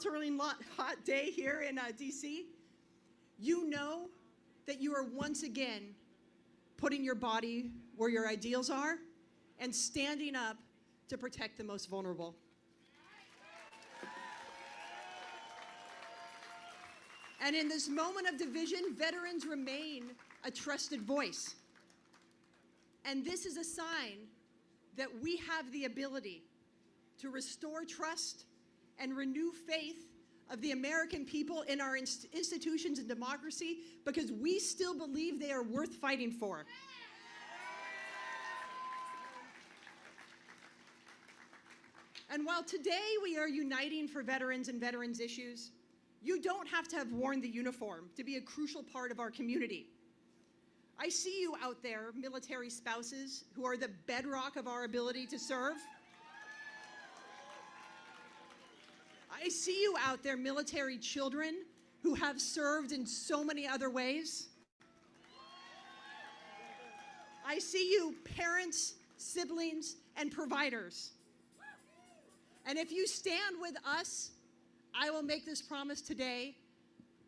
sweltering hot day here in D.C., you know that you are once again putting your body where your ideals are and standing up to protect the most vulnerable. And in this moment of division, veterans remain a trusted voice. And this is a sign that we have the ability to restore trust and renew faith of the American people in our institutions and democracy, because we still believe they are worth fighting for. And while today we are uniting for veterans and veterans issues, you don't have to have worn the uniform to be a crucial part of our community. I see you out there, military spouses, who are the bedrock of our ability to serve. I see you out there, military children, who have served in so many other ways. I see you, parents, siblings, and providers. And if you stand with us, I will make this promise today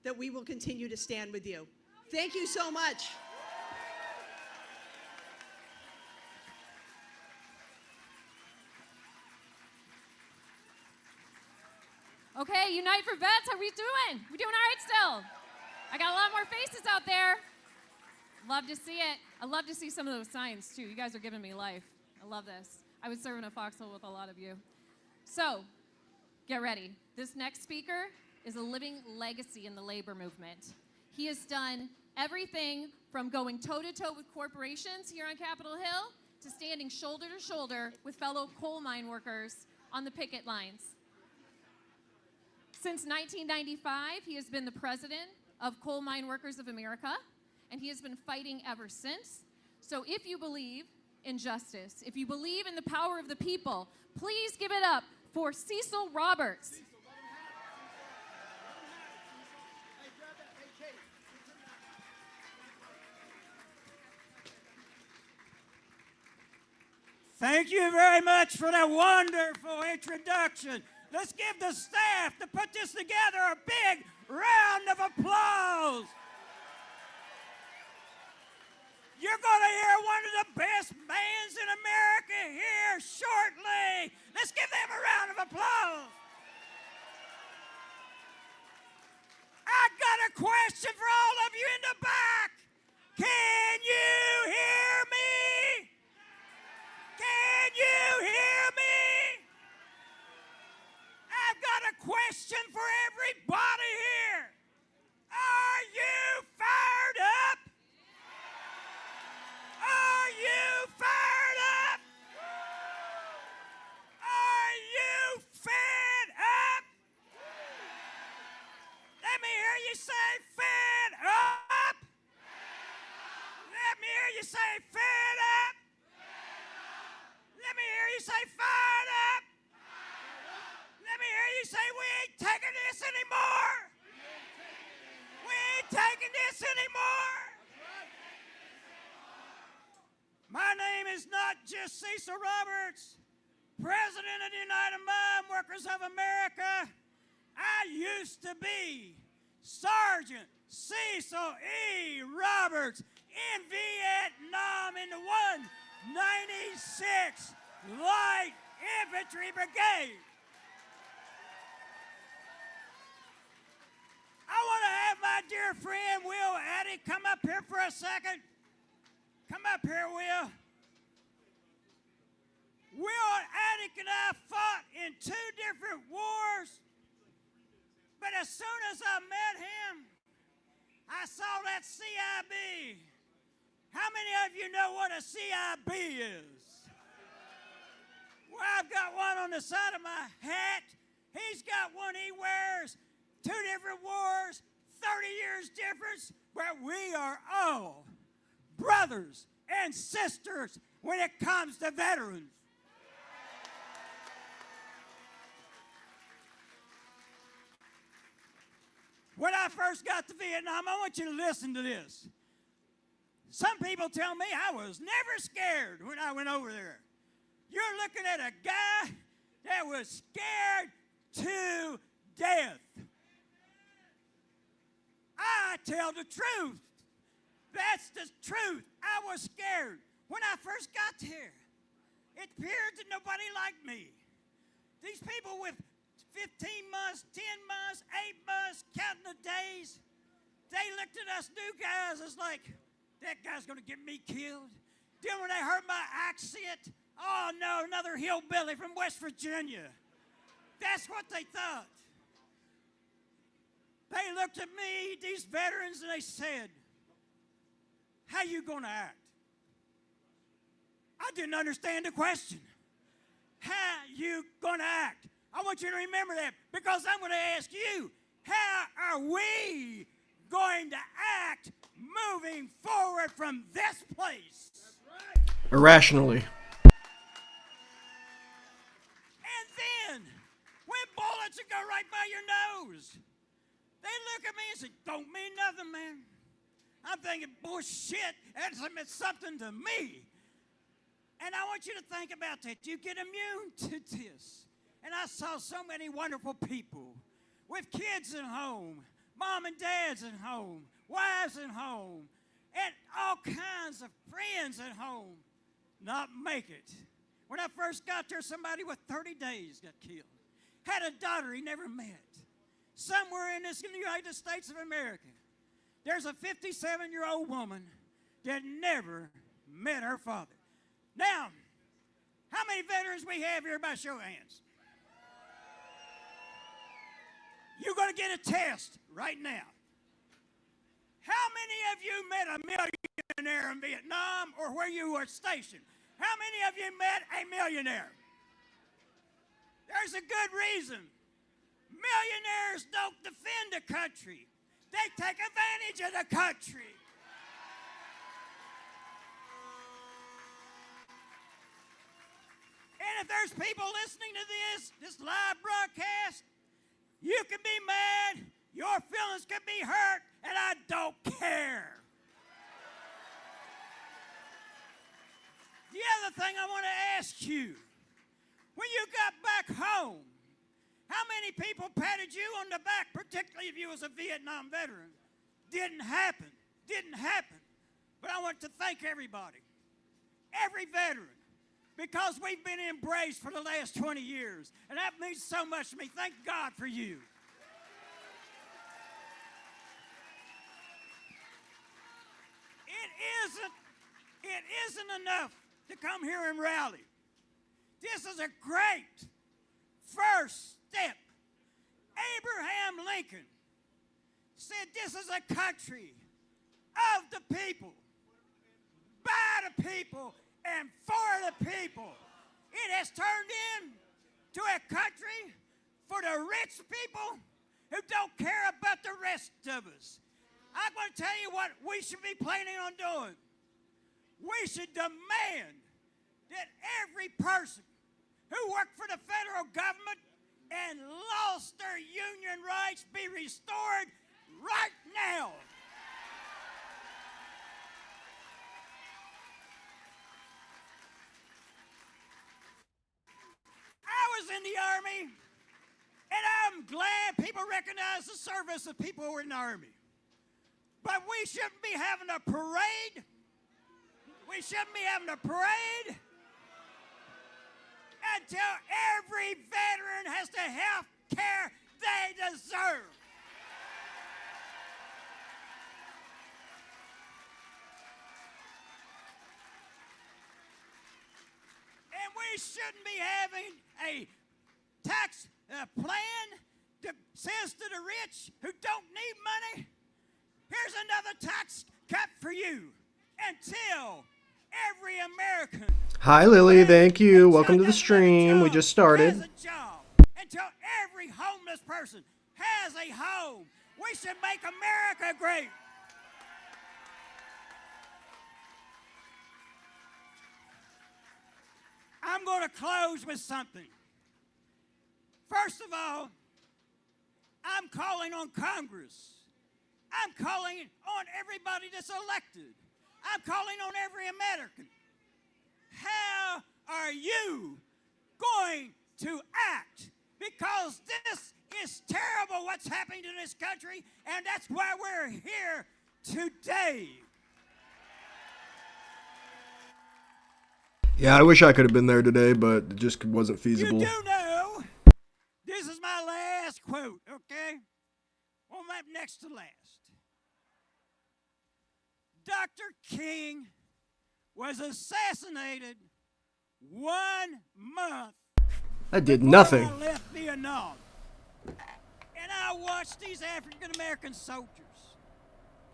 that we will continue to stand with you. Thank you so much. Okay, Unite for Vets, how are we doing? We doing all right still? I got a lot more faces out there. Love to see it. I love to see some of those signs too. You guys are giving me life. I love this. I would serve in a foxhole with a lot of you. So, get ready. This next speaker is a living legacy in the labor movement. He has done everything from going toe-to-toe with corporations here on Capitol Hill to standing shoulder to shoulder with fellow coal mine workers on the picket lines. Since 1995, he has been the president of Coal Mine Workers of America, and he has been fighting ever since. So if you believe in justice, if you believe in the power of the people, please give it up for Cecil Roberts. Thank you very much for that wonderful introduction. Let's give the staff to put this together a big round of applause. You're going to hear one of the best bands in America here shortly. Let's give them a round of applause. I got a question for all of you in the back. Can you hear me? Can you hear me? I've got a question for everybody here. Are you fired up? Are you fired up? Are you fed up? Let me hear you say fed up. Let me hear you say fed up. Let me hear you say fired up. Let me hear you say we ain't taking this anymore. We ain't taking this anymore. My name is not just Cecil Roberts, President of the United Mine Workers of America. I used to be Sergeant Cecil E. Roberts in Vietnam in the 196th Light Infantry Brigade. I want to have my dear friend Will Addy come up here for a second. Come up here, Will. Will Addick and I fought in 2 different wars, but as soon as I met him, I saw that CIB. How many of you know what a CIB is? Well, I've got one on the side of my hat. He's got one he wears. 2 different wars, 30 years difference, but we are all brothers and sisters when it comes to veterans. When I first got to Vietnam, I want you to listen to this. Some people tell me I was never scared when I went over there. You're looking at a guy that was scared to death. tell the truth. That's the truth. I was scared. When I first got here, it appeared that nobody liked me. These people with 15 months, 10 months, 8 months, counting the days, they looked at us new guys as like, that guy's going to get me killed. Then when they heard my accent, oh no, another hillbilly from West Virginia. That's what they thought. They looked at me, these veterans, and they said, how you going to act? I didn't understand the question. How you going to act? I want you to remember that, because I'm going to ask you, how are we going to act moving forward from this place? Irrationally. And then, when bullets would go right by your nose, they look at me and say, don't mean nothing, man. I'm thinking, bullshit, that's something to me. And I want you to think about that. You get immune to this. And I saw so many wonderful people with kids at home, mom and dads at home, wives at home, and all kinds of friends at home not make it. When I first got there, somebody with 30 days got killed. Had a daughter he never met. Somewhere in the United States of America, there's a 57-year-old woman that never met her father. Now, how many veterans we have here by show of hands? You're going to get a test right now. How many of you met a millionaire in Vietnam or where you were stationed? How many of you met a millionaire? There's a good reason. Millionaires don't defend the country. They take advantage of the country. And if there's people listening to this live broadcast, you can be mad, your feelings can be hurt, and I don't care. The other thing I want to ask you, when you got back home, how many people patted you on the back, particularly if you was a Vietnam veteran? Didn't happen. But I want to thank everybody, every veteran, because we've been embraced for the last 20 years. And that means so much to me. Thank God for you. It isn't enough to come here and rally. This is a great first step. Abraham Lincoln said this is a country of the people, by the people, and for the people. It has turned into a country for the rich people who don't care about the rest of us. I'm going to tell you what we should be planning on doing. We should demand that every person who worked for the federal government and lost their union rights be restored right now. I was in the Army, and I'm glad people recognize the service of people who were in the Army. But we shouldn't be having a parade. We shouldn't be having a parade until every veteran has the health care they deserve. And we shouldn't be having a tax plan that says to the rich who don't need money, here's another tax cut for you until every American. Hi, Lily. Thank you. Welcome to the stream. We just started. Has a job, until every homeless person has a home. We should make America great. I'm going to close with something. First of all, I'm calling on Congress. I'm calling on everybody that's elected. I'm calling on every American. How are you going to act? because this is terrible what's happening to this country, and that's why we're here today. Yeah, I wish I could have been there today, but it just wasn't feasible. You do know, this is my last quote, okay? Well, I'm next to last. Dr. King was assassinated 1 month I did before nothing. I left Vietnam. And I watched these African American soldiers,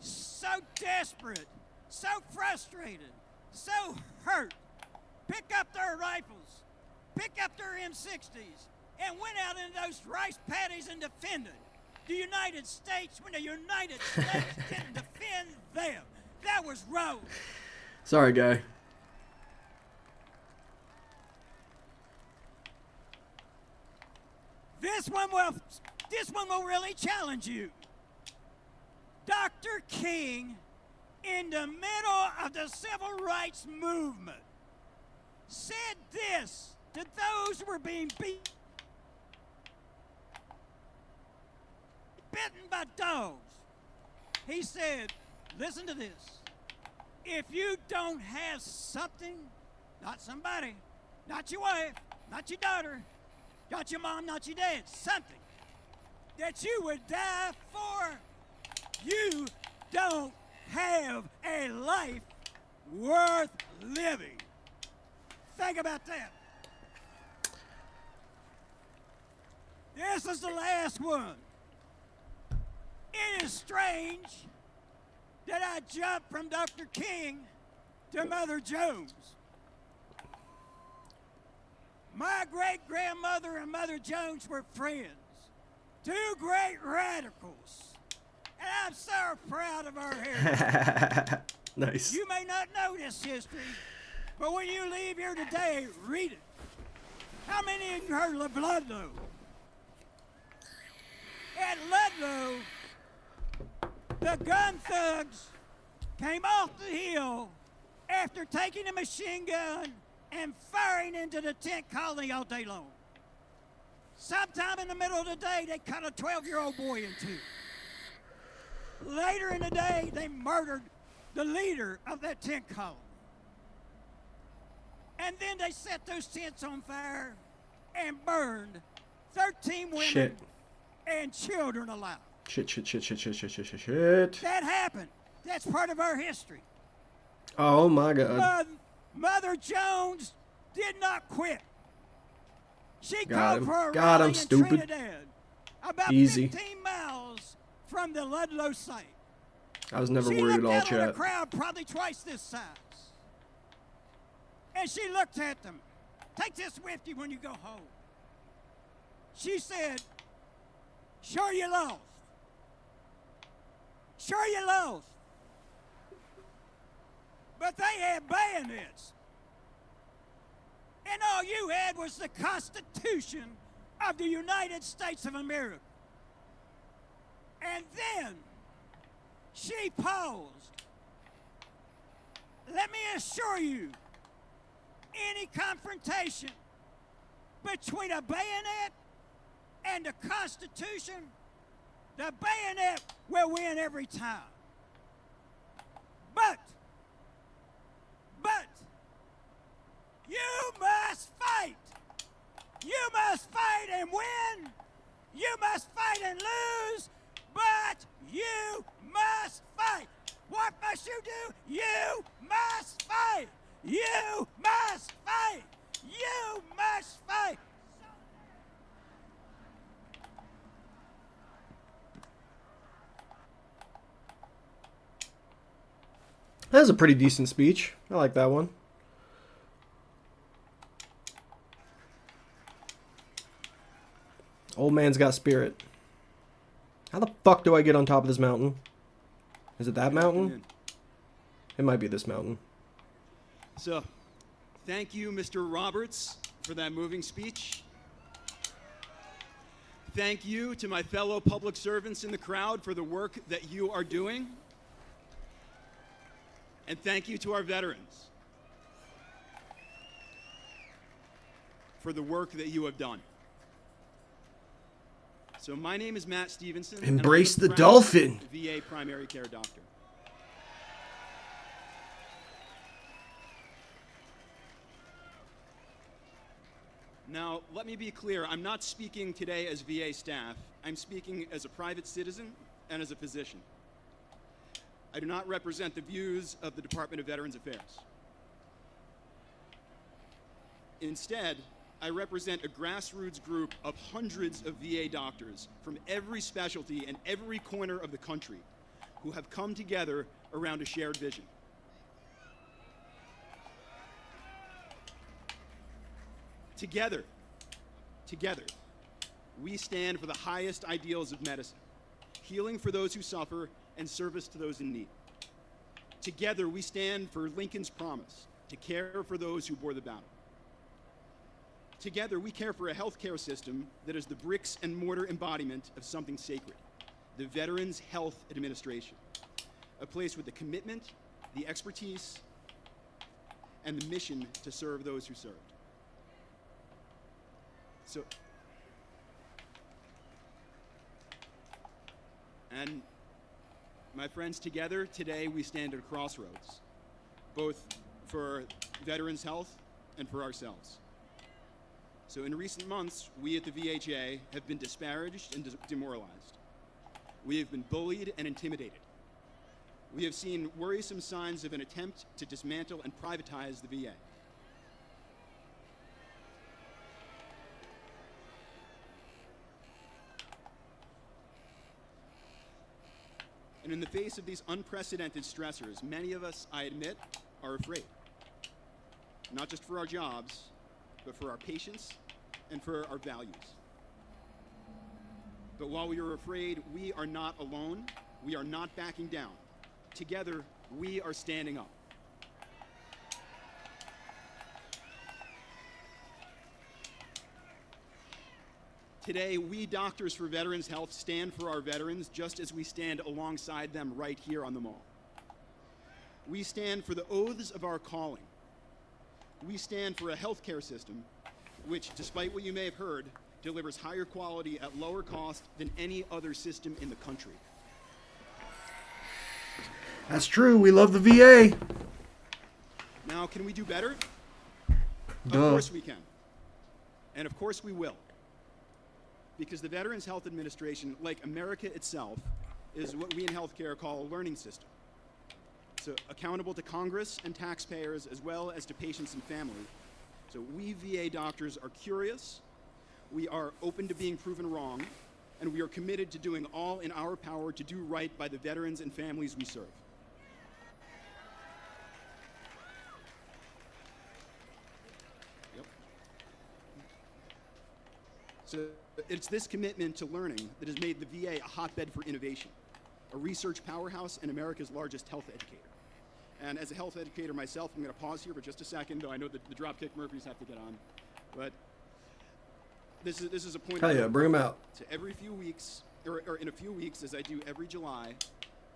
so desperate, so frustrated, so hurt, pick up their rifles, pick up their M60s, and went out into those rice paddies and defended the United States when the United States didn't defend them. That was wrong. Sorry, guy. This one will really challenge you. Dr. King, in the middle of the civil rights movement, said this to those who were being bitten by dogs. He said, listen to this. If you don't have something, not somebody, not your wife, not your daughter, not your mom, not your dad, something that you would die for, you don't have a life worth living. Think about that. This is the last one. It is strange that I jumped from Dr. King to Mother Jones. My great-grandmother and Mother Jones were friends, two great radicals, and I'm so proud of our heritage. Nice. You may not know this history, but when you leave here today, read it. How many of you heard of Ludlow? At Ludlow, the gun thugs came off the hill after taking a machine gun and firing into the tent colony all day long. Sometime in the middle of the day, they cut a 12-year-old boy in two. Later in the day, they murdered the leader of that tent colony. And then they set those tents on fire and burned 13 women Shit. and children alive. Shit. That happened. That's part of our history. Oh my god. Mother Jones did not quit. She Got called him. for a Got rally him, in stupid. Trinidad, about Easy. 15 miles from the Ludlow site. I was never She worried at looked all, out on a chat. crowd probably twice this size. And she looked at them. Take this with you when you go home. She said, sure you lost. Sure you lost. But they had bayonets. And all you had was the Constitution of the United States of America. And then she paused. Let me assure you, any confrontation between a bayonet and the Constitution, the bayonet will win every time. But, you must fight. You must fight and win. You must fight and lose, but you must fight. What must you do? You must fight. You must fight. You must fight. That was a pretty decent speech. I like that one. Old man's got spirit. How the fuck do I get on top of this mountain? Is it that mountain? It might be this mountain. So, thank you, Mr. Roberts, for that moving speech. Thank you to my fellow public servants in the crowd for the work that you are doing. And thank you to our veterans for the work that you have done. So my name is Matt Stevenson. and I'm Embrace the proud dolphin. VA primary care doctor. Now, let me be clear. I'm not speaking today as VA staff. I'm speaking as a private citizen and as a physician. I do not represent the views of the Department of Veterans Affairs. Instead, I represent a grassroots group of hundreds of VA doctors from every specialty and every corner of the country who have come together around a shared vision. Together, we stand for the highest ideals of medicine, healing for those who suffer and service to those in need. Together, we stand for Lincoln's promise to care for those who bore the battle. Together, we care for a healthcare system that is the bricks and mortar embodiment of something sacred, the Veterans Health Administration, a place with the commitment, the expertise, and the mission to serve those who served. So, and my friends, together today we stand at a crossroads, both for veterans' health and for ourselves. So in recent months, we at the VHA have been disparaged and demoralized. We have been bullied and intimidated. We have seen worrisome signs of an attempt to dismantle and privatize the VA. And in the face of these unprecedented stressors, many of us, I admit, are afraid. Not just for our jobs, but for our patients and for our values. But while we are afraid, we are not alone. We are not backing down. Together, we are standing up. Today, we Doctors for Veterans Health stand for our veterans just as we stand alongside them right here on the Mall. We stand for the oaths of our calling. We stand for a healthcare system which, despite what you may have heard, delivers higher quality at lower cost than any other system in the country. That's true. We love the VA. Now, can we do better? Duh. Of course we can. And of course we will. Because the Veterans Health Administration, like America itself, is what we in healthcare call a learning system. So accountable to Congress and taxpayers as well as to patients and family. So we VA doctors are curious, we are open to being proven wrong, and we are committed to doing all in our power to do right by the veterans and families we serve. Yep. So it's this commitment to learning that has made the VA a hotbed for innovation, a research powerhouse, and America's largest health educator. And as a health educator myself, I'm going to pause here for just a second, though I know that the Dropkick Murphys have to get on. But this is a point. Hell yeah, bring them out. So every few weeks, or in a few weeks, as I do every July,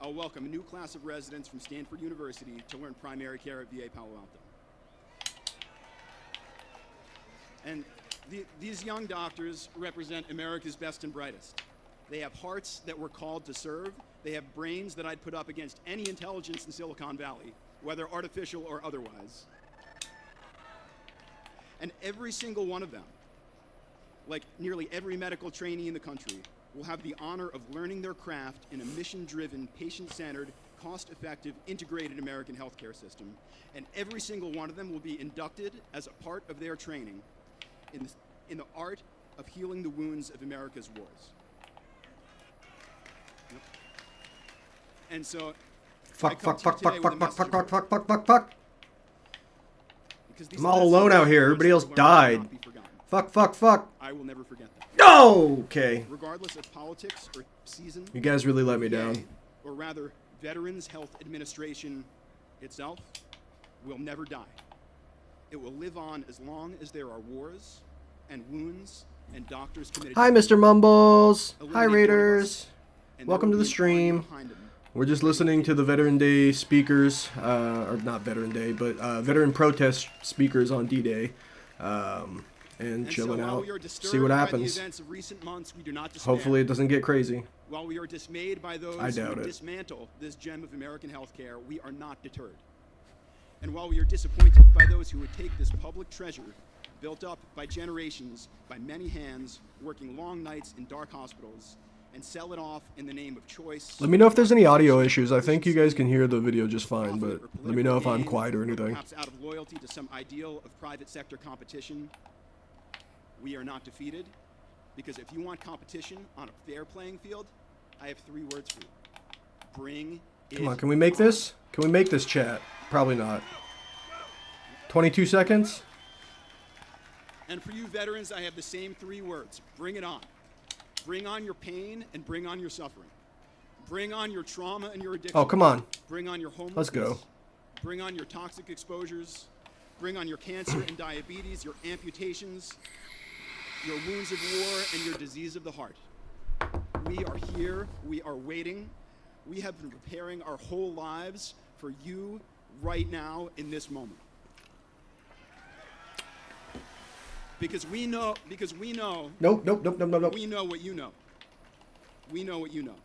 I'll welcome a new class of residents from Stanford University to learn primary care at VA Palo Alto. And these young doctors represent America's best and brightest. They have hearts that we're called to serve. They have brains that I'd put up against any intelligence in Silicon Valley, whether artificial or otherwise. And every single one of them, like nearly every medical trainee in the country, will have the honor of learning their craft in a mission-driven, patient-centered, cost-effective, integrated American healthcare system. And every single one of them will be inducted as a part of their training in the art of healing the wounds of America's wars. Yep. And so, Fuck. Because these I'm all lessons alone out here. are Everybody else learned will died. not be forgotten. Fuck. I will never forget that. Oh, okay. Regardless of politics or season, You guys really let me VA, down. or rather, Veterans Health Administration itself will never die. It will live on as long as there are wars and wounds and doctors committed. Hi, Mr. Mumbles. Hi, Eliminate one of Raiders. us, and Welcome there to will the be an army stream. behind him. We're just listening to the Veteran Day speakers, or not Veteran Day, but veteran protest speakers on D-Day. and And chilling so while out. we are See disturbed what by happens. the events of recent months, we do not despair. Hopefully it doesn't get crazy. While we are dismayed by those I who doubt would it. dismantle this gem of American healthcare, we are not deterred. And while we are disappointed by those who would take this public treasure, built up by generations, by many hands, working long nights in dark hospitals, and sell it off in the name of choice. Let me know if there's any audio issues. I think you guys can hear the video just fine, but profit, or let me know if political I'm gain, quiet or or anything. perhaps out of loyalty to some ideal of private sector competition. We are not defeated, because if you want competition on a fair playing field, I have 3 words for you. Bring it Come on, can we make this? Can we make this, chat? Probably not. 22 seconds? And for you veterans, I have the same 3 words. Bring it on. Bring on your pain and bring on your suffering. Bring on your trauma and your addiction. Oh, come on. Bring on your homelessness. Let's go. Bring on your toxic exposures. Bring on your cancer and diabetes, your amputations, your wounds of war, and your disease of the heart. We are here. We are waiting. We have been preparing our whole lives for you right now in this moment. Because we know, Nope. we know what you know. We know what you know.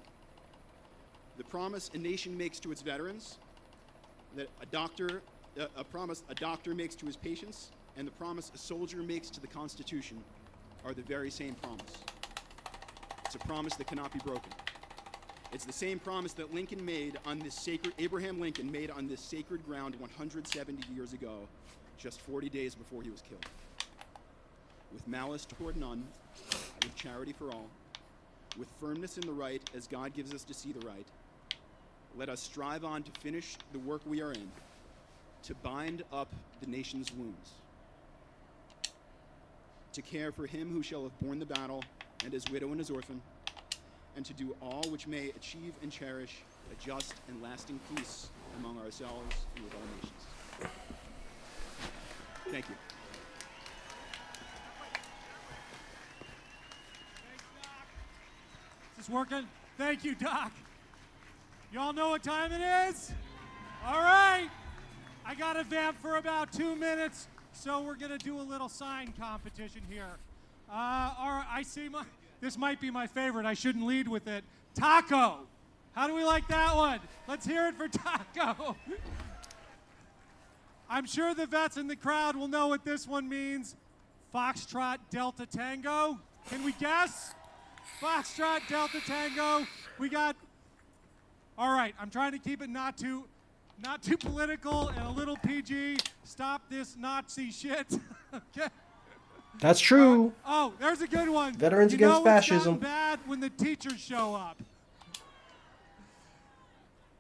The promise a nation makes to its veterans, that a promise a doctor makes to his patients, and the promise a soldier makes to the Constitution are the very same promise. It's a promise that cannot be broken. It's the same promise that Abraham Lincoln made on this sacred ground 170 years ago, just 40 days before he was killed. With malice toward none, with charity for all, with firmness in the right as God gives us to see the right, let us strive on to finish the work we are in, to bind up the nation's wounds, to care for him who shall have borne the battle and his widow and his orphan, and to do all which may achieve and cherish a just and lasting peace among ourselves and with all nations. Thank you. Is this working? Thank you, Doc. Y'all know what time it is? All right. I got a vamp for about 2 minutes, so we're going to do a little sign competition here. All right, I see this might be my favorite. I shouldn't lead with it. Taco. How do we like that one? Let's hear it for Taco. I'm sure the vets in the crowd will know what this one means. Foxtrot Delta Tango. Can we guess? Foxtrot Delta Tango. We got. All right, I'm trying to keep it not too political and a little PG. Stop this Nazi shit. Okay. That's true. Oh, there's a good one. Veterans you against know fascism. It's not bad when the teachers show up.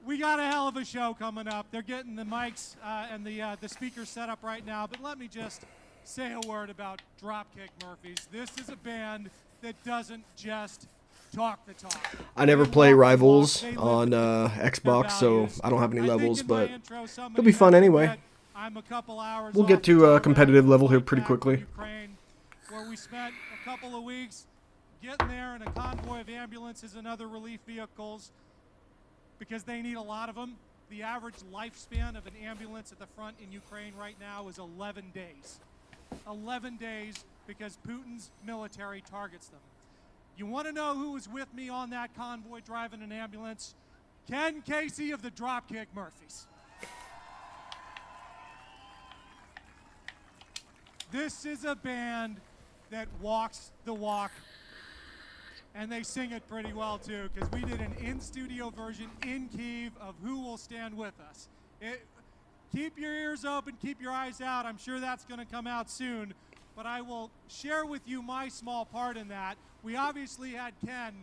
We got a hell of a show coming up. They're getting the mics and the speakers set up right now. But let me just say a word about Dropkick Murphys. This is a band that doesn't just talk the talk. I never They play walk the Rivals walk. They on live Xbox, so values. I don't have any I think levels, in my but intro, somebody it'll be fun mentioned anyway. that I'm a couple hours We'll off get to from a competitive back level here back pretty in quickly. Ukraine, where we spent a couple of weeks getting there in a convoy of ambulances and other relief vehicles because they need a lot of them. The average lifespan of an ambulance at the front in Ukraine right now is 11 days. 11 days because Putin's military targets them. You want to know who was with me on that convoy driving an ambulance? Ken Casey of the Dropkick Murphys. This is a band that walks the walk, and they sing it pretty well too, because we did an in-studio version in Kyiv of Who Will Stand With Us. Keep your ears open, keep your eyes out. I'm sure that's going to come out soon, but I will share with you my small part in that. We obviously had Ken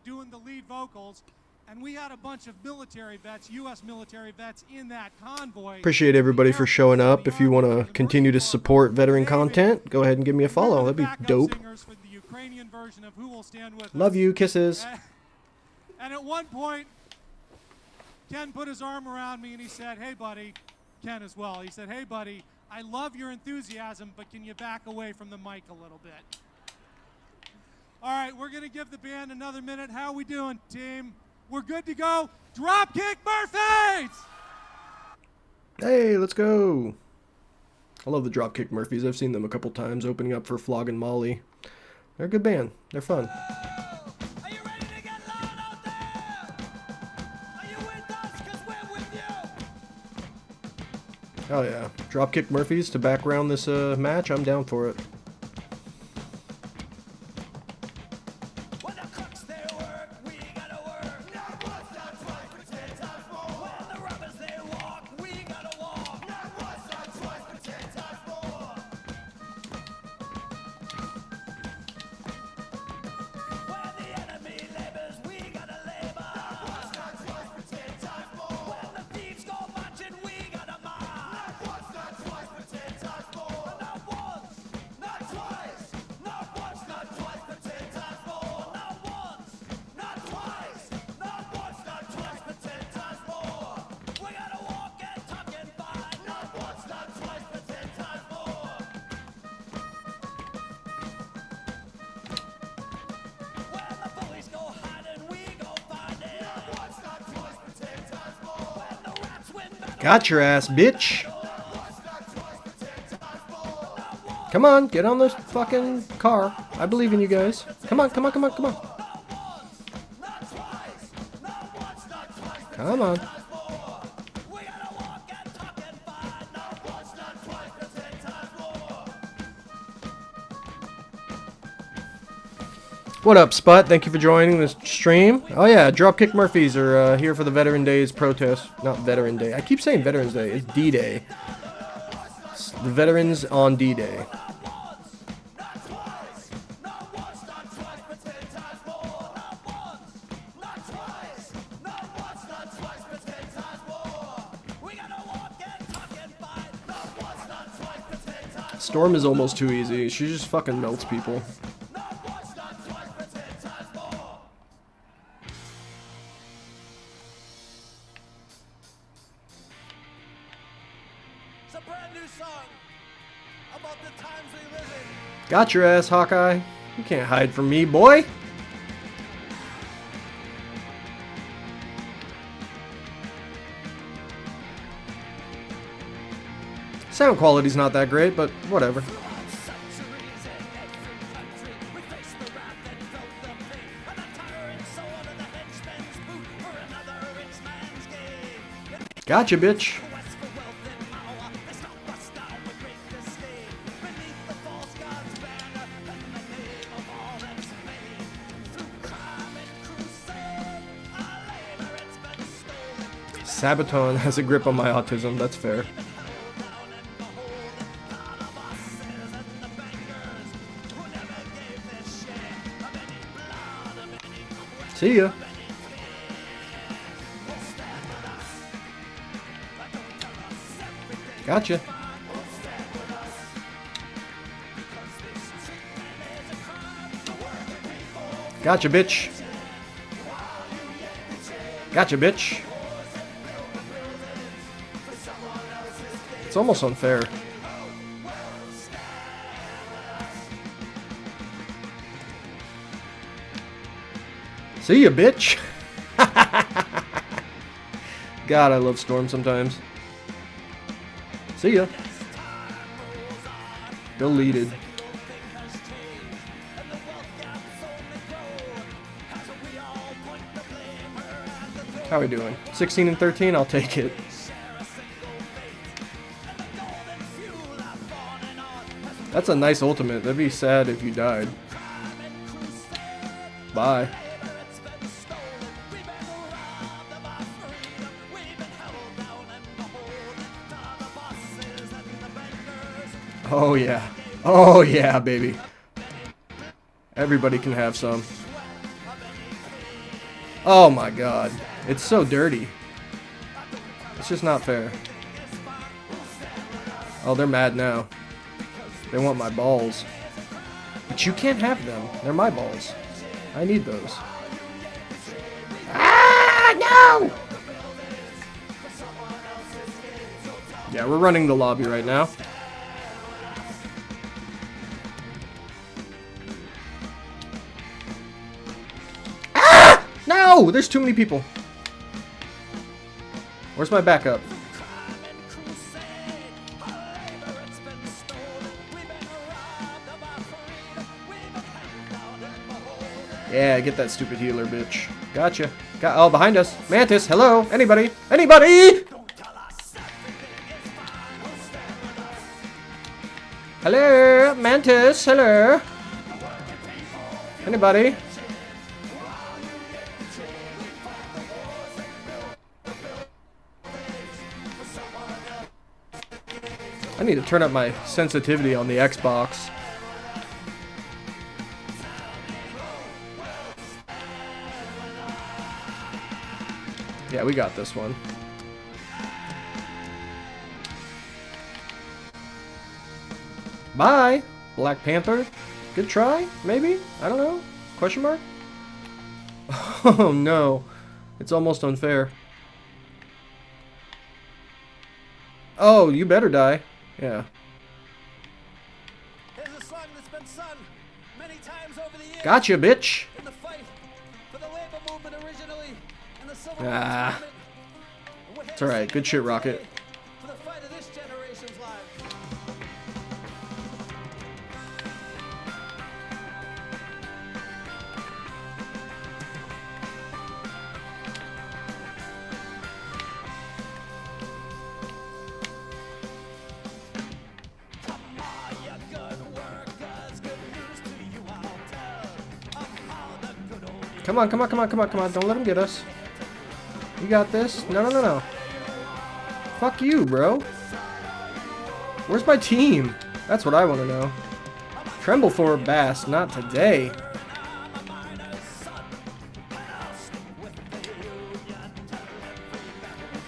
doing the lead vocals, and we had a bunch of military vets, U.S. military vets in that convoy. Appreciate everybody for showing up. If you want to continue to support veteran content, go ahead and give me a follow. That'd be dope. For the Ukrainian version of Who Will Stand With Us. Love you. Kisses. And at one point, Ken put his arm around me and he said, "Hey, buddy," Ken as well. He said, "Hey, buddy, I love your enthusiasm, but can you back away from the mic a little bit?" All right, we're going to give the band another minute. How are we doing, team? We're good to go. Dropkick Murphys! Hey, let's go. I love the Dropkick Murphys. I've seen them a couple times opening up for Floggin' Molly. They're a good band. They're fun. Are you ready to get loud out there? Are you with us? 'Cause we're with you. Oh yeah. Dropkick Murphys to background this match. I'm down for it. When the cooks they work, we gotta work. Not once, not twice, but 10 times more. When the robbers they walk, we gotta walk. Not once, not twice, but 10 times more. When the enemy labors, we gotta labor. Not once, not twice, but 10 times more. When the thieves go marching, we gotta march. Not once, not twice, but 10 times more. Not once, not twice, not once, not twice, but 10 times more. Not once, not twice, not once, not twice, but 10 times more. We gotta walk and talk and fight. Not once, not twice, but 10 times more. When the bullies go hiding, we go finding. Not once, not twice, but 10 times more. When the rats win battles, Got your ass, bitch. not once, not twice, but 10 times more. Not once, Come on, get on this fucking car. I believe in you guys. Come on, come on, come on, come on. not twice, not once, not twice, but Come on. times more. We gotta walk and talk and fight. Not once, not twice, but 10 times more. What up, Spot? Thank you for joining this stream. Oh yeah, Dropkick Murphys are here for the Veteran Days protest. Not Veteran Day. I keep saying Veterans Day. It's D-Day. It's the veterans on D-Day. Not twice, not once, not twice, but 10 times more. Not once, not twice, not once, not twice, but 10 times more. We gotta walk and talk and fight. Not once, not twice, but 10 times. Storm is almost too easy. She just fucking melts people. Not once, not twice, but 10 times more. It's a brand new song about the times we live in. Got your ass, Hawkeye. You can't hide from me, boy. Sound quality's not that great, but whatever. Centuries in every country, we face the wrath and felt the pain, and the tyrant sword and the henchman's boot for another rich man's gain. Gotcha, bitch. Quest for wealth and power, they stomp us down with great disdain. Beneath the false god's banner, in the name of all that's made. Through crime and crusade, our labor it's been stolen. Sabaton has a grip on my autism. That's fair. See ya. Gotcha. Gotcha, bitch. Gotcha, bitch. It's almost unfair. See ya, bitch. God, I love Storm sometimes. See ya. Deleted. How are we doing? 16 and 13? I'll take it. That's a nice ultimate. That'd be sad if you died. Bye. Oh yeah. Oh yeah, baby. Everybody can have some. Oh my god. It's so dirty. It's just not fair. Oh, they're mad now. They want my balls. But you can't have them. They're my balls. I need those. Ah, no! Yeah, we're running the lobby right now. Ah! No! There's too many people. Where's my backup? Yeah, get that stupid healer, bitch. Gotcha. Oh, behind us. Mantis, hello. Anybody? Anybody? Hello, Mantis, hello. Anybody? I need to turn up my sensitivity on the Xbox. Yeah, we got this one. Bye, Black Panther. Good try, maybe? I don't know. Question mark? Oh no. It's almost unfair. Oh, you better die. Yeah. Here's a song that's been sung many times over the years. Gotcha, bitch. In the fight for the labor movement originally and the civil rights Ah. movement. And we're here It's to alright. sing Good it shit, today Rocket. For the fight of this generation's lives. Come on, come on, come on, come on, come on. Don't let him get us. You got this. No, no, no, no. Fuck you, bro. Where's my team? That's what I want to know. Tremble for Bass. Not today.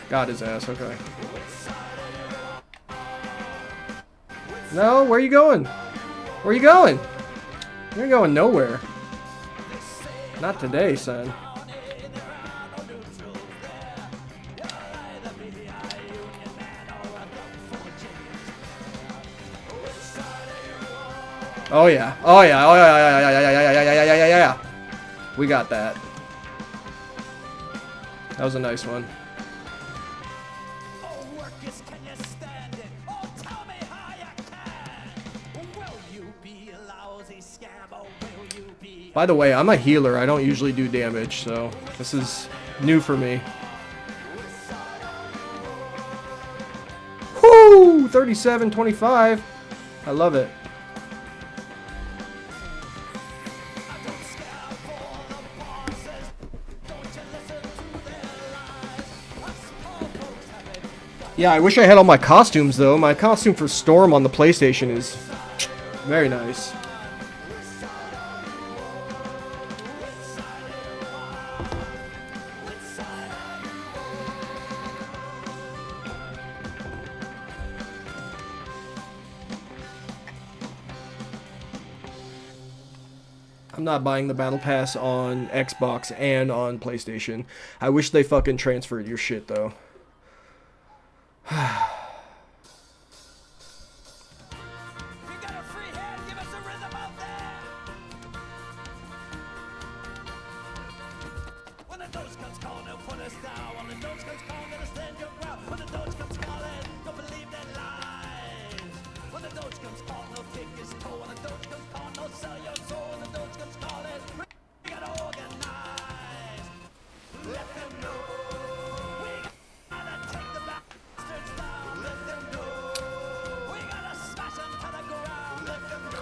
Got his ass. Okay. No, where you going? Where you going? You're going nowhere. Not today, son. Oh yeah. Oh yeah. Oh yeah. Yeah. Yeah. Yeah. Yeah. Yeah. Yeah. Yeah. Yeah. Yeah. We got that. That was a nice one. By the way, I'm a healer. I don't usually do damage, so this is new for me. Whoo! 37-25. I love it. Yeah, I wish I had all my costumes, though. My costume for Storm on the PlayStation is very nice. I'm not buying the Battle Pass on Xbox and on PlayStation. I wish they fucking transferred your shit, though.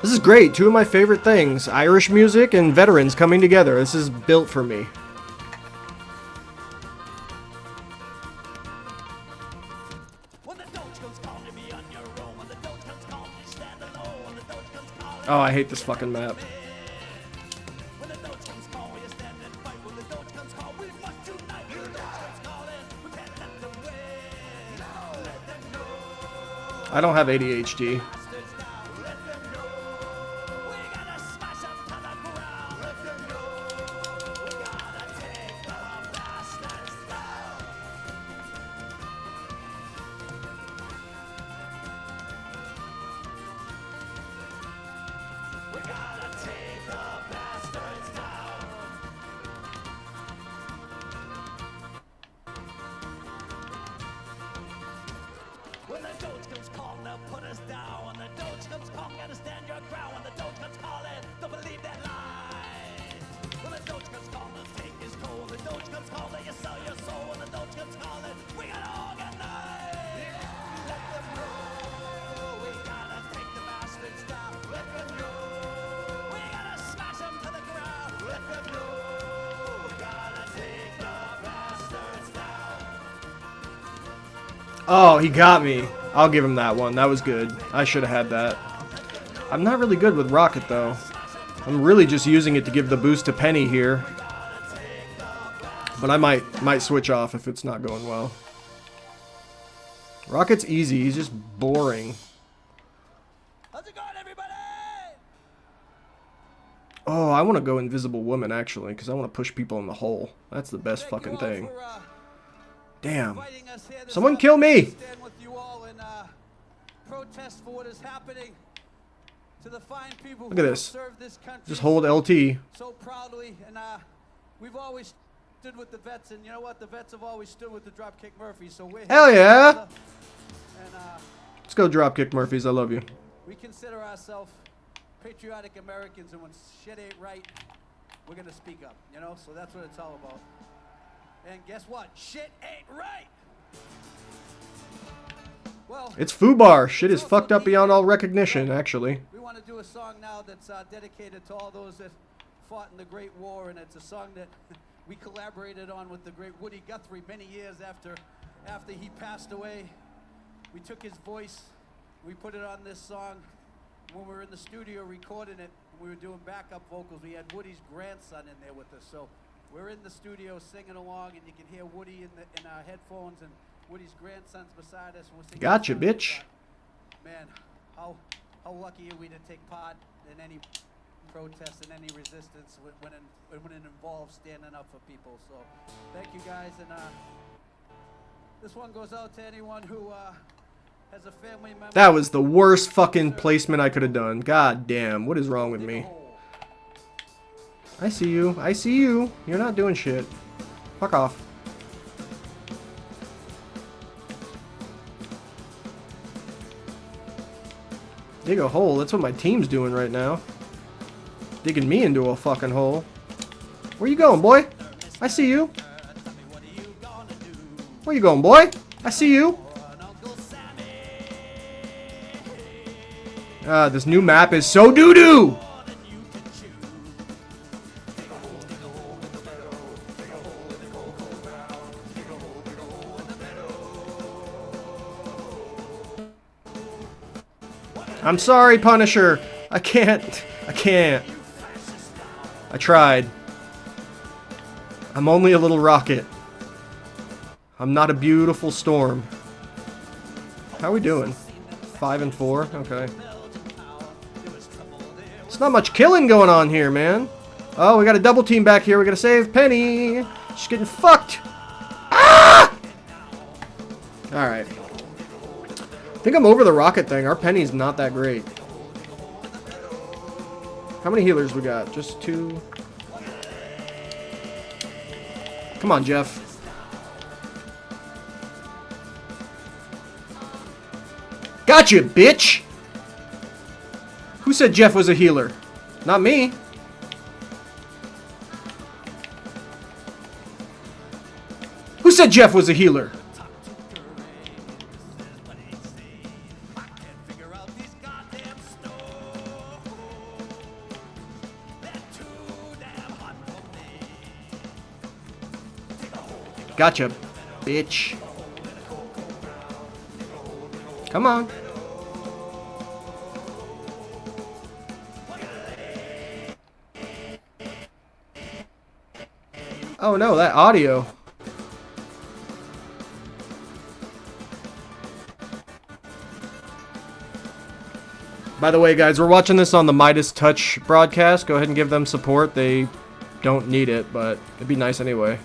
This is great. Two of my favorite things, Irish music and veterans coming together. This is built for me. Oh, I hate this fucking map. I don't have ADHD. When the Doge comes calling, they'll put us down. Oh, he got me. I'll give him that one. That was good. I should have had that. I'm not really good with Rocket, though. I'm really just using it to give the boost to Penny here. But I might switch off if it's not going well. Rocket's easy. He's just boring. How's it going, everybody? Oh, I want to go Invisible Woman, actually, because I want to push people in the hole. That's the best Thank fucking you all thing. for, Damn. inviting us here this Someone afternoon kill me! to stand with you all and protest for what is happening to the fine people Look who at have this. served this country Just hold LT. so proudly. And we've always stood with the vets, and you know what? The vets have always stood with the Dropkick Murphys. So we're here Hell yeah! together, and Let's go Dropkick Murphys. I love you. we consider ourselves patriotic Americans, and when shit ain't right, we're gonna speak up. You know, so that's what it's all about. And guess what? Shit ain't right. Well, It's FUBAR. Shit is fucked up beyond all recognition, actually. we want to do a song now that's dedicated to all those that fought in the Great War, and it's a song that we collaborated on with the great Woody Guthrie many years after he passed away. We took his voice, we put it on this song. When we were in the studio recording it, we were doing backup vocals. We had Woody's grandson in there with us, so we're in the studio singing along, and you can hear Woody in our headphones, and Woody's grandson's beside us. And we're singing Gotcha, the song. bitch. Man, how lucky are we to take part in any protest and any resistance when it involves standing up for people. So thank you guys, and this one goes out to anyone who has a family member. That was the worst fucking placement I could have done. God damn. What is wrong with me? I see you. I see you. You're not doing shit. Fuck off. Dig a hole. That's what my team's doing right now. Digging me into a fucking hole. Where you going, boy? I see you. Where you going, boy? I see you. This new map is so doo-doo! I'm sorry, Punisher. I can't. I tried. I'm only a little rocket. I'm not a beautiful storm. How are we doing? 5 and 4? Okay. It's not much killing going on here, man. Oh, we got a double team back here. We gotta save Penny. She's getting fucked. Ah! Alright. I think I'm over the rocket thing. Our Penny's not that great. How many healers we got? Just 2. Come on, Jeff. Gotcha, bitch! Who said Jeff was a healer? Not me. Who said Jeff was a healer? Gotcha, bitch. Come on. Oh no, that audio. By the way, guys, we're watching this on the Midas Touch broadcast. Go ahead and give them support. They don't need it, but it'd be nice anyway.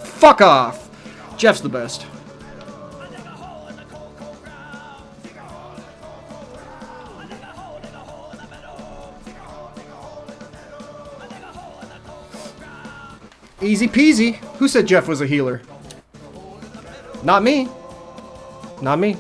Fuck off! Jeff's the best. Easy peasy. Who said Jeff was a healer? Not me. Not me.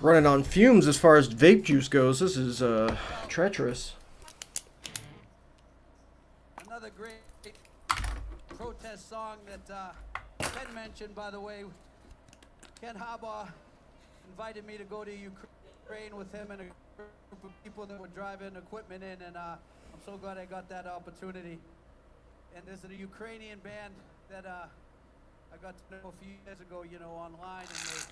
Running on fumes as far as vape juice goes. This is treacherous. Another great protest song that Ken mentioned, by the way. Ken Harbaugh invited me to go to Ukraine with him and a group of people that were driving equipment in, and I'm so glad I got that opportunity. And there's a Ukrainian band that I got to know a few years ago, you know, online, and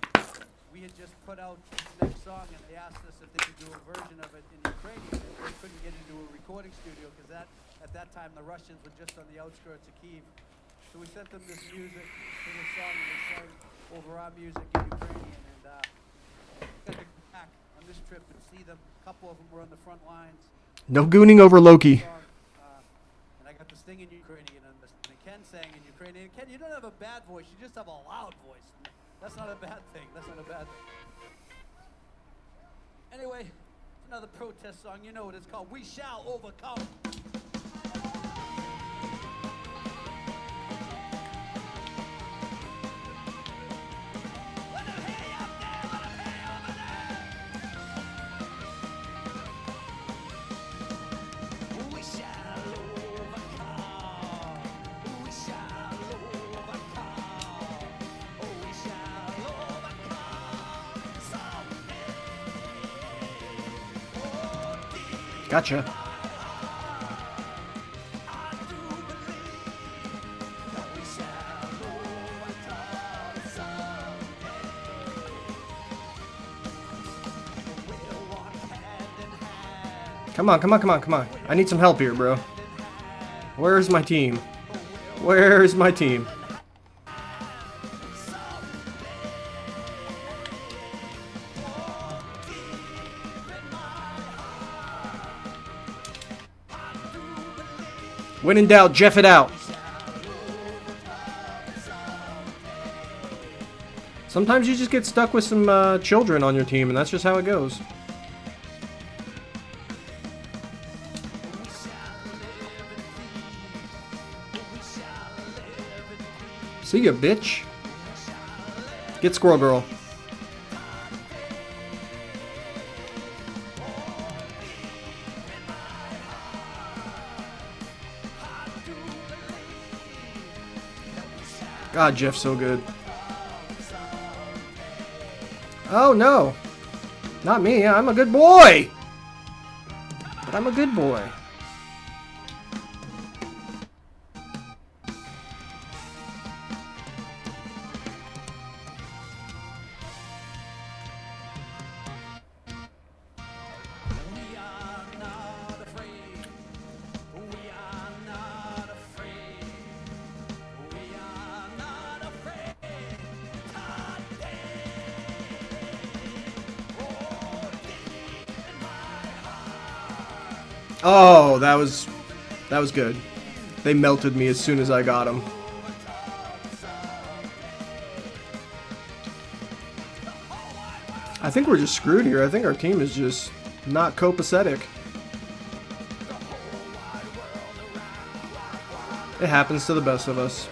we had just put out this next song, and they asked us if they could do a version of it in Ukrainian, and they couldn't get into a recording studio because at that time the Russians were just on the outskirts of Kyiv. So we sent them this music for this song, and they sang over our music in Ukrainian, and got to come back on this trip and see them. A couple of them were on the front lines. No gooning over Loki. And I got to sing in Ukrainian, and Ken sang in Ukrainian. Ken, you don't have a bad voice, you just have a loud voice. That's not a bad thing. That's not a bad thing. Anyway, another protest song. You know it. It's called We Shall Overcome. Gotcha. Come on, come on, come on, come on. I need some help here, bro. Where's my team? Where's my team? When in doubt, Jeff it out. Sometimes you just get stuck with some children on your team, and that's just how it goes. See ya, bitch. Get Squirrel Girl. God, Jeff's so good. Oh no, not me. I'm a good boy. But I'm a good boy. Oh, that was good. They melted me as soon as I got them. I think we're just screwed here. I think our team is just not copacetic. It happens to the best of us.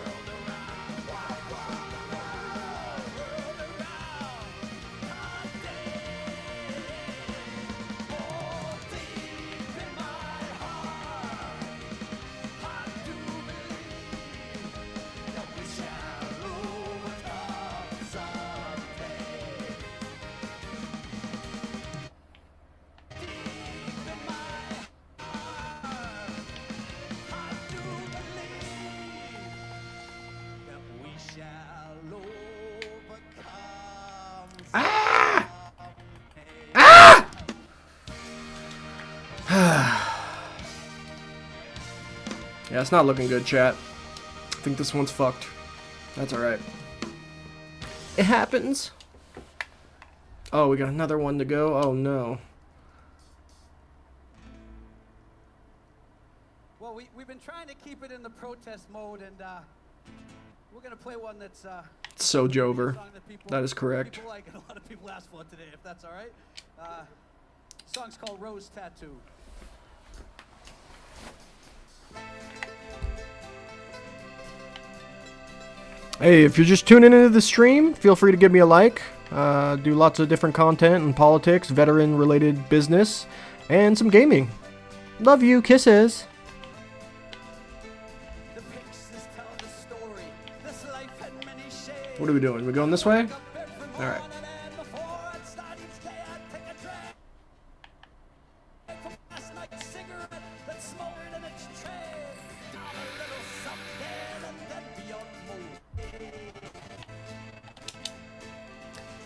Yeah, it's not looking good, chat. I think this one's fucked. That's alright. It happens. Oh, we got another one to go. Oh, no. Well, we've been trying to keep it in the protest mode, and we're going to play one that's... So Jover. That is correct. People like, and a lot of people asked for today, if that's alright. The song's called Rose Tattoo. Hey, if you're just tuning into the stream, feel free to give me a like. Do lots of different content and politics, veteran-related business, and some gaming. Love you. Kisses. What are we doing? We going this way? All right.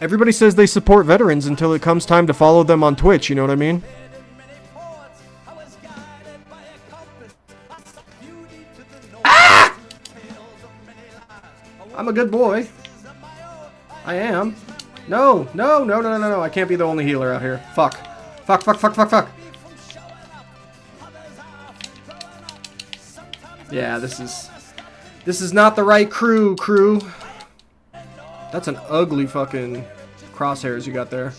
Everybody says they support veterans until it comes time to follow them on Twitch, you know what I mean? Ah! I'm a good boy. I am. No, no, no, no, no, no, no. I can't be the only healer out here. Fuck. Fuck, fuck, fuck, fuck, fuck. Yeah, this is not the right crew. That's an ugly fucking crosshairs you got there.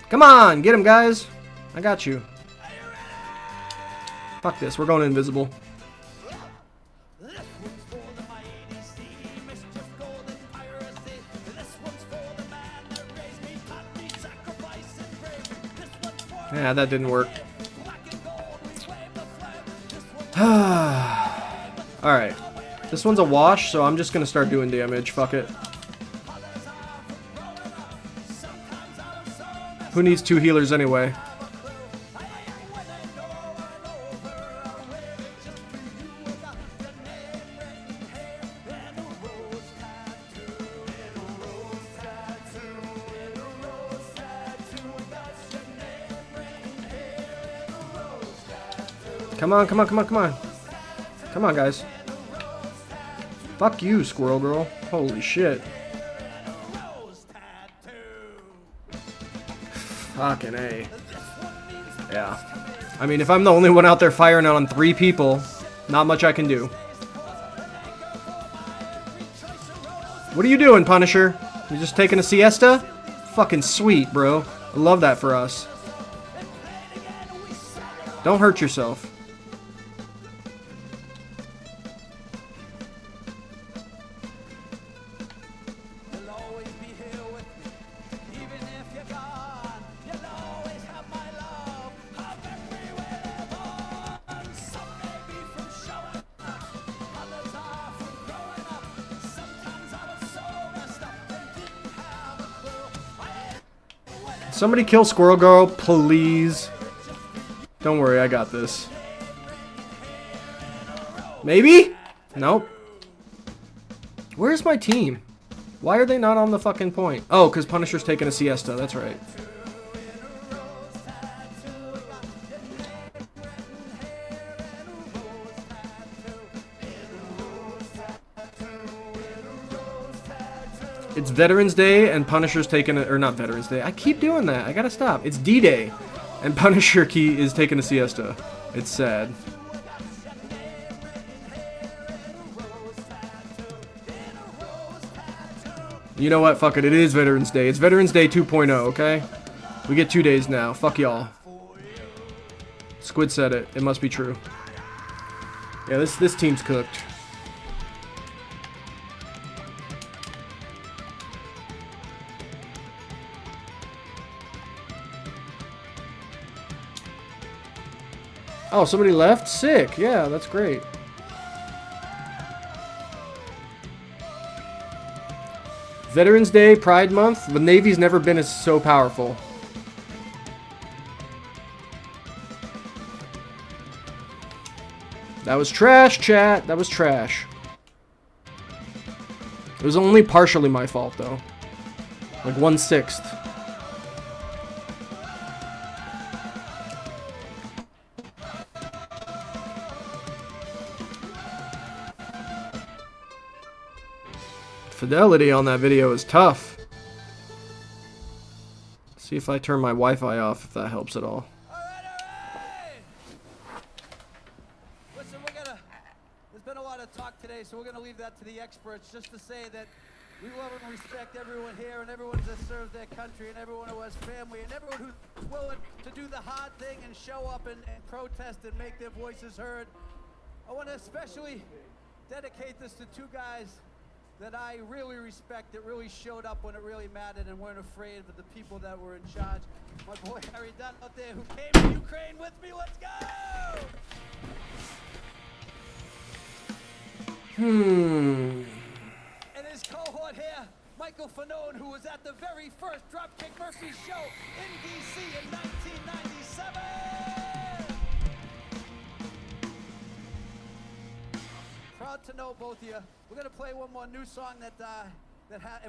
Come on, get him, guys. I got you. Fuck this, we're going invisible. Yeah, that didn't work. Alright. This one's a wash, so I'm just gonna start doing damage. Fuck it. Who needs 2 healers anyway? Come on, come on, come on, come on. Come on, guys. Fuck you, Squirrel Girl. Holy shit. Fucking A. Yeah. I mean, if I'm the only one out there firing on 3 people, not much I can do. What are you doing, Punisher? You just taking a siesta? Fucking sweet, bro. I love that for us. Don't hurt yourself. Somebody kill Squirrel Girl, please. Don't worry, I got this. Maybe? Nope. Where's my team? Why are they not on the fucking point? Oh, because Punisher's taking a siesta, that's right. It's Veterans Day and Punisher's taking a, or not Veterans Day. I keep doing that. I gotta stop. It's D-Day and Punisher Key is taking a siesta. It's sad. You know what? Fuck it. It is Veterans Day. It's Veterans Day 2.0, okay? We get 2 days now. Fuck y'all. Squid said it. It must be true. Yeah, this team's cooked. Oh, somebody left? Sick. Yeah, that's great. Veterans Day, Pride Month. The Navy's never been as so powerful. That was trash, chat. That was trash. It was only partially my fault, though. Like 1/6. Fidelity on that video is tough. See if I turn my Wi-Fi off, if that helps at all. Listen, there's been a lot of talk today, so we're gonna leave that to the experts. Just to say that, We love and respect everyone here and everyone that serves their country and everyone who has family and everyone who's willing to do the hard thing and show up and protest and make their voices heard. I want to especially dedicate this to two guys that I really respect, that really showed up when it really mattered and weren't afraid of the people that were in charge. My boy Harry Dunn out there who came to Ukraine with me. Let's go! And his cohort here, Michael Fanone, who was at the very first Dropkick Murphys show in D.C. in 1997. Proud to know both of you. We're gonna play one more new song and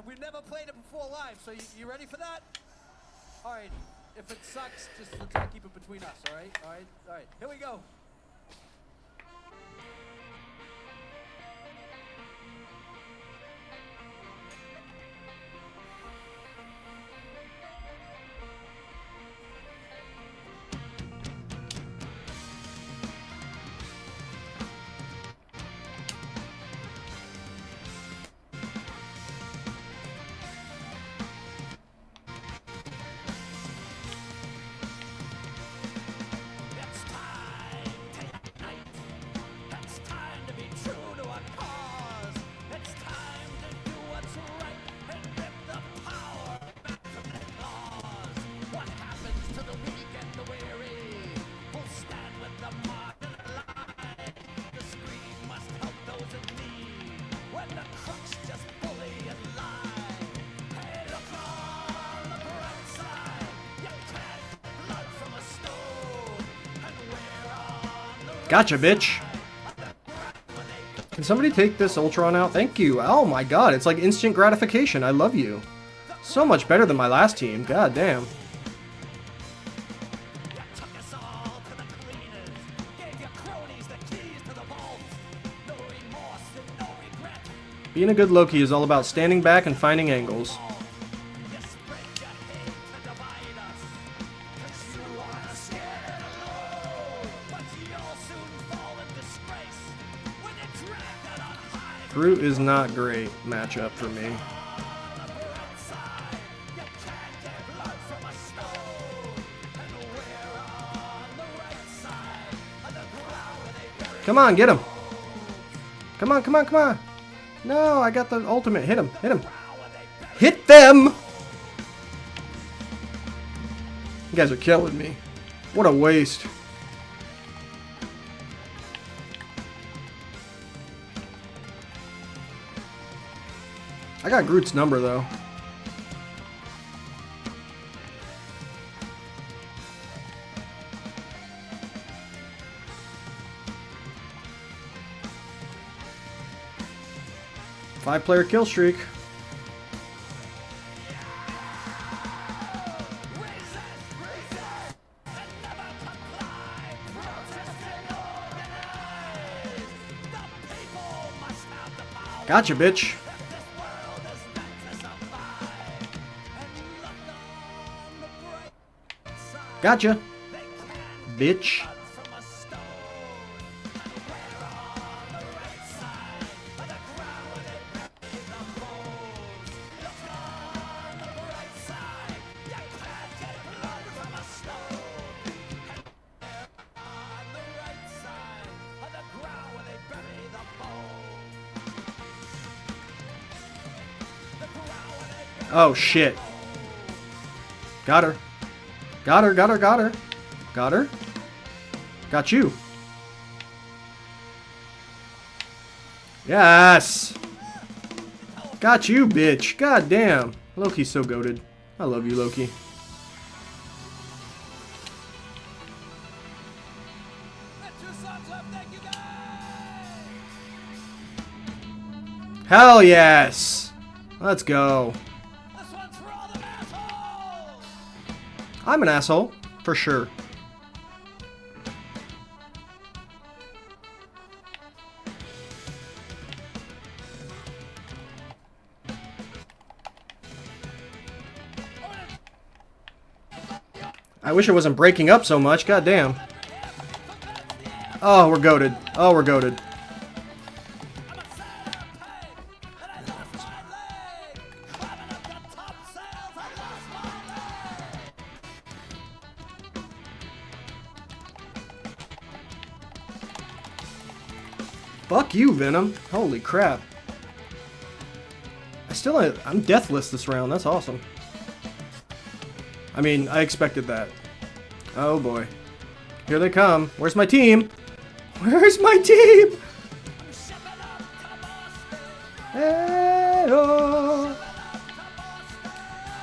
we've never played it before live. So you ready for that? All right. If it sucks, just let's try to keep it between us. All right. All right. All right. Here we go. Gotcha, bitch. Can somebody take this Ultron out? Thank you. Oh my god, it's like instant gratification. I love you. So much better than my last team. God damn. Being a good Loki is all about standing back and finding angles. Groot is not great matchup for me. Come on, get him. Come on, come on, come on. No, I got the ultimate. Hit him, hit him. Hit them! You guys are killing me. What a waste. I got Groot's number, though. Five-player kill streak. Gotcha, bitch. Gotcha, bitch. Oh shit. Got her. Got her, got her, got her. Got her. Got you. Yes. Got you, bitch. God damn. Loki's so goated. I love you, Loki. Hell yes. Let's go. I'm an asshole, for sure. I wish it wasn't breaking up so much, god damn. Oh, we're goated. Oh, we're goated. Fuck you, Venom. Holy crap. I'm deathless this round. That's awesome. I mean, I expected that. Oh boy. Here they come. Where's my team? Where's my team? Hey-oh.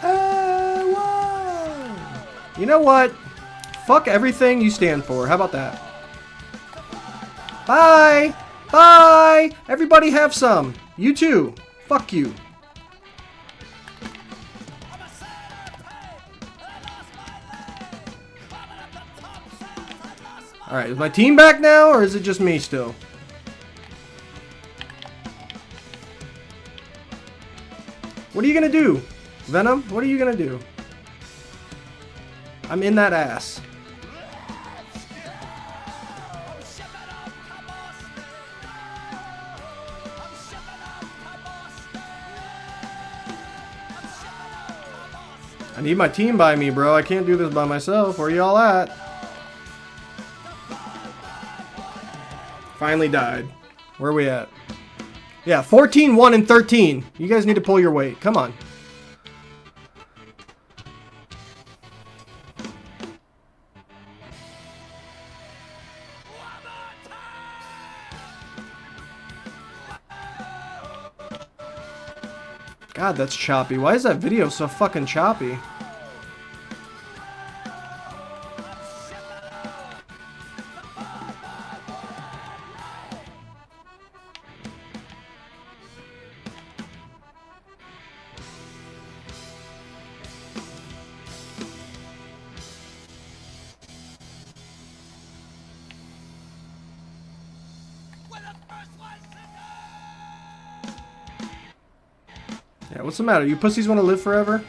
Hey-whoa. You know what? Fuck everything you stand for. How about that? Bye! Bye! Everybody have some. You too. Fuck you. Alright, is my team back now, or is it just me still? What are you gonna do? Venom, what are you gonna do? I'm in that ass. I need my team by me, bro. I can't do this by myself. Where y'all at? Finally died. Where are we at? Yeah, 14, 1, and 13. You guys need to pull your weight. Come on. God, that's choppy. Why is that video so fucking choppy? Yeah, what's the matter? You pussies want to live forever?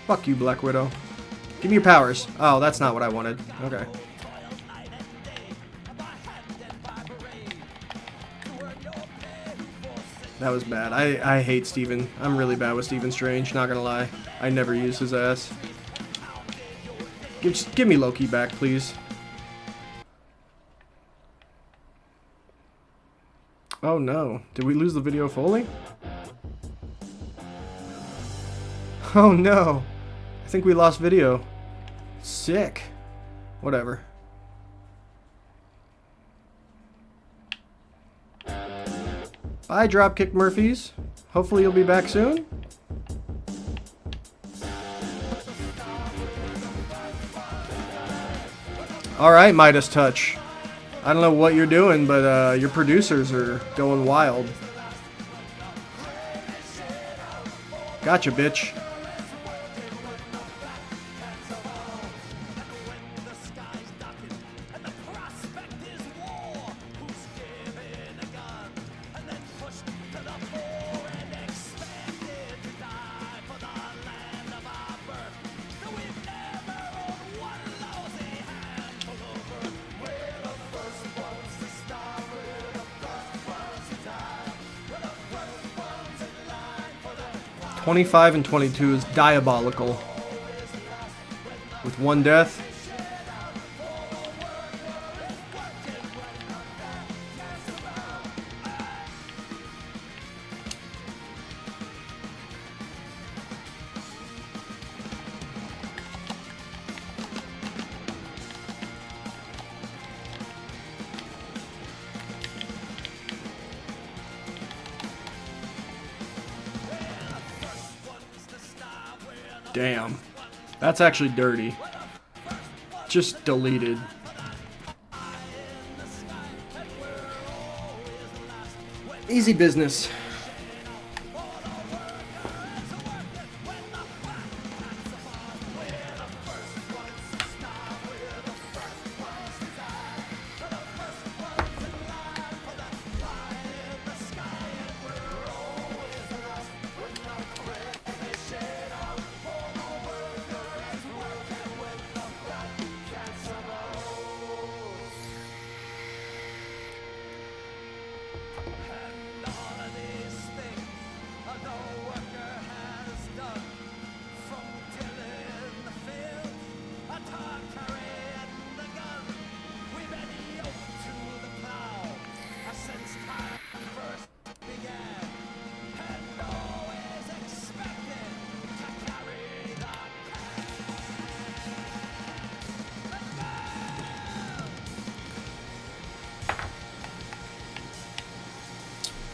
Fuck you, Black Widow. Give me your powers. Oh, that's not what I wanted. Okay. That was bad. I hate Steven. I'm really bad with Stephen Strange, not gonna lie. I never use his ass. Give me Loki back, please. Oh no. Did we lose the video fully? Oh no. I think we lost video. Sick. Whatever. Bye, Dropkick Murphys. Hopefully you'll be back soon. Alright, Midas Touch. I don't know what you're doing, but your producers are going wild. Gotcha, bitch. $25 and $22 is diabolical. With one death. Damn. That's actually dirty. Just deleted. Easy business.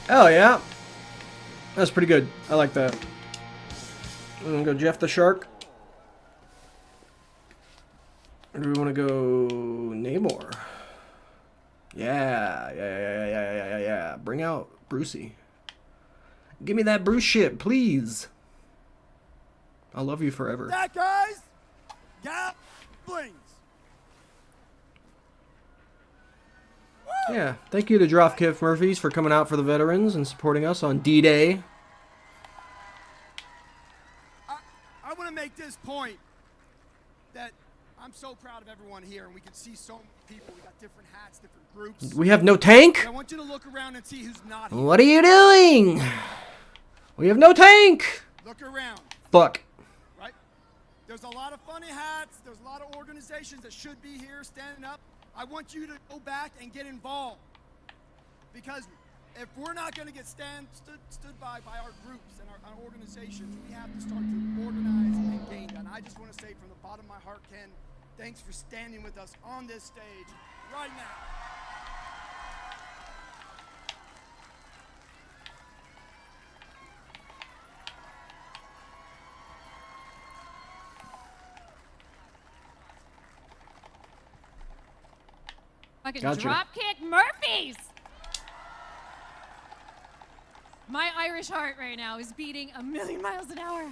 Oh, yeah. That's pretty good. I like that. I'm gonna go Jeff the Shark. Or do we want to go Namor? Yeah. Bring out Brucey. Give me that Bruce shit, please. I'll love you forever. That guys, goblins. Yeah, thank you to Dropkick Murphys for coming out for the veterans and supporting us on D-Day. I want to make this point that I'm so proud of everyone here, and we can see so many people. We got different hats, different groups. We have no tank? I want you to look around and see who's not here. What are you doing? We have no tank! Look around, Fuck. right? There's a lot of funny hats. There's a lot of organizations that should be here standing up. I want you to go back and get involved, because if we're not going to get stood by our groups and our organizations, we have to start to organize and engage. And I just want to say from the bottom of my heart, Ken, thanks for standing with us on this stage right now. Fucking Gotcha. Dropkick Murphys! My Irish heart right now is beating 1,000,000 miles an hour.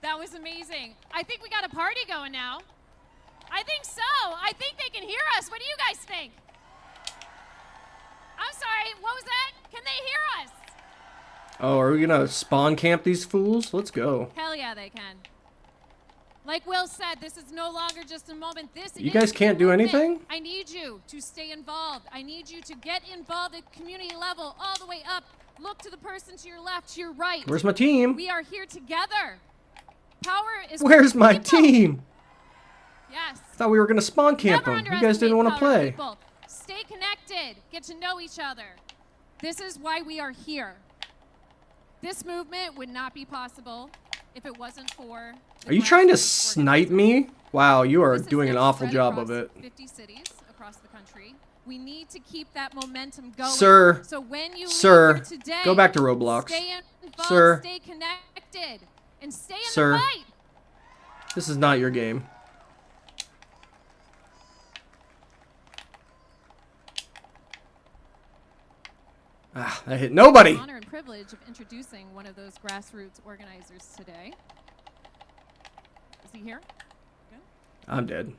That was amazing. I think we got a party going now. I think so. I think they can hear us. What do you guys think? I'm sorry, what was that? Can they hear us? Oh, are we gonna spawn camp these fools? Let's go. Hell yeah, they can. Like Will said, this is no longer just a moment. This You is guys the can't do movement. anything? I need you to stay involved. I need you to get involved at community level, all the way up. Look to the person to your left, to your right. Where's my team? We are here together. Power is for Where's the my people. team? Yes. I thought we were gonna spawn camp Never them. You guys didn't want to underestimate play. power, people. Stay connected. Get to know each other. This is why we are here. This movement would not be possible if it wasn't for the Are you trying to grassroots snipe me? Wow, you are This is doing an now awful spread job across of it. 50 cities across the country. We need to keep that momentum going. Sir. So when you Sir. leave here today, Go back to Roblox. Stay involved, Sir. stay connected, and stay in Sir. the fight. This is not your game. Ah, that hit nobody. Honor and privilege of introducing one of those grassroots organizers today. Is he here? Good. I'm dead.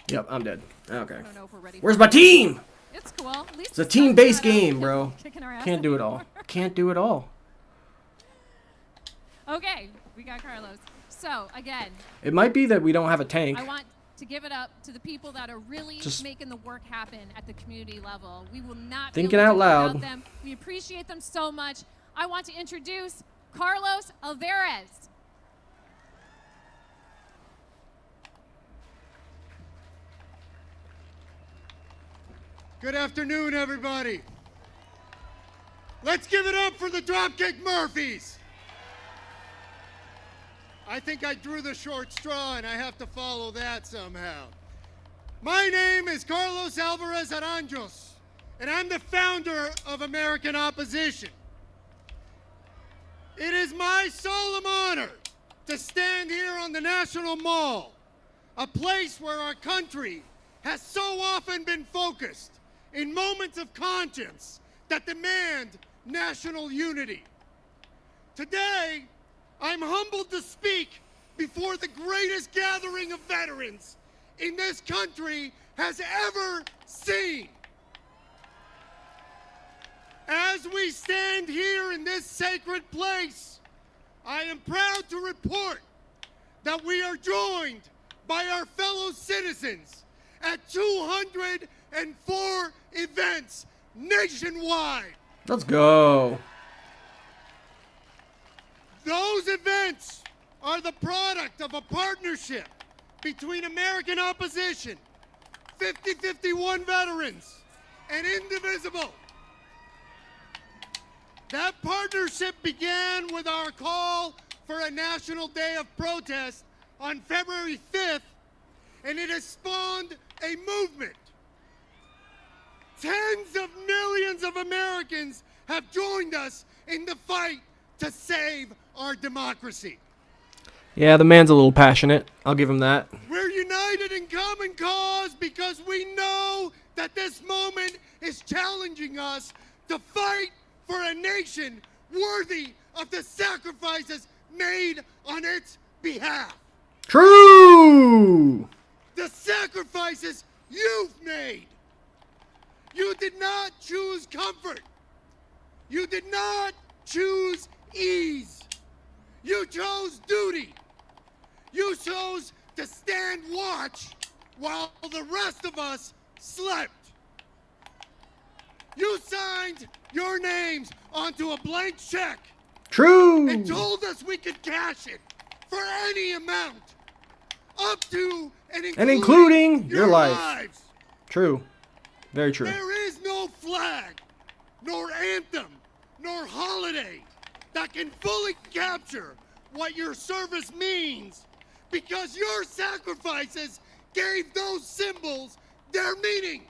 Yep, I'm dead. Okay. I don't know if we're ready. Where's for my it. team? It's cool. At least It's a the sun's team-based not out game, bro. kicking our ass Can't do it all. anymore. Can't do it all. Okay, we got Carlos. So again, It might be that we don't have a tank. I want to give it up to the people that are really Just making the work happen at the community level. We will not thinking be able out to do loud. without them. We appreciate them so much. I want to introduce Carlos Alvarez. Good afternoon, everybody. Let's give it up for the Dropkick Murphys. I think I drew the short straw and I have to follow that somehow. My name is Carlos Alvarez Aranjos, and I'm the founder of American Opposition. It is my solemn honor to stand here on the National Mall, a place where our country has so often been focused in moments of conscience that demand national unity. Today, I'm humbled to speak before the greatest gathering of veterans in this country has ever seen. As we stand here in this sacred place, I am proud to report that we are joined by our fellow citizens at 204 events nationwide. Let's go. Those events are the product of a partnership between American Opposition, 5051 Veterans, and Indivisible. That partnership began with our call for a National Day of Protest on February 5th, and it has spawned a movement. Tens of millions of Americans have joined us in the fight to save our democracy. Yeah, the man's a little passionate. I'll give him that. We're united in common cause because we know that this moment is challenging us to fight for a nation worthy of the sacrifices made on its behalf. True! The sacrifices you've made. You did not choose comfort. You did not choose ease. You chose duty. You chose to stand watch while the rest of us slept. You signed your names onto a blank check True! and told us we could cash it for any amount, up to and including your life. lives. True. Very true. There is no flag, nor anthem, nor holiday that can fully capture what your service means, because your sacrifices gave those symbols their meaning.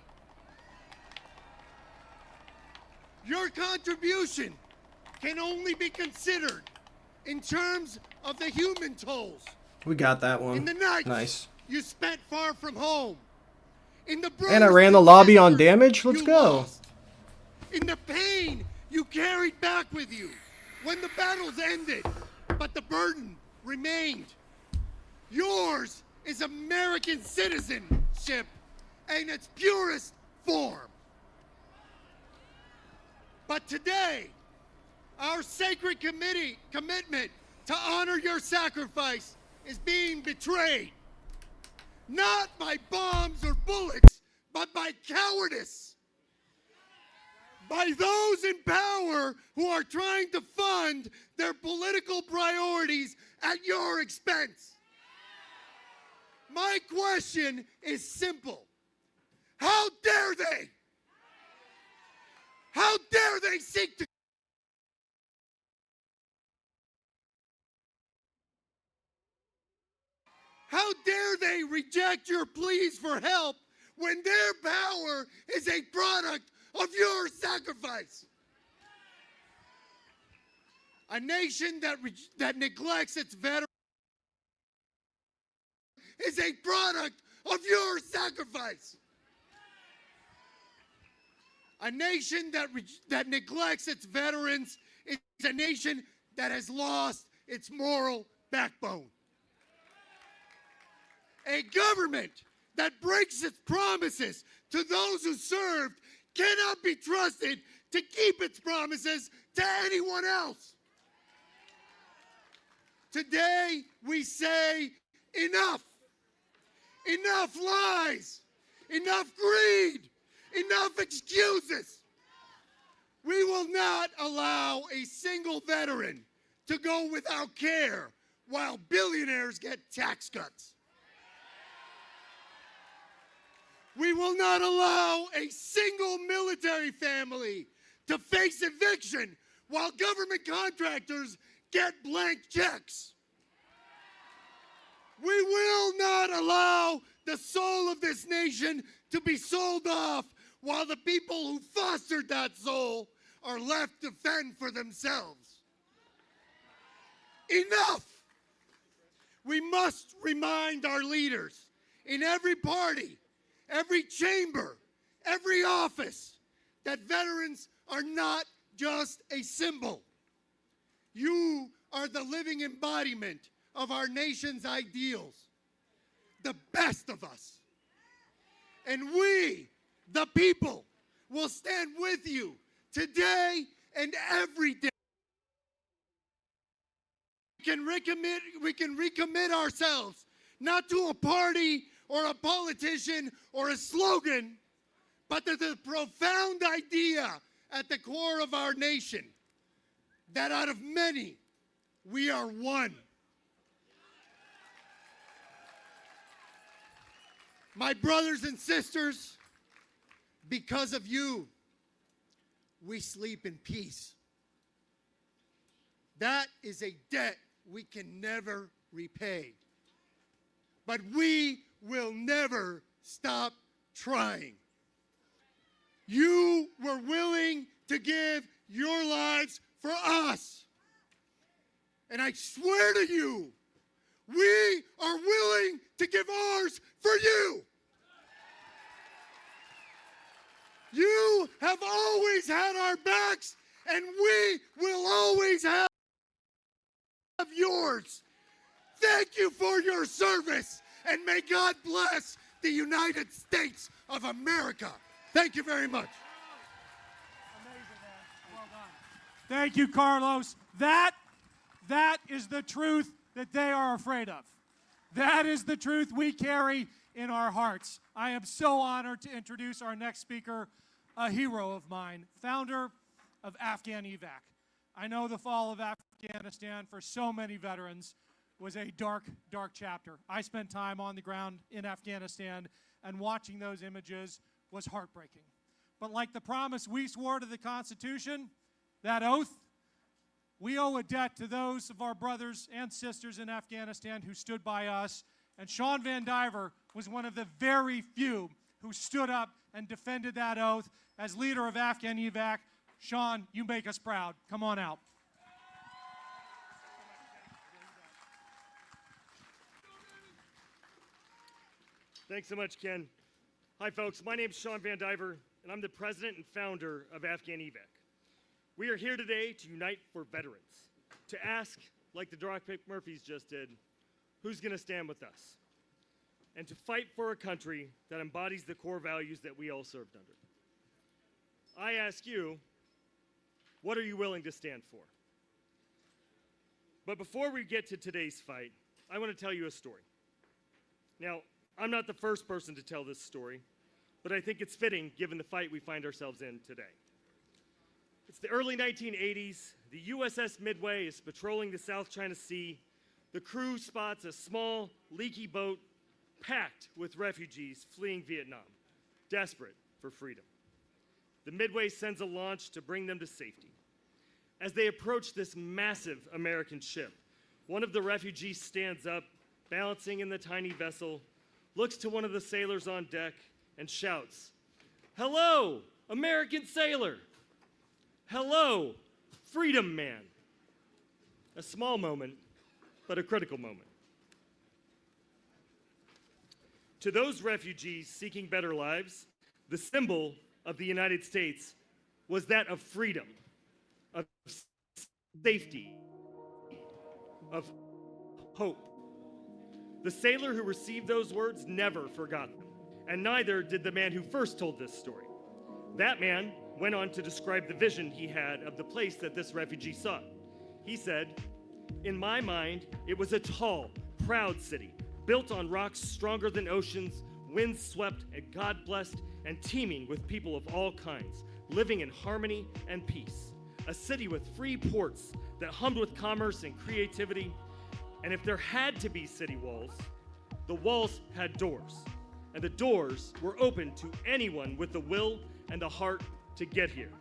Your contribution can only be considered in terms of the human tolls. We got that one. In the nights Nice. you spent far from home. In the And I brothers ran the and lobby on sisters damage. Let's you go. lost. In the pain you carried back with you when the battles ended, but the burden remained. Yours is American citizenship in its purest form. But today, our sacred commitment to honor your sacrifice is being betrayed. Not by bombs or bullets, but by cowardice. By those in power who are trying to fund their political priorities at your expense. My question is simple. How dare they? How dare they seek to How dare they reject your pleas for help when their power is a product of your sacrifice? A nation that neglects its veterans is a product of your sacrifice. A nation that neglects its veterans is a nation that has lost its moral backbone. A government that breaks its promises to those who served cannot be trusted to keep its promises to anyone else. Today, we say enough. Enough lies. Enough greed. Enough excuses. We will not allow a single veteran to go without care while billionaires get tax cuts. We will not allow a single military family to face eviction while government contractors get blank checks. We will not allow the soul of this nation to be sold off while the people who fostered that soul are left to fend for themselves. Enough! We must remind our leaders in every party, every chamber, every office, that veterans are not just a symbol. You are the living embodiment of our nation's ideals, the best of us. And we, the people, will stand with you today and every day. We can recommit ourselves not to a party or a politician or a slogan, but to the profound idea at the core of our nation, that out of many, we are one. My brothers and sisters, because of you, we sleep in peace. That is a debt we can never repay. But we will never stop trying. You were willing to give your lives for us. And I swear to you, we are willing to give ours for you. You have always had our backs, and we will always have yours. Thank you for your service, and may God bless the United States of America. Thank you very much. Amazing, man. Well done. Thank you, Carlos. That is the truth that they are afraid of. That is the truth we carry in our hearts. I am so honored to introduce our next speaker, a hero of mine, founder of Afghan Evac. I know the fall of Afghanistan for so many veterans was a dark, dark chapter. I spent time on the ground in Afghanistan, and watching those images was heartbreaking. But like the promise we swore to the Constitution, that oath, we owe a debt to those of our brothers and sisters in Afghanistan who stood by us, and Sean Van Diver was one of the very few who stood up and defended that oath as leader of Afghan Evac. Sean, you make us proud. Come on out. Thanks so much, Ken. Hi, folks. My name is Sean Van Diver, and I'm the president and founder of Afghan Evac. We are here today to unite for veterans, to ask, like the Dropkick Murphys just did, who's going to stand with us, and to fight for a country that embodies the core values that we all served under. I ask you, what are you willing to stand for? But before we get to today's fight, I want to tell you a story. Now, I'm not the first person to tell this story, but I think it's fitting given the fight we find ourselves in today. It's the early 1980s. The USS Midway is patrolling the South China Sea. The crew spots a small, leaky boat packed with refugees fleeing Vietnam, desperate for freedom. The Midway sends a launch to bring them to safety. As they approach this massive American ship, one of the refugees stands up, balancing in the tiny vessel, looks to one of the sailors on deck, and shouts, "Hello, American sailor! Hello, freedom man!" A small moment, but a critical moment. To those refugees seeking better lives, the symbol of the United States was that of freedom, of safety, of hope. The sailor who received those words never forgot them, and neither did the man who first told this story. That man went on to describe the vision he had of the place that this refugee sought. He said, "In my mind, it was a tall, proud city, built on rocks stronger than oceans, wind-swept and God-blessed, and teeming with people of all kinds, living in harmony and peace. A city with free ports that hummed with commerce and creativity. And if there had to be city walls, the walls had doors, and the doors were open to anyone with the will and the heart to get here."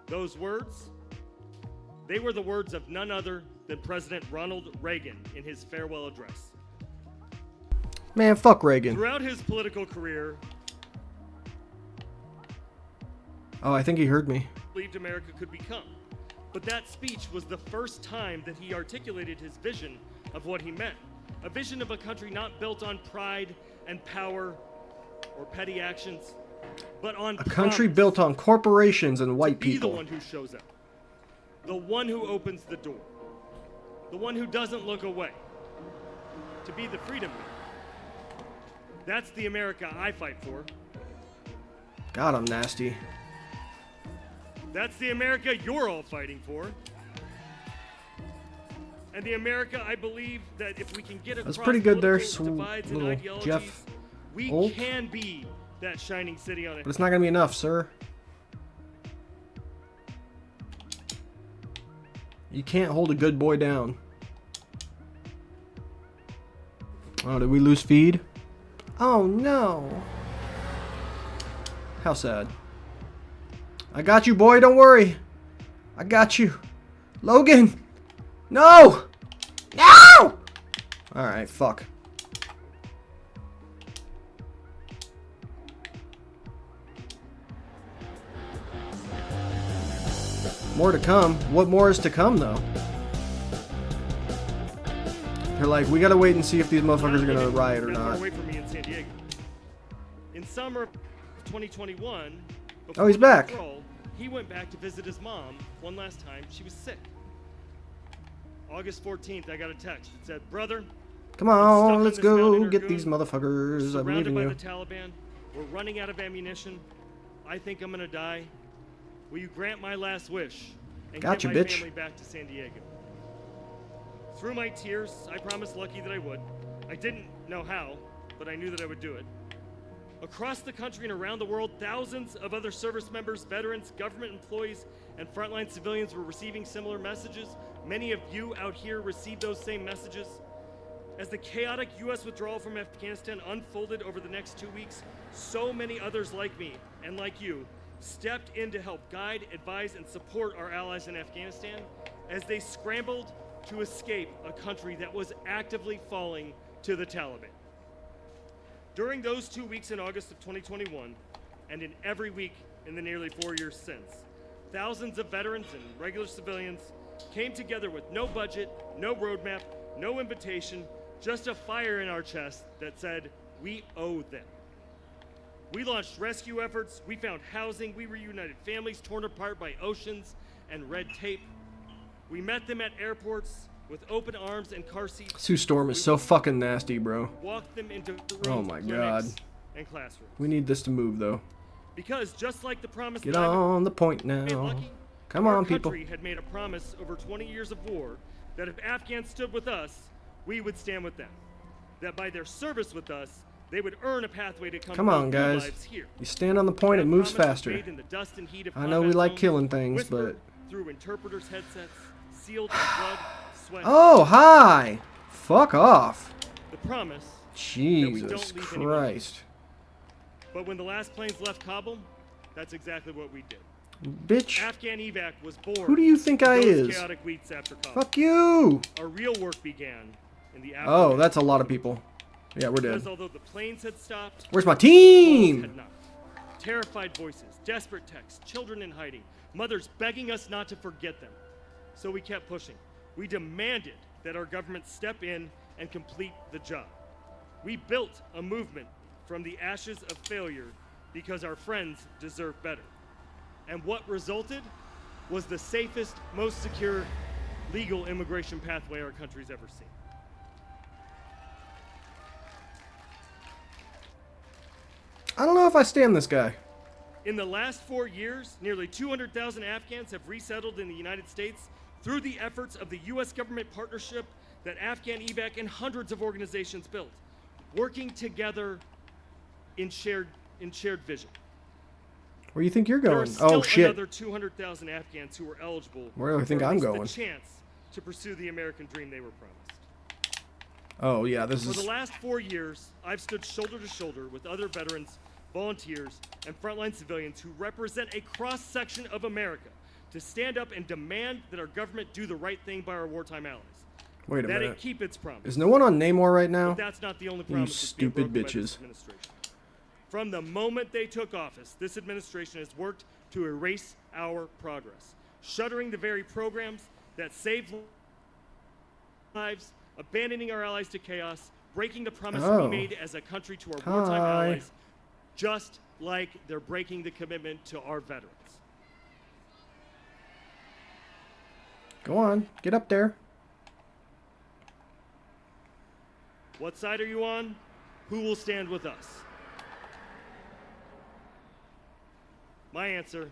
Those words, they were the words of none other than President Ronald Reagan in his farewell address. Man, fuck Reagan. Throughout his political career, Oh, I think he heard me. believed America could become. But that speech was the first time that he articulated his vision of what he meant. A vision of a country not built on pride and power or petty actions, but on A country promise. built on corporations and white Be the people. one who shows up, the one who opens the door, the one who doesn't look away, to be the freedom man. That's the America I fight for. God, I'm nasty. That's the America you're all fighting for. And the America I believe that if we can get across That's pretty good there, political divides and little ideologies, Jeff we Holt. can be that shining city on a But it's not gonna be enough, sir. You can't hold a good boy down. Oh, did we lose feed? Oh no. How sad. I got you, boy, don't worry. I got you. Logan! No! No! Alright, fuck. More to come. What more is to come, though? They're like, we gotta wait and see if these motherfuckers are gonna riot or Not far not. away from me in San Diego. In summer of 2021, Oh, he's before the back. withdrawal, he went back to visit his mom one last time. She was sick. August 14th, I got a text. It said, "Brother, Come I'm stuck on, in let's this mountain go in get Argun. these motherfuckers. We're I believe surrounded in by you. the Taliban. We're running out of ammunition. I think I'm gonna die. Will you grant my last wish and Gotcha, get my bitch. family back to San Diego?" Through my tears, I promised Lucky that I would. I didn't know how, but I knew that I would do it. Across the country and around the world, thousands of other service members, veterans, government employees, and frontline civilians were receiving similar messages. Many of you out here received those same messages. As the chaotic U.S. withdrawal from Afghanistan unfolded over the next 2 weeks, so many others like me and like you stepped in to help guide, advise, and support our allies in Afghanistan as they scrambled to escape a country that was actively falling to the Taliban. During those 2 weeks in August of 2021, and in every week in the nearly 4 years since, thousands of veterans and regular civilians came together with no budget, no roadmap, no invitation, just a fire in our chest that said, we owe them. We launched rescue efforts, we found housing, we reunited families torn apart by oceans and red tape. We met them at airports with open arms and car seats. Sue Storm is so fucking nasty, bro. Walked them into rooms, Oh my clinics, God. and classrooms. We need this to move, though. Because just like the promise Get that I on the point made now. Lucky, Come our on, people. country had made a promise over 20 years of war that if Afghans stood with us, we would stand with them. That by their service with us, they would earn a pathway to come Come on, build new guys. lives here. You stand on the point, it That moves promise was faster. made in the dust and heat of I know we combat like zones, killing things, whispered but... through interpreters' headsets, sealed in blood, sweat. Oh, hi! Fuck off. The promise. Jesus don't leave anyone Christ. But when the last planes left Kabul, that's exactly what we did. Bitch, Afghan evac was born. who do you think I those is? chaotic weeks after Kabul. Fuck you! Our real work began in the Oh, aftermath. that's a lot of people. Yeah, we're dead. Because although the planes had stopped, Where's my calls team? had not. Terrified voices, desperate texts, children in hiding, mothers begging us not to forget them. So we kept pushing. We demanded that our government step in and complete the job. We built a movement from the ashes of failure because our friends deserve better. And what resulted was the safest, most secure legal immigration pathway our country's ever seen. I don't know if I stand this guy. In the last 4 years, nearly 200,000 Afghans have resettled in the United States through the efforts of the U.S. government partnership that Afghan evac and hundreds of organizations built, working together in shared vision. Where do you think you're There are going? still Oh, shit. another 200,000 Afghans who are eligible Where do you think for at I'm least going? the chance to pursue the American dream they were promised. Oh, yeah, this For is... the last 4 years, I've stood shoulder to shoulder with other veterans, volunteers, and frontline civilians who represent a cross-section of America to stand up and demand that our government do the right thing by our wartime allies. Wait a that minute. it keep its promise. Is no one on Namor right now? But that's not the only You promise that's being stupid broken by this bitches. administration. From the moment they took office, this administration has worked to erase our progress, shuttering the very programs that saved lives, abandoning our allies to chaos, breaking the promise Oh. we made as a country to our wartime Hi. allies, just like they're breaking the commitment to our veterans. Go on, get up there. What side are you on? Who will stand with us? My answer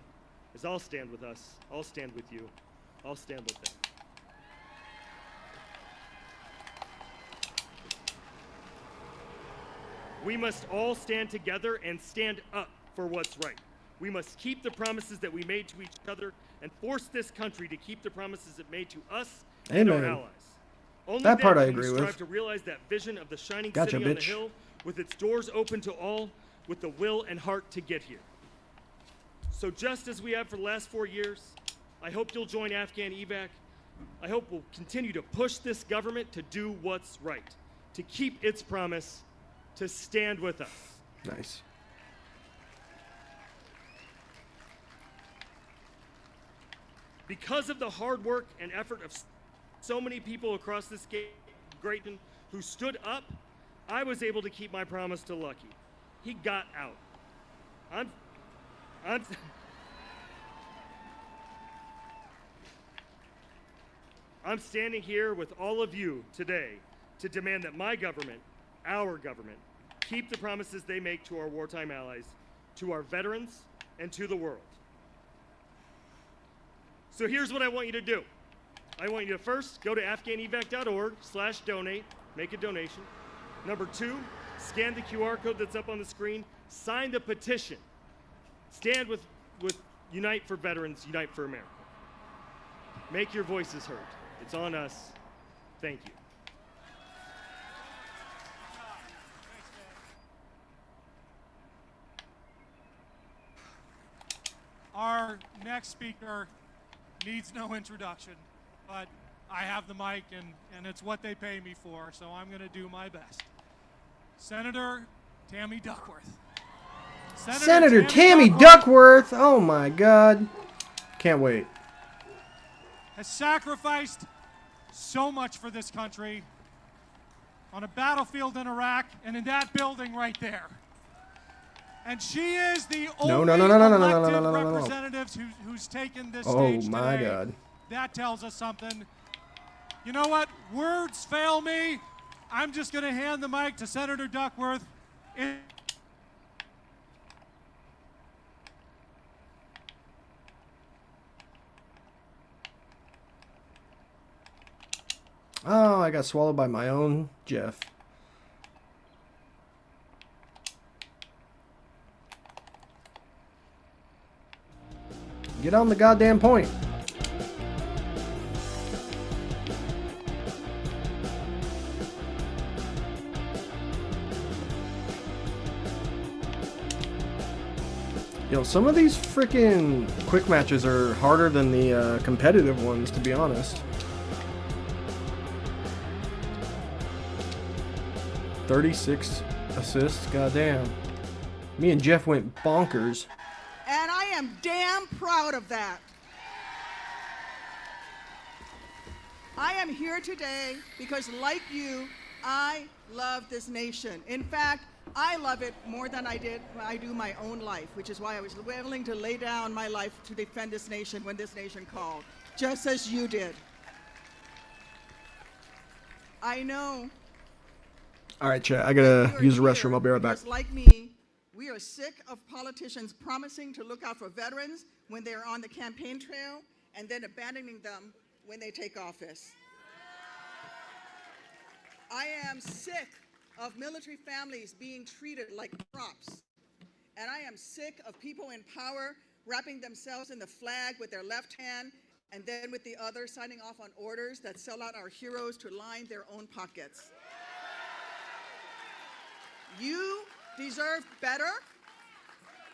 is I'll stand with us. I'll stand with you. I'll stand with them. We must all stand together and stand up for what's right. We must keep the promises that we made to each other and force this country to keep the promises it made to us and our Amen. allies. Only That part then I can we agree strive with. to realize that vision of the shining Gotcha, city on the bitch. hill with its doors open to all, with the will and heart to get here. So just as we have for the last 4 years, I hope you'll join Afghan evac. I hope we'll continue to push this government to do what's right, to keep its promise, to stand with us. Nice. Because of the hard work and effort of so many people across this great nation who stood up, I was able to keep my promise to Lucky. He got out. I'm standing here with all of you today to demand that my government, our government, keep the promises they make to our wartime allies, to our veterans, and to the world. So here's what I want you to do. I want you to first go to afghanevac.org/donate, make a donation. Number 2, scan the QR code that's up on the screen, sign the petition. Stand with Unite for Veterans, Unite for America. Make your voices heard. It's on us. Thank you. Our next speaker needs no introduction, but I have the mic and it's what they pay me for, so I'm going to do my best. Senator Tammy Duckworth. Senator Tammy Duckworth. Oh my God. Can't wait. Has sacrificed so much for this country on a battlefield in Iraq and in that building right there. And she is the only elected representative who's taken this stage today. Oh my God. That tells us something. You know what? Words fail me. I'm just going to hand the mic to Senator Duckworth. Oh, I got swallowed by my own Jeff. Get on the goddamn point. Yo, some of these freaking quick matches are harder than the competitive ones, to be honest. 36 assists, goddamn. Me and Jeff went bonkers. And I am damn proud of that. I am here today because, like you, I love this nation. In fact, I love it more than I do my own life, which is why I was willing to lay down my life to defend this nation when this nation called, just as you did. I know. All right, chat. I gotta use the restroom. I'll be right back. Just like me, we are sick of politicians promising to look out for veterans when they're on the campaign trail and then abandoning them when they take office. I am sick of military families being treated like props. And I am sick of people in power wrapping themselves in the flag with their left hand and then with the other signing off on orders that sell out our heroes to line their own pockets. You deserve better.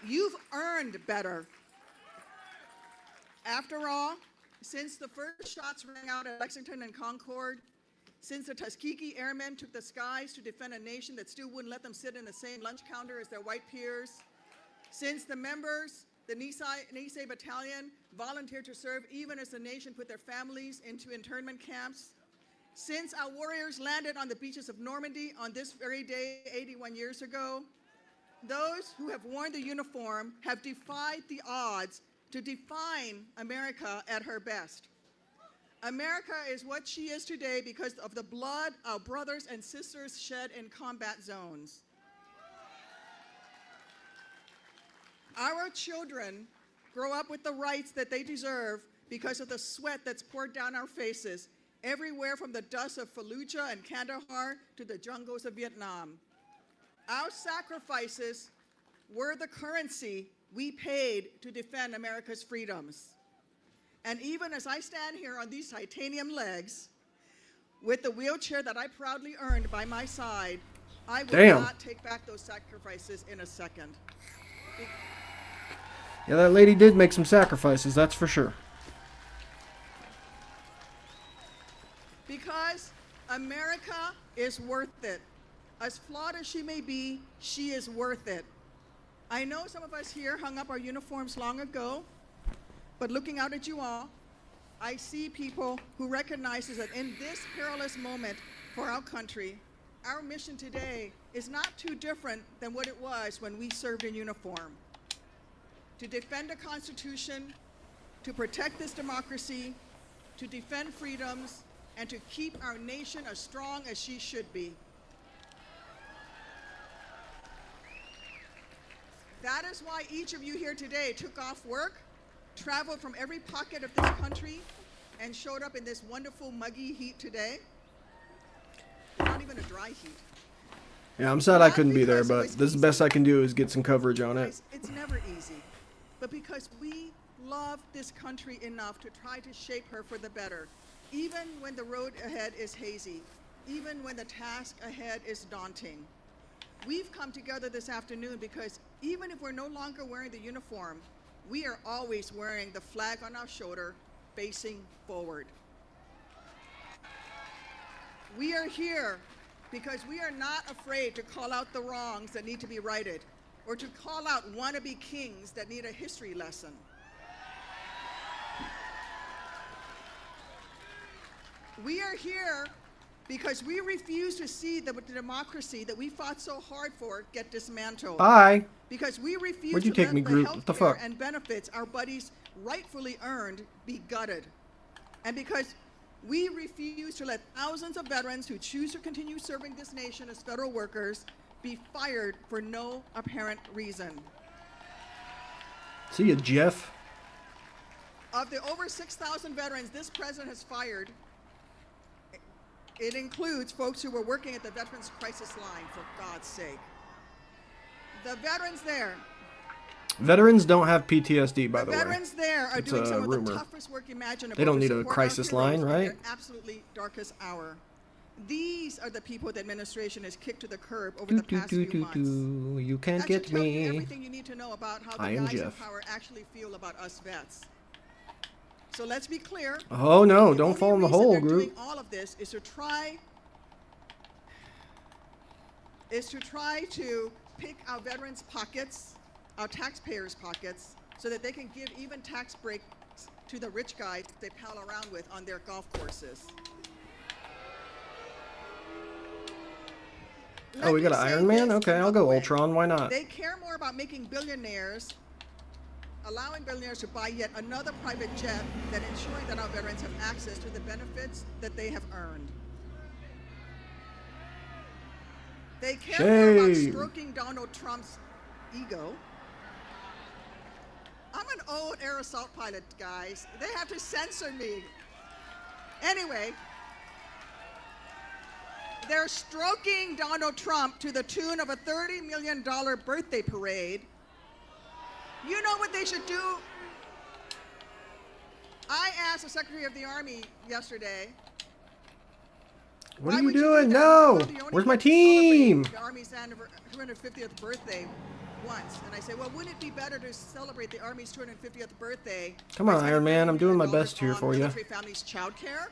You've earned better. After all, since the first shots rang out at Lexington and Concord, since the Tuskegee Airmen took the skies to defend a nation that still wouldn't let them sit in the same lunch counter as their white peers, since the members, the Nisei Battalion, volunteered to serve even as the nation put their families into internment camps, since our warriors landed on the beaches of Normandy on this very day 81 years ago, those who have worn the uniform have defied the odds to define America at her best. America is what she is today because of the blood our brothers and sisters shed in combat zones. Our children grow up with the rights that they deserve because of the sweat that's poured down our faces, everywhere from the dust of Fallujah and Kandahar to the jungles of Vietnam. Our sacrifices were the currency we paid to defend America's freedoms. And even as I stand here on these titanium legs, with the wheelchair that I proudly earned by my side, I will not take back those sacrifices in a second. Yeah, that lady did make some sacrifices, that's for sure. Because America is worth it. As flawed as she may be, she is worth it. I know some of us here hung up our uniforms long ago, but looking out at you all, I see people who recognizes that in this perilous moment for our country, our mission today is not too different than what it was when we served in uniform. To defend the Constitution, to protect this democracy, to defend freedoms, and to keep our nation as strong as she should be. That is why each of you here today took off work, traveled from every pocket of this country, and showed up in this wonderful muggy heat today. Not even a dry heat. Yeah, I'm sad I couldn't be there, but this is the best I can do is get some coverage on it. It's never easy, but because we love this country enough to try to shape her for the better, even when the road ahead is hazy, even when the task ahead is daunting. We've come together this afternoon because even if we're no longer wearing the uniform, we are always wearing the flag on our shoulder, facing forward. We are here because we are not afraid to call out the wrongs that need to be righted, or to call out wannabe kings that need a history lesson. We are here because we refuse to see the democracy that we fought so hard for get dismantled. Bye. Because we refuse Where'd you to take let me, the Groot? health What the care fuck? and benefits our buddies rightfully earned be gutted. And because we refuse to let thousands of veterans who choose to continue serving this nation as federal workers be fired for no apparent reason. See ya, Jeff. Of the over 6,000 veterans this president has fired, it includes folks who were working at the Veterans Crisis Line, for God's sake. The veterans there. Veterans don't have PTSD, by the way. Veterans there are It's doing a some of rumor. the toughest work imaginable. They don't to need a support our crisis heroes line, in right? their absolutely darkest hour. These are the people the administration has kicked to the curb over the past few months. You can't That should get tell you me. everything you need to know about how I the am guys in Jeff. power actually feel about us vets. So let's be clear. Oh no, The don't only fall in the reason hole, they're Groot. doing all of this is to try to pick our veterans' pockets, our taxpayers' pockets, so that they can give even tax breaks to the rich guys they pal around with on their golf courses. Oh, we got an Iron Man? Okay, I'll go Ultron. Why not? They care more about making billionaires, allowing billionaires to buy yet another private jet than ensuring that our veterans have access to the benefits that they have earned. They care more about Shame. stroking Donald Trump's ego. I'm an old air assault pilot, guys. They have to censor me. Anyway, they're stroking Donald Trump to the tune of a $30 million birthday parade. You know what they should do? I asked the Secretary of the Army yesterday. What why are you would do doing? that? No! We're the only Where's my ones celebrating team? The Army's 250th birthday once. And I said, well, wouldn't it be better to celebrate the Army's 250th birthday? Come on, by spending Iron Man. I'm doing my $30 best here on for you. military families' child care?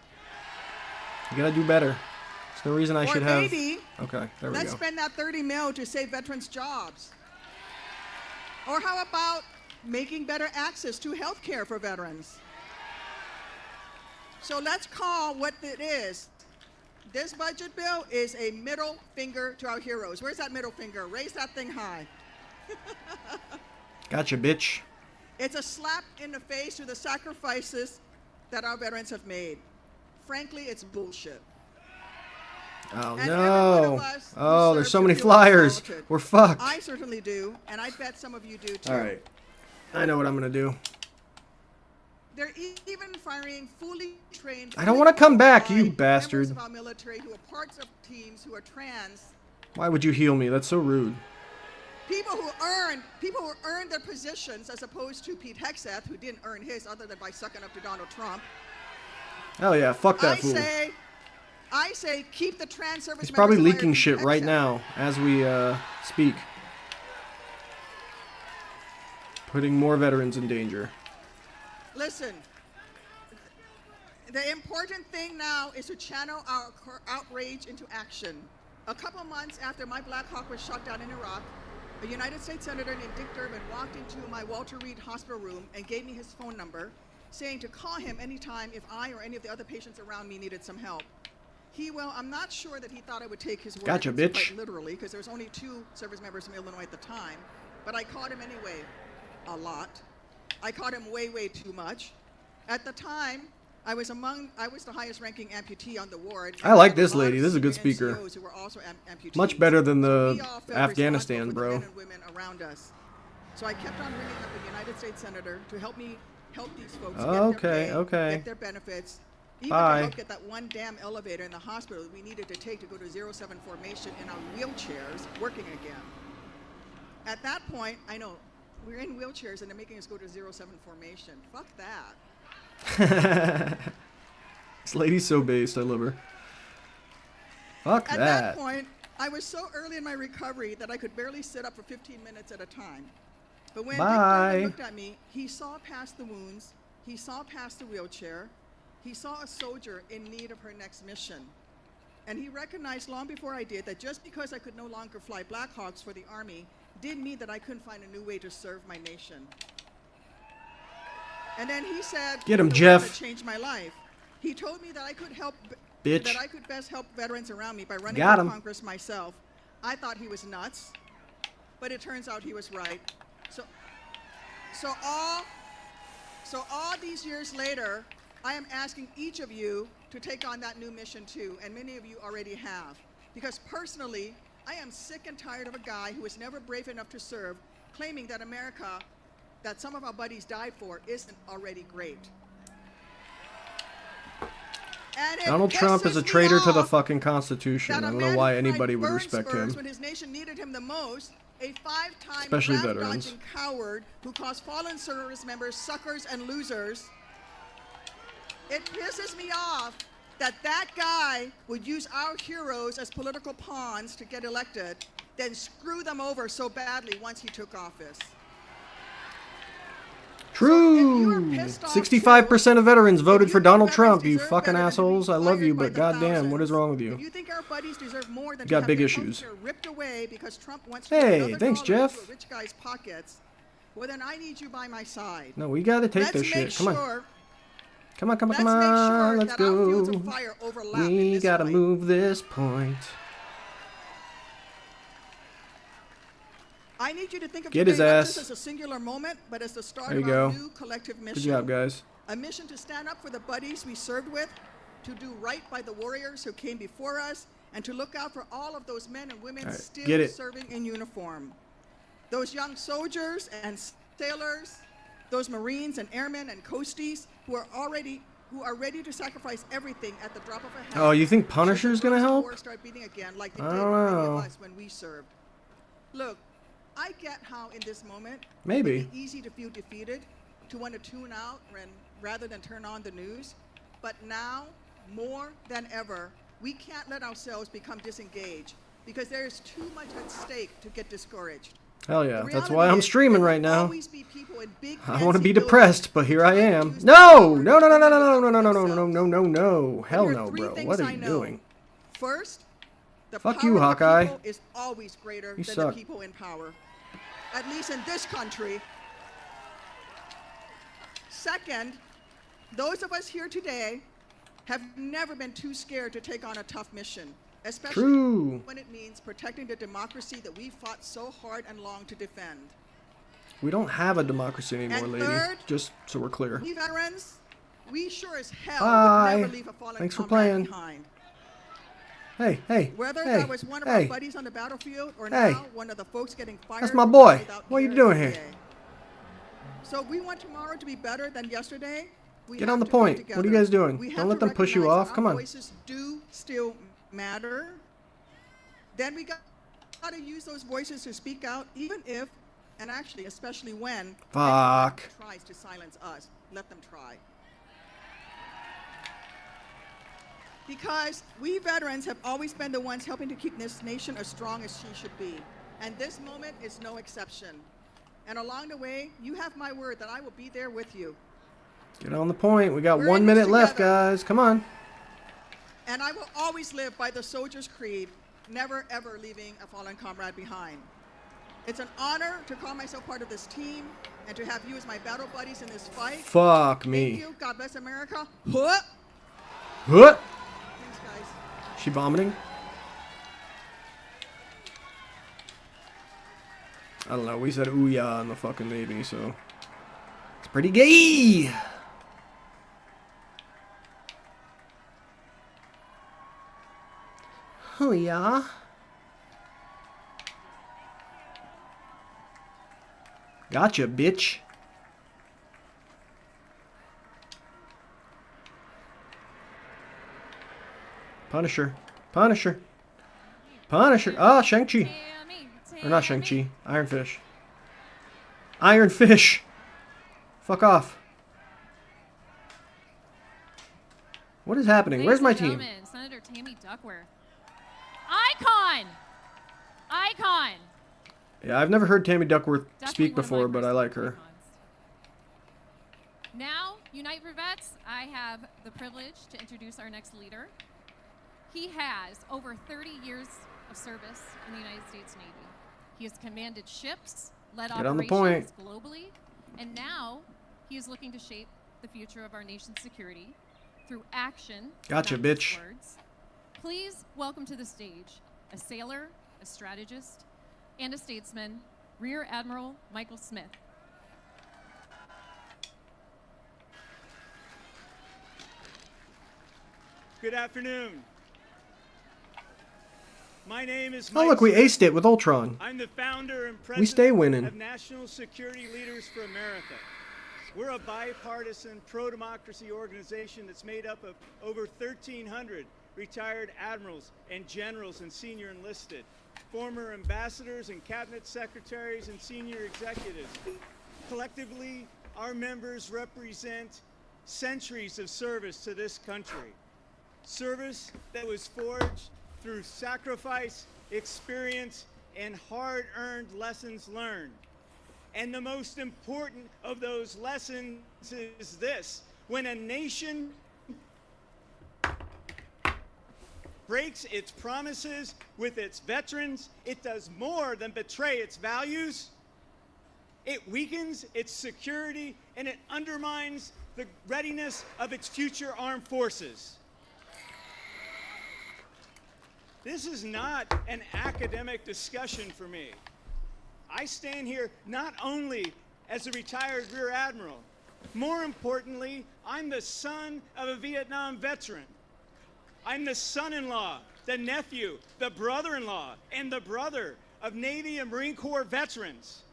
You gotta do better. There's no reason I Or should have. maybe Okay, there we let's go. spend that 30 mil to save veterans' jobs. Or how about making better access to health care for veterans? So let's call what it is. This budget bill is a middle finger to our heroes. Where's that middle finger? Raise that thing high. Gotcha, bitch. It's a slap in the face to the sacrifices that our veterans have made. Frankly, it's bullshit. Oh And every one no. of us who Oh, there's served so should many feel flyers. insulted. We're fucked. I certainly do, and I bet some of you do too. All right. I know what I'm gonna do. They're even firing fully trained. I don't wanna come back, you qualified bastard. Members of our military who are parts of teams who are trans. Why would you heal me? That's so rude. People who earned their positions, as opposed to Pete Hegseth, who didn't earn his other than by sucking up to Donald Trump. Hell yeah, fuck that fool. I say keep the trans service He's probably members leaking hired shit Pete right Hegseth. now as we speak. Putting more veterans in danger. Listen, the important thing now is to channel our outrage into action. A couple months after my Black Hawk was shot down in Iraq, a United States Senator named Dick Durbin walked into my Walter Reed hospital room and gave me his phone number, saying to call him anytime if I or any of the other patients around me needed some help. I'm not sure that he thought I would take his word Gotcha, bitch. quite literally, because there was only 2 service members from Illinois at the time. But I caught him anyway, a lot. I caught him way, way too much. At the time, I was the highest ranking amputee on the ward. I like this lady. This is a good speaker. NCOs who were also amputees. Much better than So we the all felt Afghanistan, responsible for the bro. men and women around us. So I kept on ringing up the United States Senator to help me help these folks get their benefits. Even Bye. to help get that one damn elevator in the hospital we needed to take to go to 07 formation in our wheelchairs working again. At that point, I know, we're in wheelchairs and they're making us go to 07 formation. Fuck that. This lady's so based. I love her. Fuck At that. that point, I was so early in my recovery that I could barely sit up for 15 minutes at a time. But when Dick Bye. Durbin looked at me, he saw past the wounds, he saw past the wheelchair, he saw a soldier in need of her next mission. And he recognized long before I did that just because I could no longer fly Blackhawks for the Army didn't mean that I couldn't find a new way to serve my nation. And then he said, Get him, the Jeff. word that changed my life. He told me that I could help, Bitch. that I could best help veterans around me by running Got for him. Congress myself. I thought he was nuts, but it turns out he was right. So all these years later, I am asking each of you to take on that new mission too, and many of you already have. Because personally, I am sick and tired of a guy who was never brave enough to serve, claiming that America, that some of our buddies died for, isn't already great. And it Donald Trump is a pisses me traitor to the off fucking Constitution. I that a don't know man why who cried anybody would burn respect spurs him. when his nation needed him the most, a 5-time Especially draft veterans. dodging coward who calls fallen service members suckers and losers. It pisses me off that that guy would use our heroes as political pawns to get elected, then screw them over so badly once he took office. True. 65% of veterans voted for Donald Trump. You fucking assholes. I love you, but goddamn, what is wrong with If you? you think our buddies deserve more than Got to have big their issues. healthcare ripped away because Trump wants to Hey, put another thanks, dollar Jeff. into a rich guy's pockets, well then I need you by my side. No, we gotta take Let's this make shit. Come on. sure- Come on, come on, Let's come make on. sure Let's that our fields go. of fire overlap in We this gotta fight. move this point. I need you to think of Get his today not ass. just as a singular moment, but as the start There of you our go. new collective mission. Good job, guys. A mission to stand up for the buddies we served with, to do right by the warriors who came before us, and to look out for all of those men and women All right, still get it. serving in uniform. Those young soldiers and sailors, those Marines and airmen and coasties who are ready to sacrifice everything at the drop of a hat. Oh, you think should the Punisher's gonna drums of help? war start beating again like they I did don't for many know. of us when we served. Look, I get how in this moment Maybe. it can be easy to feel defeated, to want to tune out rather than turn on the news. But now, more than ever, we can't let ourselves become disengaged because there is too much at stake to get discouraged. Hell yeah. The That's reality why I'm is streaming there right will now. always be people in big, I want to fancy be buildings depressed, but here I trying to am. use No! their No, no, no, power no, no, to no, no, no, protect no, no, no, themselves. no, no, no. But Hell there are no, three bro. things What are I you know. doing? First, the Fuck power you, of the Hawkeye. people is always greater You than suck. the people in power, at least in this country. Second, those of us here today have never been too scared to take on a tough mission, especially True. when it means protecting the democracy that we fought so hard and long to defend. We don't have a democracy anymore, And lady. third, Just so we're clear. We veterans, we sure as hell Bye. would never leave a fallen Thanks for comrade playing. behind. Hey, hey, Whether hey, that was one of hey. our buddies on the battlefield or Hey. now one of the folks getting fired. That's my boy. without What are you care doing every here? day. So if we want tomorrow to be better than yesterday, we Get have on the to come point. What are you together. guys doing? We Don't have let to them push you recognize off. that Come our on. voices do still matter. Then we got to use those voices to speak out, even if, and actually especially when, Fuck. anyone tries to silence us. Let them try. Because we veterans have always been the ones helping to keep this nation as strong as she should be. And this moment is no exception. And along the way, you have my word that I will be there with you. Get on the point. We got We're 1 in this minute left, together. guys. Come on. And I will always live by the soldier's creed, never ever leaving a fallen comrade behind. It's an honor to call myself part of this team and to have you as my battle buddies in this fight. Fuck me. Thank you. God bless America. Huh. Huh? Thanks, guys. She vomiting? I don't know. We said ooh yeah in the fucking Navy, so it's pretty gay. Oh yeah. Gotcha, bitch. Punisher. Punisher. Punisher. Ah, Shang-Chi. Or not Shang-Chi. Iron Fish. Iron Fish. Fuck off. What is happening? Ladies Where's my and team? gentlemen, Senator Tammy Duckworth. Icon! Icon! Yeah, I've never heard Tammy Duckworth Definitely speak one of my before, but I personal like her. icons. Now, Unite for Vets, I have the privilege to introduce our next leader. He has over 30 years of service in the United States Navy. He has commanded ships, led Get on the operations globally, and now he is looking to shape the future of our nation's security through action, Gotcha, not just bitch. words. Please welcome to the stage a sailor, a strategist, and a statesman, Rear Admiral Michael Smith. Good afternoon. My name is Oh Mike look, we Smith. aced it with Ultron. I'm the founder and We stay president winning. of National Security Leaders for America. We're a bipartisan pro-democracy organization that's made up of over 1,300 retired admirals and generals and senior enlisted, former ambassadors and cabinet secretaries and senior executives. Collectively, our members represent centuries of service to this country. Service that was forged through sacrifice, experience, and hard-earned lessons learned. And the most important of those lessons is this: when a nation breaks its promises with its veterans, it does more than betray its values. It weakens its security and it undermines the readiness of its future armed forces. This is not an academic discussion for me. I stand here not only as a retired Rear Admiral, more importantly, I'm the son of a Vietnam veteran. I'm the son-in-law, the nephew, the brother-in-law, and the brother of Navy and Marine Corps veterans.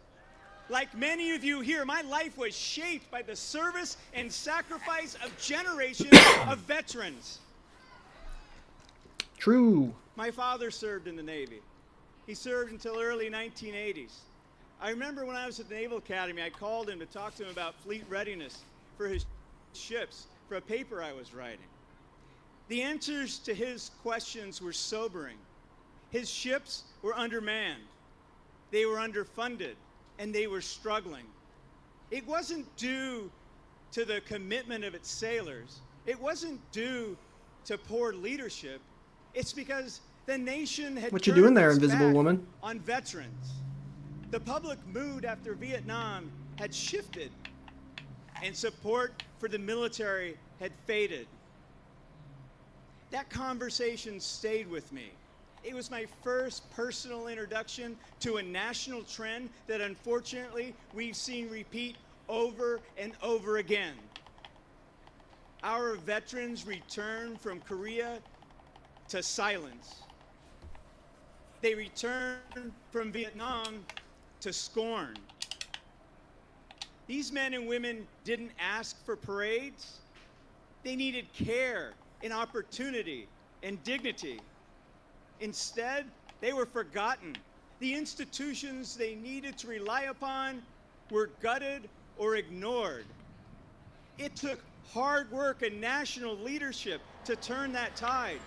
Like many of you here, my life was shaped by the service and sacrifice of generations of veterans. True. My father served in the Navy. He served until early 1980s. I remember when I was at the Naval Academy, I called him to talk to him about fleet readiness for his ships for a paper I was writing. The answers to his questions were sobering. His ships were undermanned, they were underfunded, and they were struggling. It wasn't due to the commitment of its sailors. It wasn't due to poor leadership. It's because the nation had What you doing turned there, its invisible back woman? on veterans. The public mood after Vietnam had shifted, and support for the military had faded. That conversation stayed with me. It was my first personal introduction to a national trend that unfortunately we've seen repeat over and over again. Our veterans return from Korea to silence. They return from Vietnam to scorn. These men and women didn't ask for parades. They needed care and opportunity and dignity. Instead, they were forgotten. The institutions they needed to rely upon were gutted or ignored. It took hard work and national leadership to turn that tide.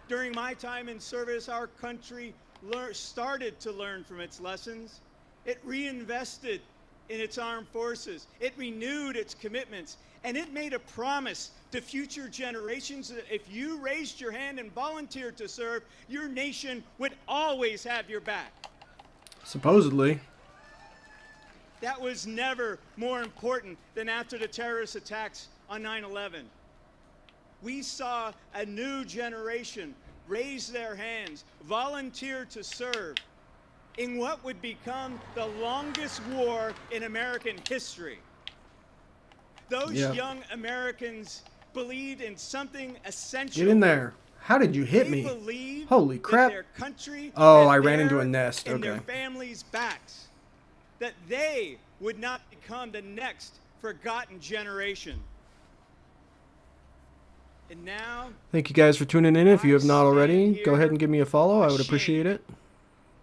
During my time in service, our country started to learn from its lessons. It reinvested in its armed forces. It renewed its commitments. And it made a promise to future generations that if you raised your hand and volunteered to serve, your nation would always have your back. Supposedly. That was never more important than after the terrorist attacks on 9/11. We saw a new generation raise their hands, volunteer to serve in what would become the longest war in American history. Those young Americans believed in something essential. Get in there. How did you hit They me? believed Holy that crap. their country Oh, had I ran into a their nest. and their Okay. families' backs. That they would not become the next forgotten generation. And now, Thank you guys for tuning in. If you have not already, go ahead here and give me a follow. I would ashamed. appreciate it.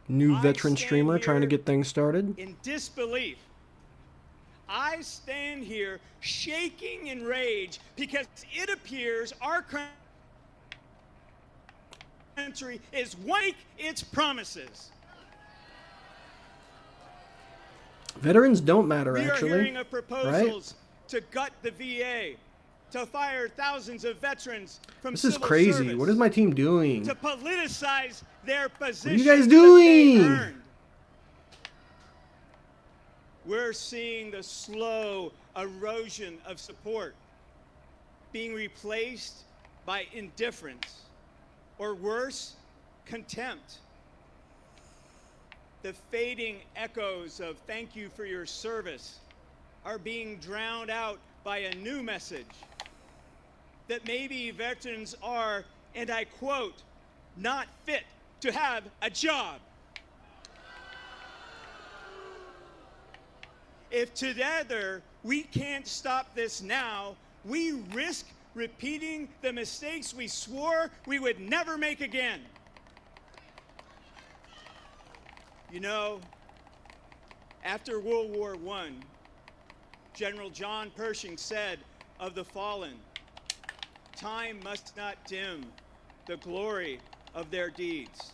New I veteran stand streamer trying to here get things started. in disbelief. I stand here shaking in rage because it appears our country is breaking its promises. Veterans don't matter, We are actually. hearing of Right? proposals to gut the VA, to fire thousands of veterans from This is civil crazy. service, What is my team doing? to politicize their positions. What are you guys that doing? they earned. We're seeing the slow erosion of support being replaced by indifference, or worse, contempt. The fading echoes of "thank you for your service" are being drowned out by a new message that maybe veterans are, and I quote, "not fit to have a job." If together we can't stop this now, we risk repeating the mistakes we swore we would never make again. You know, after World War I, General John Pershing said of the fallen, "Time must not dim the glory of their deeds."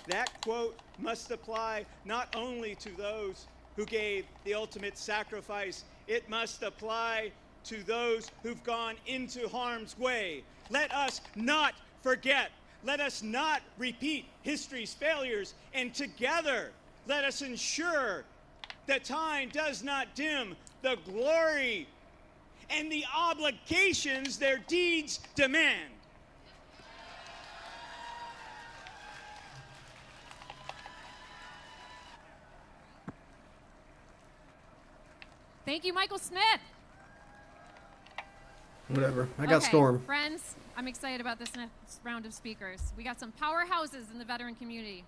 That quote must apply not only to those who gave the ultimate sacrifice, it must apply to those who've gone into harm's way. Let us not forget. Let us not repeat history's failures, and together let us ensure that time does not dim the glory and the obligations their deeds demand. Thank you, Michael Smith. Whatever. I got Okay, Storm. Friends, I'm excited about this next round of speakers. We got some powerhouses in the veteran community.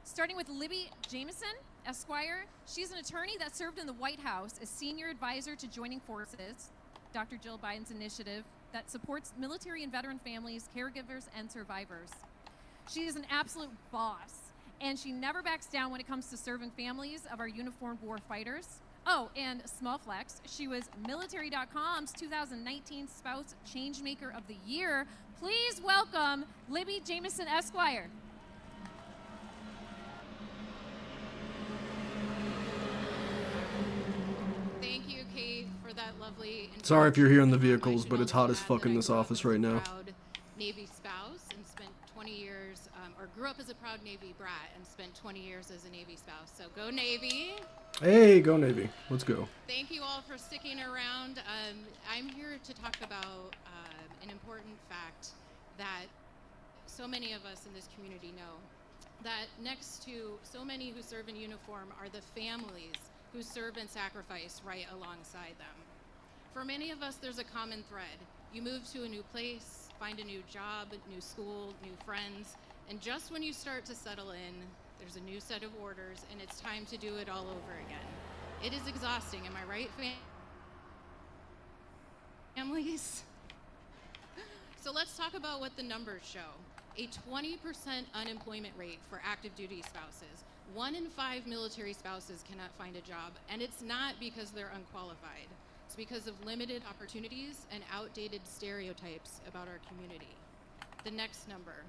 Starting with Libby Jameson, Esquire. She's an attorney that served in the White House as senior advisor to Joining Forces, Dr. Jill Biden's initiative that supports military and veteran families, caregivers, and survivors. She is an absolute boss, and she never backs down when it comes to serving families of our uniformed war fighters. Oh, and small flex, she was Military.com's 2019 Spouse Changemaker of the Year. Please welcome Libby Jameson, Esquire. Thank you, Kate, for that lovely introduction. Sorry if you're hearing the I vehicles, should but it's also hot as add fuck that in I this grew up office as right a now. proud Navy spouse and spent 20 years, or grew up as a proud Navy brat and spent 20 years as a Navy spouse. So go Navy. Hey, go Navy. Let's go. Thank you all for sticking around. I'm here to talk about an important fact that so many of us in this community know. That next to so many who serve in uniform are the families who serve and sacrifice right alongside them. For many of us, there's a common thread. You move to a new place, find a new job, new school, new friends, and just when you start to settle in, there's a new set of orders, and it's time to do it all over again. It is exhausting, am I right, families? So let's talk about what the numbers show. A 20% unemployment rate for active duty spouses. 1 in 5 military spouses cannot find a job, and it's not because they're unqualified. It's because of limited opportunities and outdated stereotypes about our community. The next number,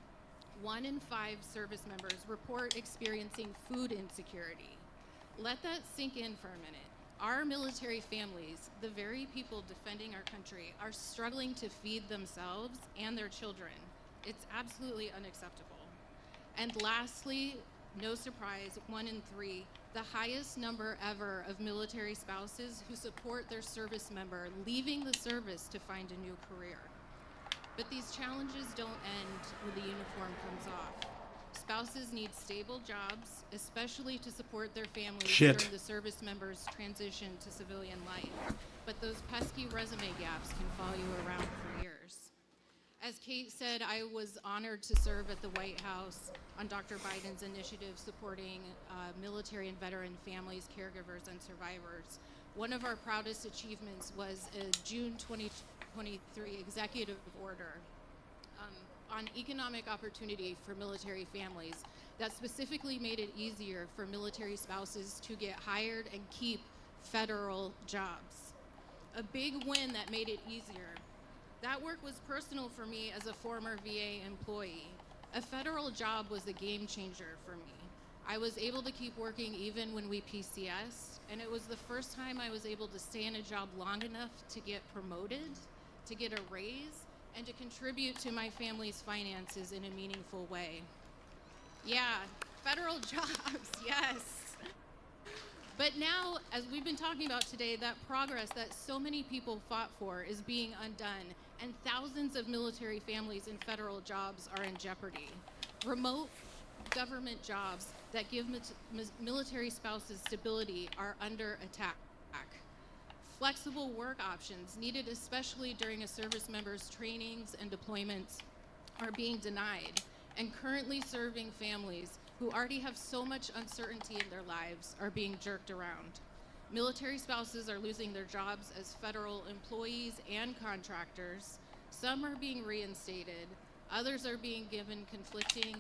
1 in 5 service members report experiencing food insecurity. Let that sink in for a minute. Our military families, the very people defending our country, are struggling to feed themselves and their children. It's absolutely unacceptable. And lastly, No surprise, 1 in 3, the highest number ever of military spouses who support their service member leaving the service to find a new career. But these challenges don't end when the uniform comes off. Spouses need stable jobs, especially to support their families during the service member's transition to civilian life. But those pesky resume gaps can follow you around for years. As Kate said, I was honored to serve at the White House on Dr. Biden's initiative supporting military and veteran families, caregivers, and survivors. One of our proudest achievements was a June 2023 executive order on economic opportunity for military families that specifically made it easier for military spouses to get hired and keep federal jobs. A big win that made it easier. That work was personal for me as a former VA employee. A federal job was a game changer for me. I was able to keep working even when we PCS'd, and it was the first time I was able to stay in a job long enough to get promoted, to get a raise, and to contribute to my family's finances in a meaningful way. Yeah, federal jobs, yes. But now, as we've been talking about today, that progress that so many people fought for is being undone, and thousands of military families in federal jobs are in jeopardy. Remote government jobs that give military spouses stability are under attack. Flexible work options needed especially during a service member's trainings and deployments are being denied, and currently serving families who already have so much uncertainty in their lives are being jerked around. Military spouses are losing their jobs as federal employees and contractors. Some are being reinstated, others are being given conflicting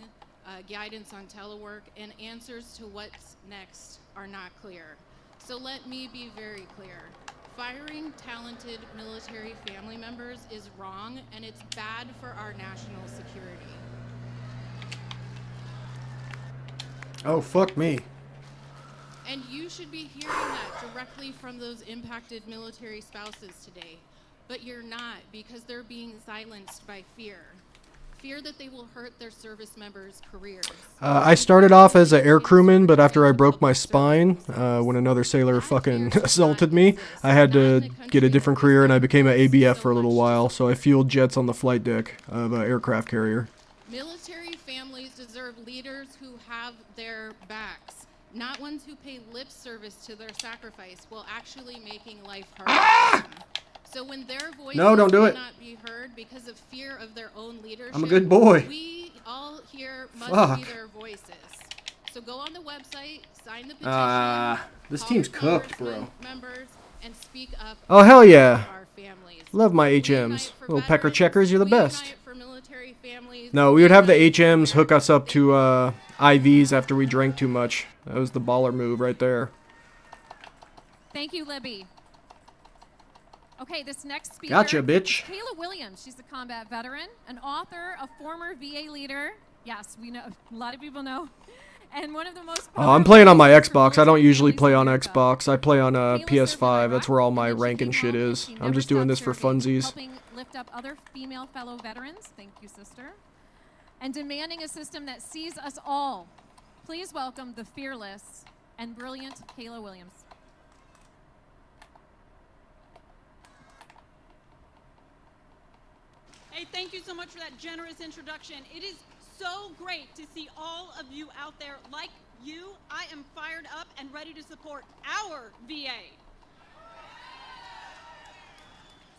guidance on telework, and answers to what's next are not clear. So let me be very clear. Firing talented military family members is wrong, and it's bad for our national security. Oh, fuck me. And you should be hearing that directly from those impacted military spouses today. But you're not, because they're being silenced by fear. Fear that they will hurt their service members' careers. I started off as an air crewman, but after I broke my spine, when another sailor fucking assaulted me, I had to get a different career, and I became an ABF for a little while, so I fueled jets on the flight deck of an aircraft carrier. Military families deserve leaders who have their backs, not ones who pay lip service to their sacrifice while actually making life hard for them. So when their voices cannot be heard because of fear of their own leadership, I'm a good boy. We all here must be their voices. So go on the website, sign the petition. This team's cooked, bro. Members, and speak up. Oh, hell yeah. Our families. Love my HMs. Little pecker checkers, you're the best. For military families. No, we would have the HMs hook us up to IVs after we drank too much. That was the baller move right there. Thank you, Libby. Okay, this next speaker. Gotcha, bitch. Kayla Williams. She's a combat veteran, an author, a former VA leader. Yes, we know. A lot of people know. And one of the most. Oh, I'm playing on my Xbox. I don't usually play on Xbox. I play on PS5. That's where all my rank and shit is. I'm just doing this for funsies. Helping lift up other female fellow veterans. Thank you, sister. And demanding a system that sees us all. Please welcome the fearless and brilliant Kayla Williams. Hey, thank you so much for that generous introduction. It is so great to see all of you out there like you. I am fired up and ready to support our VA.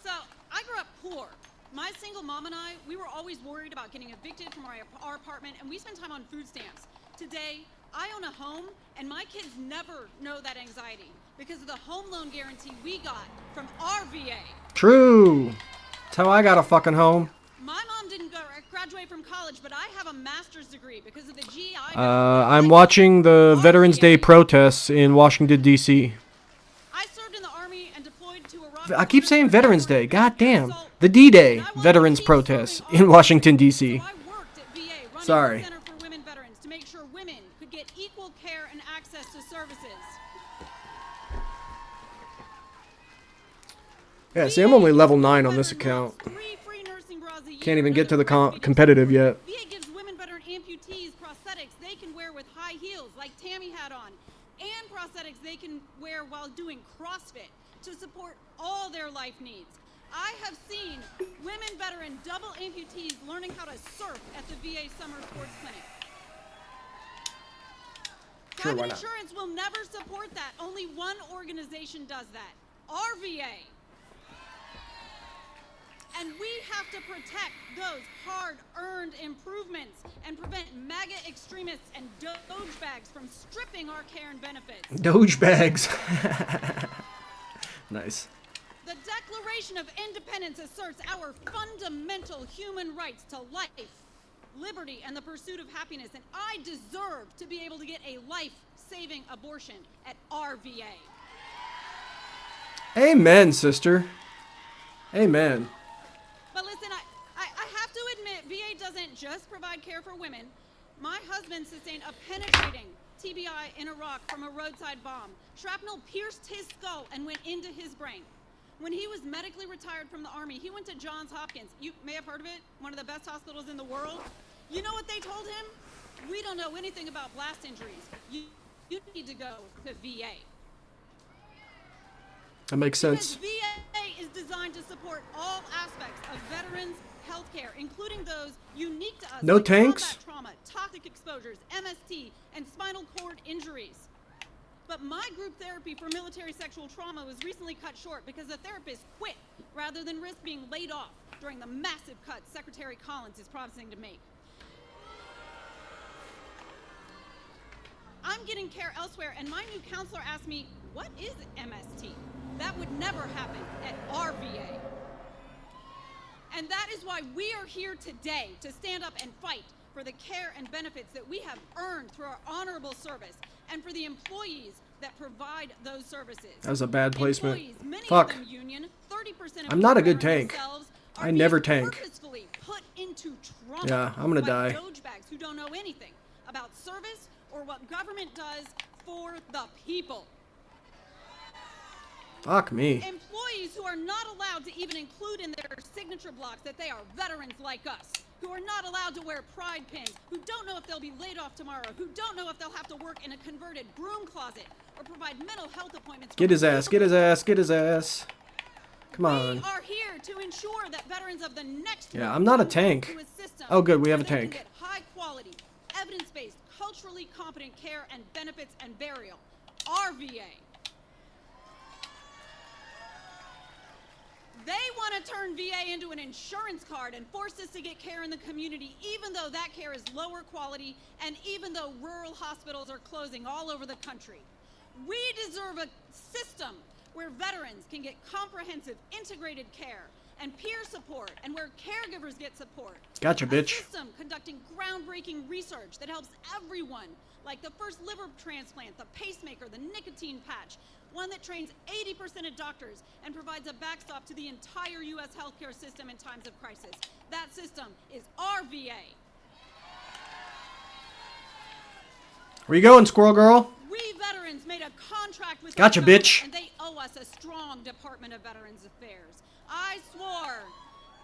So, I grew up poor. My single mom and I, we were always worried about getting evicted from our apartment, and we spent time on food stamps. Today, I own a home, and my kids never know that anxiety because of the home loan guarantee we got from our VA. True. That's how I got a fucking home. My mom didn't graduate from college, but I have a master's degree because of the GI. I'm watching the Veterans Day protests in Washington, D.C. I served in the Army and deployed to Iraq. I keep saying Veterans Day. God damn. The D-Day Veterans protests in Washington, D.C. I worked at VA running Sorry. the Center for Women Veterans to make sure women could get equal care and access to services. Yeah, see, I'm only level 9 on this account. Can't even get to the competitive yet. VA gives women veteran amputees prosthetics they can wear with high heels. prosthetics they can wear while doing CrossFit to support all their life needs. I have seen women veteran double amputees learning how to surf at the VA Summer Sports Clinic. Sure, why Private not? insurance will never support that. Only one organization does that, our VA. And we have to protect those hard-earned improvements and prevent MAGA extremists and Doge bags from stripping our care and benefits. Doge bags. Nice. The Declaration of Independence asserts our fundamental human rights to life, liberty, and the pursuit of happiness, and I deserve to be able to get a life-saving abortion at our VA. Amen, sister. Amen. But listen, I have to admit, VA doesn't just provide care for women. My husband sustained a penetrating TBI in Iraq from a roadside bomb. Shrapnel pierced his skull and went into his brain. When he was medically retired from the Army, he went to Johns Hopkins. You may have heard of it, one of the best hospitals in the world. You know what they told him? We don't know anything about blast injuries. You need to go to VA. That makes sense. Because VA is designed to support all aspects of veterans' healthcare, including those unique to us. No like tanks? combat trauma, toxic exposures, MST, and spinal cord injuries. But my group therapy for military sexual trauma was recently cut short because the therapist quit rather than risk being laid off during the massive cuts Secretary Collins is promising to make. I'm getting care elsewhere, and my new counselor asked me, what is MST? That would never happen at our VA. And that is why we are here today, to stand up and fight for the care and benefits that we have earned through our honorable service, and for the employees that provide those services. That was a bad placement. Employees, many Fuck. of them union, 30% of I'm not a which good veterans tank. themselves are I never being tank. purposefully put into trauma Yeah, I'm gonna by die. Doge bags who don't know anything about service or what government does for the people. Fuck me. Employees who are not allowed to even include in their signature blocks that they are veterans like us, who are not allowed to wear pride pins, who don't know if they'll be laid off tomorrow, who don't know if they'll have to work in a converted broom closet or provide mental health appointments. Get his ass, get his ass, get his ass. Come on. We are here to ensure that veterans of the next Yeah, I'm not a tank. to a system Oh, good, we have where a they can tank. get high quality, evidence-based, culturally competent care and benefits and burial. Our VA. They want to turn VA into an insurance card and force us to get care in the community, even though that care is lower quality and even though rural hospitals are closing all over the country. We deserve a system where veterans can get comprehensive, integrated care and peer support, and where caregivers get support. Gotcha, A bitch. system conducting groundbreaking research that helps everyone, like the first liver transplant, the pacemaker, the nicotine patch, one that trains 80% of doctors and provides a backstop to the entire U.S. healthcare system in times of crisis. That system is our VA. Where you going, squirrel girl? We veterans made a contract with Gotcha, the government, bitch. and they owe us a strong Department of Veterans Affairs. I swore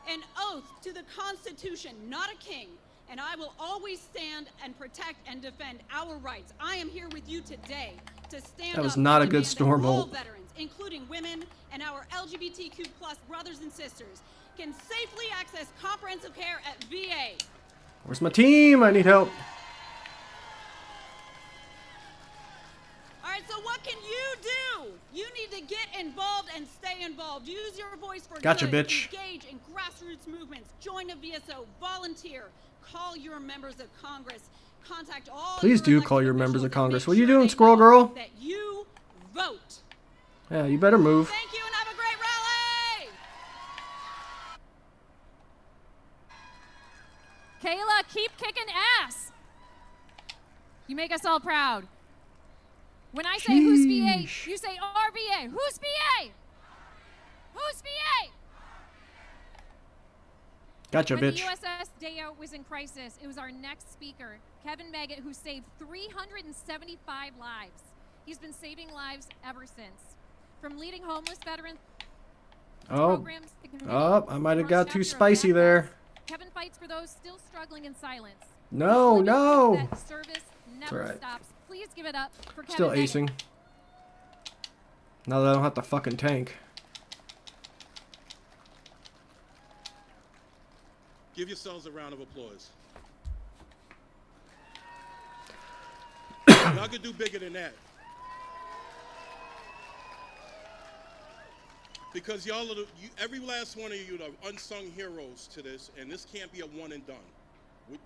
an oath to the Constitution, not a king, and I will always stand and protect and defend our rights. I am here with you today to stand That was up not and a good demand that all Stormholt. veterans, including women and our LGBTQ+ brothers and sisters, can safely access comprehensive care at VA. Where's my team? I need help. All right, so what can you do? You need to get involved and stay involved. Use your voice for Gotcha, good. bitch. Engage in grassroots movements. Join a VSO. Volunteer. Call your members of Congress. Contact all. Please your do call elected your members officials of and Congress. make What are you sure doing, they squirrel know girl? That you vote. Yeah, you better move. Thank you and have a great rally. Kayla, keep kicking ass. You make us all proud. When I say who's VA, Sheesh. you say our VA. Who's VA? Who's VA? Gotcha, When bitch. the USS Deo was in crisis, it was our next speaker, Kevin Maggot, who saved 375 lives. He's been saving lives ever since. From leading homeless veterans Oh, programs to community I might have got too structure of spicy there. veterans, Kevin fights for those still struggling in silence. No, He's living no. proof that service never alright. stops. Please give it up for Kevin Still Maggot. acing. Now that I don't have to fucking tank. Give yourselves a round of applause. Y'all could do bigger than that. Because y'all are every last one of you are unsung heroes to this, and this can't be a one and done.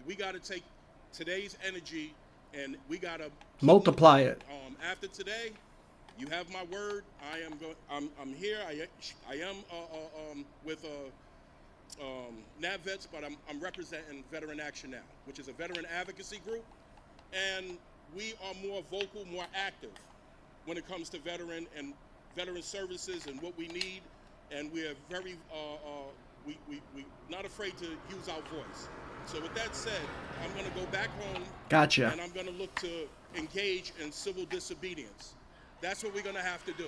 We got to take today's energy and we got to multiply it. After today, you have my word. I'm here. I am with NAVVETS, but I'm representing Veteran Action Now, which is a veteran advocacy group, and we are more vocal, more active when it comes to veteran services and what we need, and we're very we not afraid to use our voice. So with that said, I'm going to go back home. Gotcha. And I'm going to look to engage in civil disobedience. That's what we're going to have to do.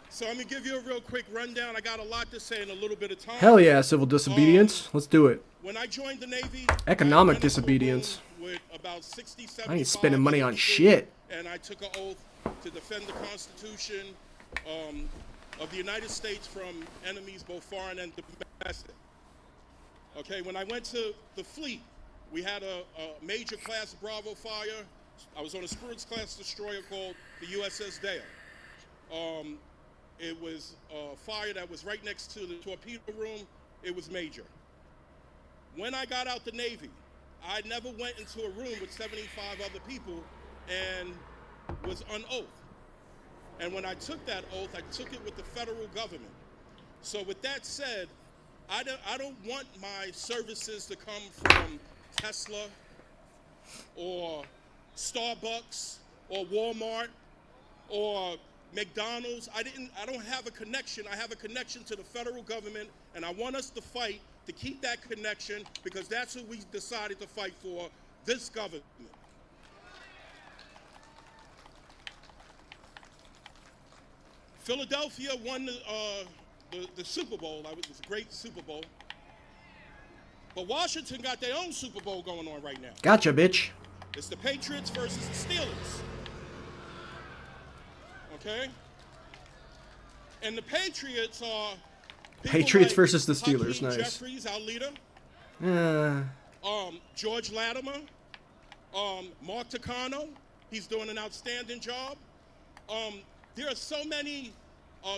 So I'm going to give you a real quick rundown. I got a lot to say in a little bit of time. Hell yeah, civil disobedience. Let's do it. When I joined the Navy, economic disobedience. With about 60, I ain't spending money on shit. And I took an oath to defend the Constitution of the United States from enemies, both foreign and domestic. Okay, when I went to the fleet, we had a major class Bravo fire. I was on a Spirits class destroyer called the USS Dale. It was a fire that was right next to the torpedo room. It was major. When I got out the Navy, I never went into a room with 75 other people and was unoathed. And when I took that oath, I took it with the federal government. So with that said, I don't want my services to come from Tesla or Starbucks or Walmart or McDonald's. I don't have a connection. I have a connection to the federal government, and I want us to fight to keep that connection, because that's who we decided to fight for, this government. Philadelphia won the Super Bowl. It was a great Super Bowl. But Washington got their own Super Bowl going on right now. Gotcha, bitch. It's the Patriots versus the Steelers. Okay? And the Patriots are Patriots like versus the Steelers. Hakeem Nice. Jeffries, our leader. George Latimer. Mark Takano. He's doing an outstanding job. There are so many,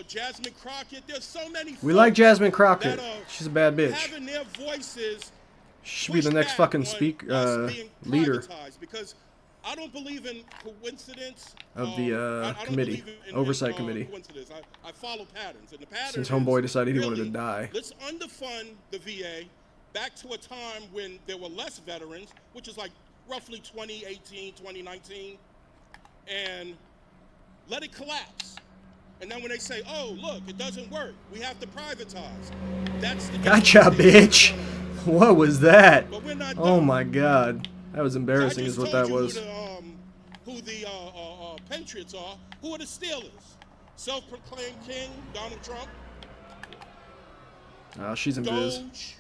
Jasmine Crockett. There's so many. We like Jasmine Crockett. She's a bad bitch. Having their voices. She should be the next fucking leader because I don't believe in coincidence of the committee, oversight committee. I follow patterns, and the pattern. Since homeboy decided he wanted to die. Let's underfund the VA back to a time when there were less veterans, which is like roughly 2018, 2019, and let it collapse. And then when they say, "Oh, look, it doesn't work. We have to privatize." That's the gotcha, bitch. What was that? Oh my god, that was embarrassing. Is what that was. Who the Patriots are? Who are the Steelers? Self-proclaimed king Donald Trump. Oh, she's in biz. Doge,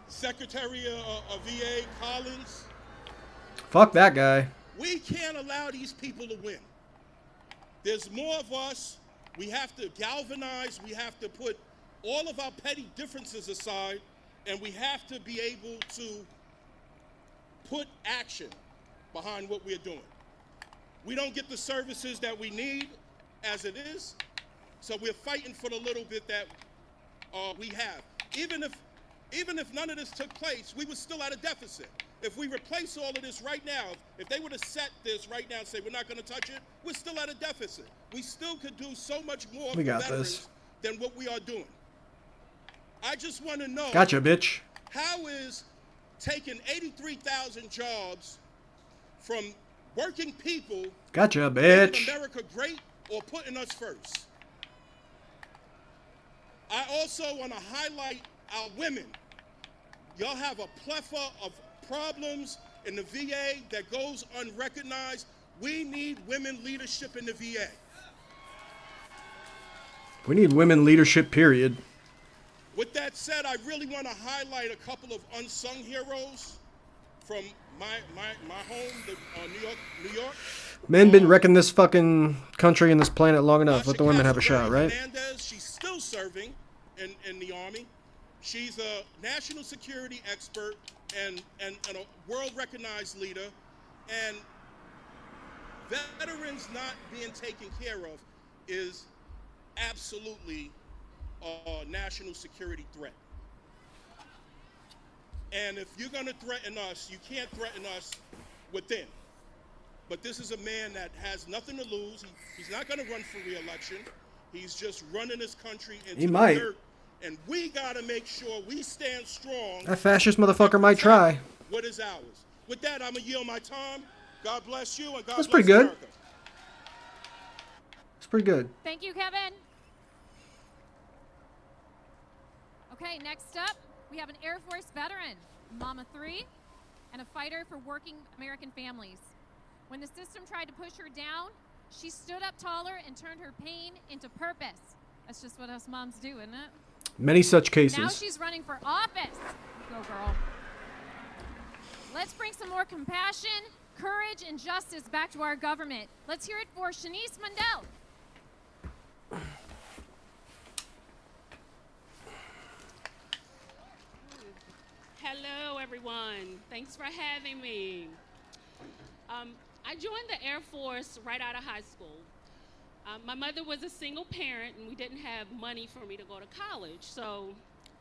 Secretary of VA Collins. Fuck that guy. We can't allow these people to win. There's more of us. We have to galvanize. We have to put all of our petty differences aside, and we have to be able to put action behind what we're doing. We don't get the services that we need as it is, so we're fighting for the little bit that we have. Even if none of this took place, we were still at a deficit. If we replace all of this right now, if they would have set this right now and say we're not going to touch it, we're still at a deficit. We still could do so much more for veterans than what we are doing. I just want to know. Gotcha, bitch. How is taking 83,000 jobs from working people, gotcha, making bitch, America great, or putting us first? I also want to highlight our women. Y'all have a plethora of problems in the VA that goes unrecognized. We need women leadership in the VA. We need women leadership, period. With that said, I really want to highlight a couple of unsung heroes from my home, New York. Men been wrecking this fucking country and this planet long enough. Let the women have a Castleberry shot, right? Hernandez, she's still serving in the Army. She's a national security expert and a world-recognized leader. And veterans not being taken care of is absolutely a national security threat. And if you're going to threaten us, you can't threaten us within. But this is a man that has nothing to lose. He's not going to run for re-election. He's just running this country into the dirt. And we got to make sure we stand strong. That fascist motherfucker might try. What is ours? With that, I'm going to yield my time. God bless you, and God That's bless pretty good. America. It's pretty good. Thank you, Kevin. Okay, next up, we have an Air Force veteran, Mama 3, and a fighter for working American families. When the system tried to push her down, she stood up taller and turned her pain into purpose. That's just what us moms do, isn't it? Many such cases. Now she's running for office. Go, girl. Let's bring some more compassion, courage, and justice back to our government. Let's hear it for Shanice Mundell. Hello, everyone. Thanks for having me. I joined the Air Force right out of high school. My mother was a single parent, and we didn't have money for me to go to college. So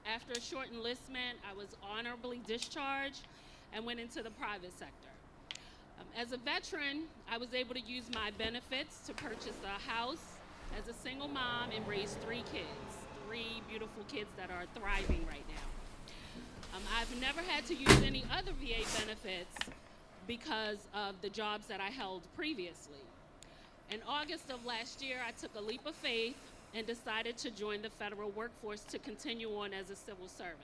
after a short enlistment, I was honorably discharged and went into the private sector. As a veteran, I was able to use my benefits to purchase a house as a single mom and raise 3 kids, 3 beautiful kids that are thriving right now. I've never had to use any other VA benefits because of the jobs that I held previously. In August of last year, I took a leap of faith and decided to join the federal workforce to continue on as a civil servant.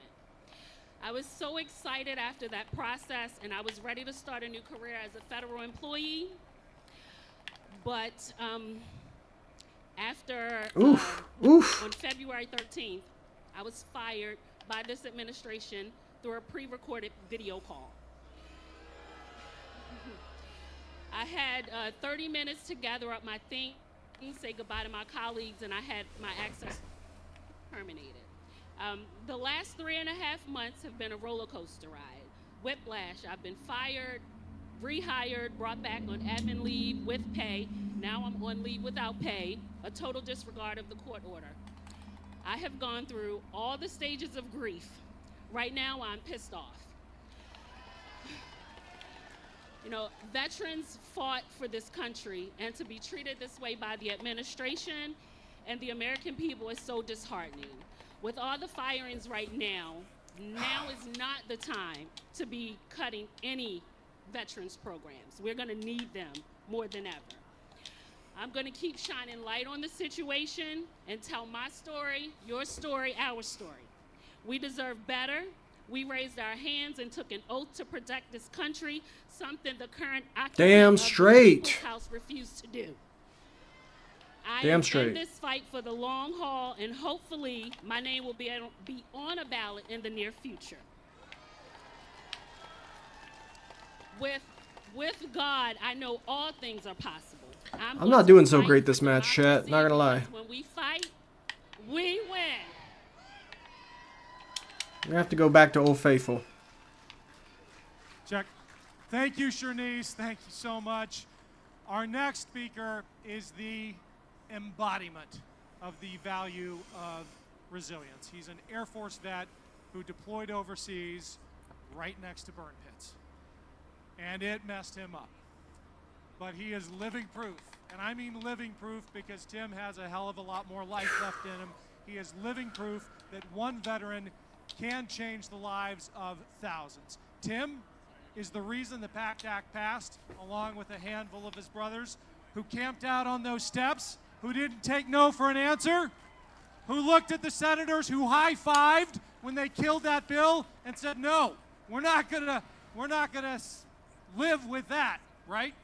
I was so excited after that process, and I was ready to start a new career as a federal employee. But on February 13th, I was fired by this administration through a pre-recorded video call. I had 30 minutes to gather up my things, say goodbye to my colleagues, and I had my access terminated. The last 3.5 months have been a roller coaster ride. Whiplash, I've been fired, rehired, brought back on admin leave with pay. Now I'm on leave without pay, a total disregard of the court order. I have gone through all the stages of grief. Right now, I'm pissed off. You know, veterans fought for this country, and to be treated this way by the administration and the American people is so disheartening. With all the firings right now is not the time to be cutting any veterans programs. We're gonna need them more than ever. I'm gonna keep shining light on the situation and tell my story, your story, our story. We deserve better. We raised our hands and took an oath to protect this country, something the current occupant of the People's House refused to do. I am in this fight for the long haul, and hopefully my name will be on a ballot in the near future. With God, I know all things are possible. I'm not doing so great this match, chat. Not gonna lie. When we fight, we win. We have to go back to Old Faithful. Check. Thank you, Shanice. Thank you so much. Our next speaker is the embodiment of the value of resilience. He's an Air Force vet who deployed overseas right next to burn pits. And it messed him up. But he is living proof. And I mean living proof because Tim has a hell of a lot more life left in him. He is living proof that one veteran can change the lives of thousands. Tim is the reason the PACT Act passed, along with a handful of his brothers who camped out on those steps, who didn't take no for an answer, who looked at the senators who high-fived when they killed that bill and said, no, we're not gonna live with that, right?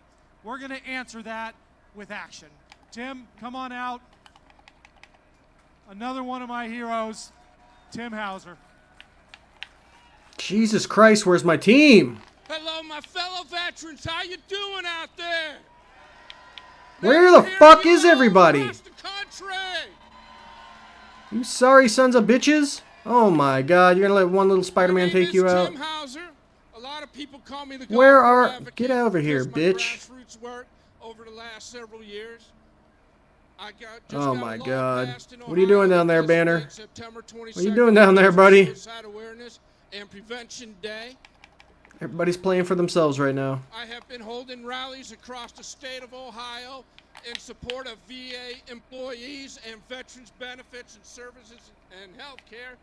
We're gonna answer that with action. Tim, come on out. Another one of my heroes, Tim Hauser. Jesus Christ, where's my team? Hello, my fellow veterans. How you doing out there? Where the fuck is everybody? You sorry sons of bitches? Oh my god, you're gonna let one little Spider-Man take you out? A lot of people call me the Where golfer are... advocate Get over here, because my bitch. grassroots work over the last several years. Oh my god. What are you doing down there, Banner? What are you doing down there, buddy? Suicide Awareness and Prevention Day. Everybody's playing for themselves right now. I have been holding rallies across the state of Ohio in support of VA employees and veterans benefits and services and health care.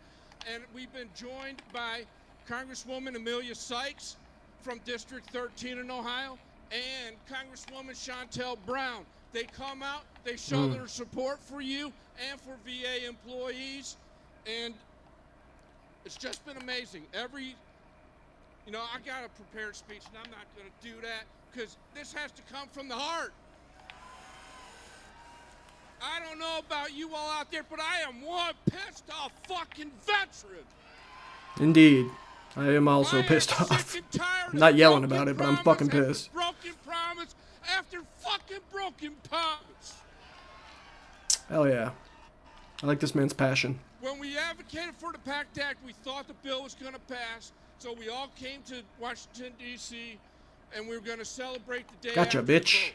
And we've been joined by Congresswoman Amelia Sykes from District 13 in Ohio and Congresswoman Chantel Brown. They come out, they show their support for you and for VA employees. And it's just been amazing. You know, I got a prepared speech, and I'm not going to do that because this has to come from the heart. I don't know about you all out there, but I am one pissed off fucking veteran. Indeed. I am also pissed off. I'm not yelling about it, but I'm fucking pissed. Broken promise after fucking broken promise. Hell yeah. I like this man's passion. When we advocated for the PACT Act, we thought the bill was going to pass. So we all came to Washington, D.C., and we were going to celebrate the day Gotcha, after the bitch.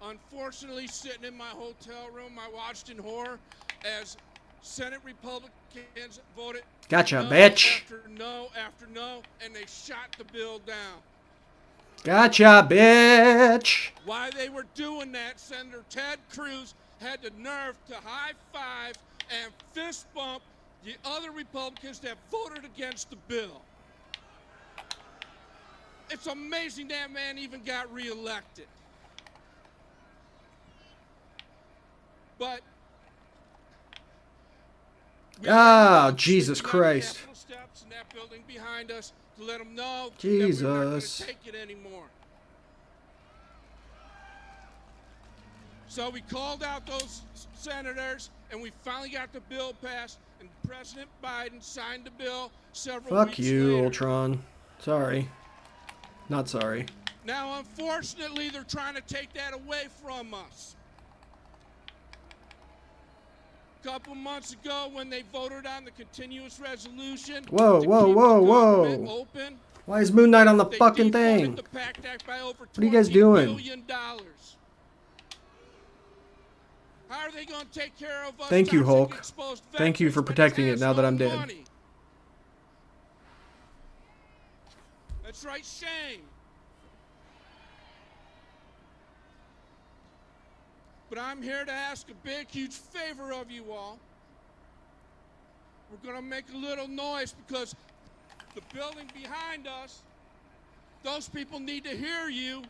vote. Unfortunately, sitting in my hotel room, I watched in horror as Senate Republicans voted Gotcha, no bitch. after no after no, and they shot the bill down. Gotcha, bitch. While they were doing that, Senator Ted Cruz had the nerve to high-five and fist bump the other Republicans that voted against the bill. It's amazing that man even got reelected. But Jesus Christ. Capitol steps in that building behind us to let them know Jesus. that we're not going to take it anymore. So we called out those senators, and we finally got the bill passed, and President Biden signed the bill several Fuck weeks you, later. Ultron. Sorry. Not sorry. Now, unfortunately, they're trying to take that away from us. A couple months ago, when they voted on the continuous resolution, Whoa, to whoa, keep whoa, the government whoa. open, Why is Moon Knight on the they fucking defunded thing? the PACT Act by over What are you guys $20 doing? billion. How are they going to take care of us? Thank you, toxic Hulk. exposed Thank you veterans for when protecting it's it now that I'm asshole dead. money? That's right, shame. But I'm here to ask a big, huge favor of you all. We're going to make a little noise because the building behind us, those people need to hear you.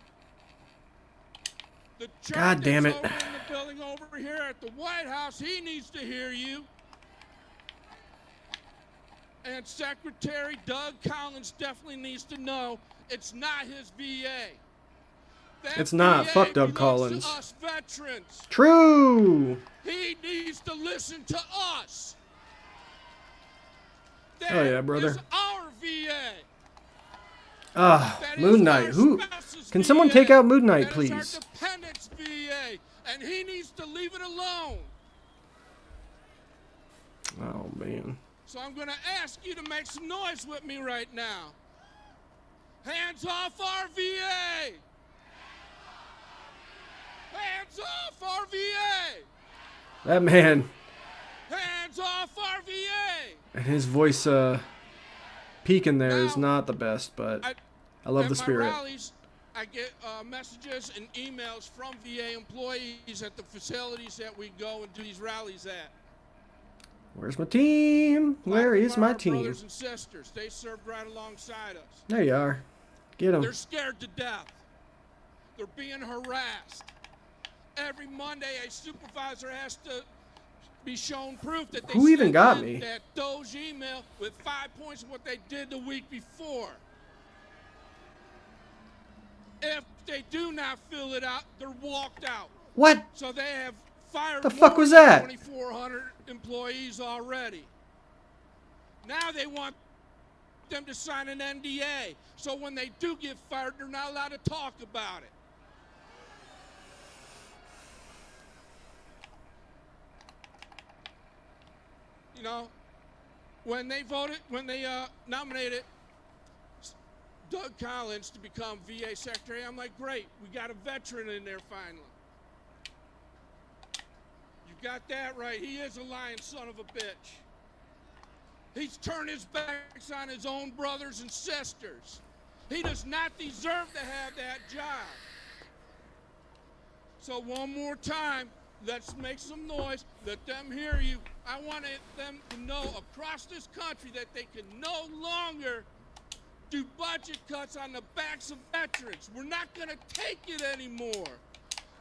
The church God damn it. that's over in the building over here at the White House, he needs to hear you. And Secretary Doug Collins definitely needs to know it's not his VA. That It's not. VA Fuck Doug belongs Collins. to us veterans. True. He needs to listen to us. Hell yeah, brother. That is our VA. That is Moon Knight. our Who? spouse's Can someone VA. take out Moon Knight, That is our please? dependent's VA, and he needs to leave it alone. Oh, man. So I'm going to ask you to make some noise with me right now. Hands off our VA. Hands off our VA. That man Hands off our VA. and his voice peaking there is not the best, but I love the spirit. At my rallies, I get messages and emails from VA employees at the facilities that we go and do these rallies at. Where's my team? Where is my Our team? brothers and sisters, they served right alongside us. There you are. Get They're him. scared to death. They're being harassed. Every Monday, a supervisor has to be shown proof that they Who even sent got in me? that Doge email with 5 points of what they did the week before. If they do not fill it out, they're walked out. What? So they have fired The fuck more was than that? 2,400 employees already. Now they want them to sign an NDA. So when they do get fired, they're not allowed to talk about it. you know, when they nominated Doug Collins to become VA Secretary, I'm like, great, we got a veteran in there finally. You got that right. He is a lying son of a bitch. He's turned his backs on his own brothers and sisters. He does not deserve to have that job. So one more time, let's make some noise. Let them hear you. I want them to know across this country that they can no longer do budget cuts on the backs of veterans. We're not going to take it anymore.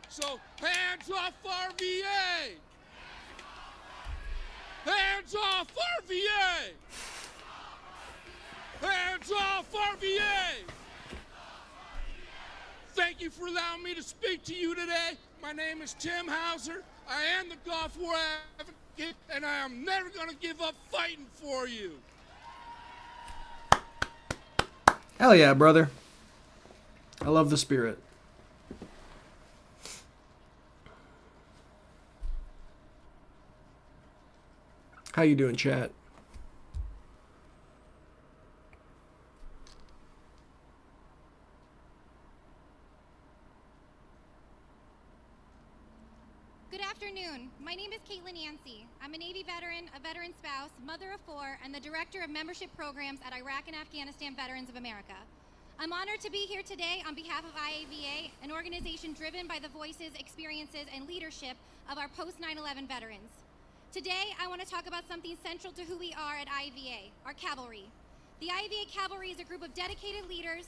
So hands off our VA. Hands off our VA. Hands off our VA. Thank you for allowing me to speak to you today. My name is Tim Hauser. I am the Gulf War advocate, and I am never going to give up fighting for you. Hell yeah, brother. I love the spirit. How you doing, chat? Good afternoon. My name is Caitlin Yancey. I'm a Navy veteran, a veteran spouse, mother of 4, and the Director of Membership Programs at Iraq and Afghanistan Veterans of America. I'm honored to be here today on behalf of IAVA, an organization driven by the voices, experiences, and leadership of our post-9/11 veterans. Today, I want to talk about something central to who we are at IAVA, our cavalry. The IAVA Cavalry is a group of dedicated leaders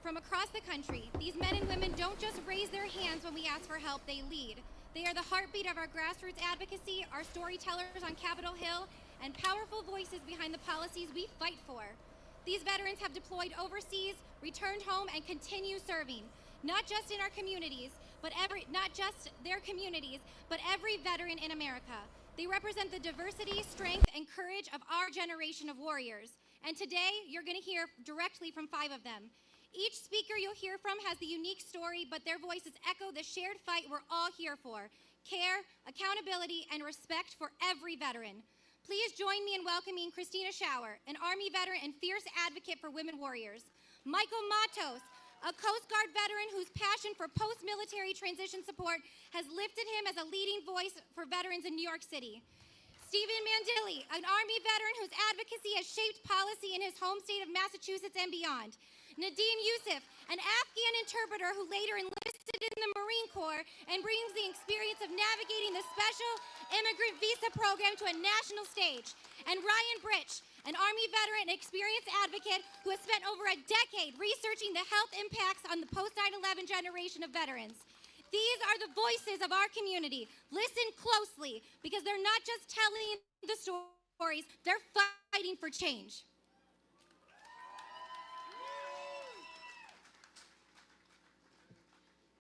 from across the country. These men and women don't just raise their hands when we ask for help, they lead. They are the heartbeat of our grassroots advocacy, our storytellers on Capitol Hill, and powerful voices behind the policies we fight for. These veterans have deployed overseas, returned home, and continue serving, not just in our communities, but not just their communities, but every veteran in America. They represent the diversity, strength, and courage of our generation of warriors. And today, you're going to hear directly from 5 of them. Each speaker you'll hear from has the unique story, but their voices echo the shared fight we're all here for: care, accountability, and respect for every veteran. Please join me in welcoming Christina Schauer, an Army veteran and fierce advocate for women warriors; Michael Matos, a Coast Guard veteran whose passion for post-military transition support has lifted him as a leading voice for veterans in New York City; Stephen Mandilli, an Army veteran whose advocacy has shaped policy in his home state of Massachusetts and beyond; Nadeem Yusuf, an Afghan interpreter who later enlisted in the Marine Corps and brings the experience of navigating the special immigrant visa program to a national stage; and Ryan Britch, an Army veteran and experienced advocate who has spent over a decade researching the health impacts on the post-9/11 generation of veterans. These are the voices of our community. Listen closely, because they're not just telling the stories, they're fighting for change.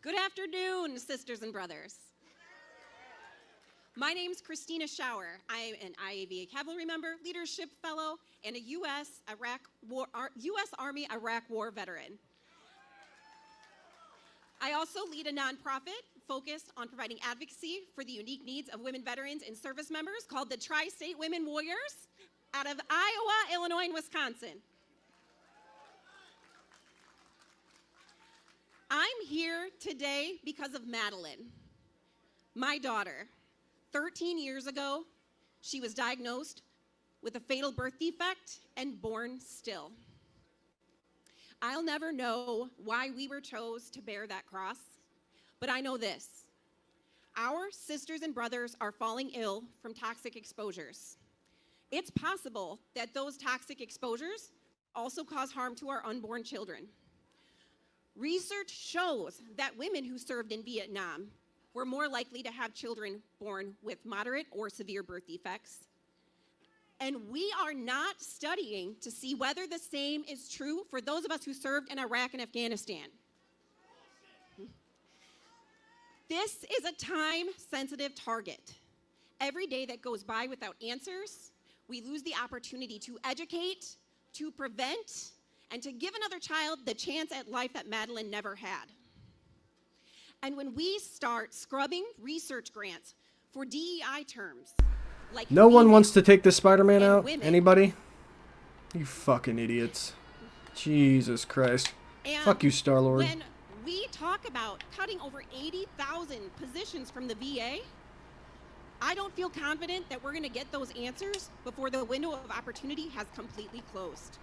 Good afternoon, sisters and brothers. My name's Christina Schauer. I'm an IAVA Cavalry member, leadership fellow, and a U.S. Army Iraq War veteran. I also lead a nonprofit focused on providing advocacy for the unique needs of women veterans and service members called the Tri-State Women Warriors out of Iowa, Illinois, and Wisconsin. I'm here today because of Madeline, my daughter. 13 years ago, she was diagnosed with a fatal birth defect and born still. I'll never know why we were chose to bear that cross, but I know this: our sisters and brothers are falling ill from toxic exposures. It's possible that those toxic exposures also cause harm to our unborn children. Research shows that women who served in Vietnam were more likely to have children born with moderate or severe birth defects. And we are not studying to see whether the same is true for those of us who served in Iraq and Afghanistan. This is a time-sensitive target. Every day that goes by without answers, we lose the opportunity to educate, to prevent, and to give another child the chance at life that Madeline never had. And when we start scrubbing research grants for DEI terms, like No one females wants to take this Spider-Man and out? women. Anybody? You fucking idiots. Jesus Christ. And Fuck you, Star-Lord. When we talk about cutting over 80,000 positions from the VA, I don't feel confident that we're going to get those answers before the window of opportunity has completely closed.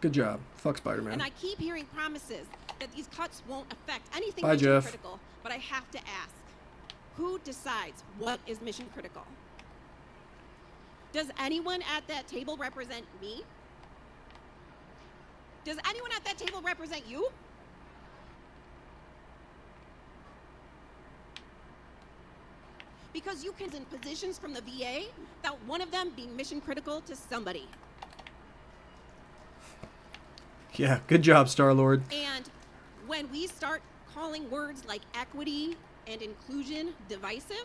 Good job. Fuck Spider-Man. And I keep hearing promises that these cuts won't affect anything Bye, mission Jeff. critical, but I have to ask, who decides what is mission critical? Does anyone at that table represent me? Does anyone at that table represent you? Because you can in positions from the VA without one of them being mission critical to somebody. Yeah, good job, Star-Lord. And when we start calling words like equity and inclusion divisive,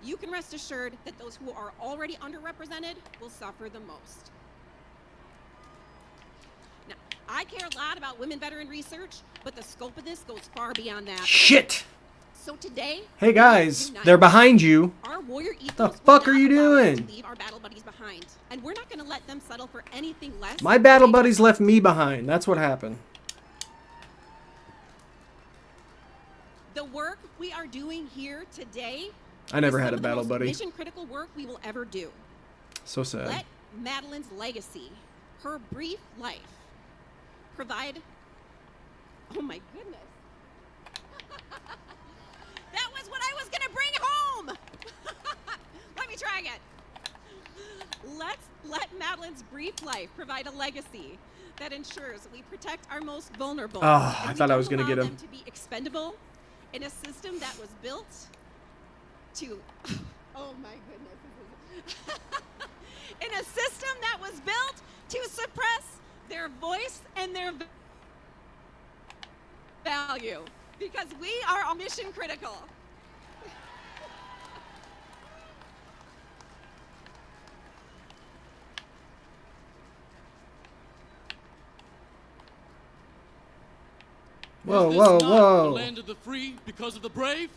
you can rest assured that those who are already underrepresented will suffer the most. Now, I care a lot about women veteran research, but the scope of this goes far beyond that. Shit! So today, Hey guys, unite. they're behind you. Our warrior ethos The will fuck not are you allow us to doing? leave our battle buddies behind, and we're not going to let them settle for anything less. My battle buddies left me behind. That's what happened. The work we are doing here today I never is had some a of the battle most buddy. mission critical work we will ever do. So sad. Let Madeline's legacy, her brief life, provide. Oh my goodness. That was what I was going to bring home. Let me try again. Let Madeline's brief life provide a legacy that ensures we protect our most vulnerable. Oh, and I we thought I don't was gonna allow get him. them to be expendable in a system that was built to. Oh my goodness. In a system that was built to suppress their voice and their value, because we are mission critical. Whoa, Is whoa, this not whoa. the land of the free because of the brave?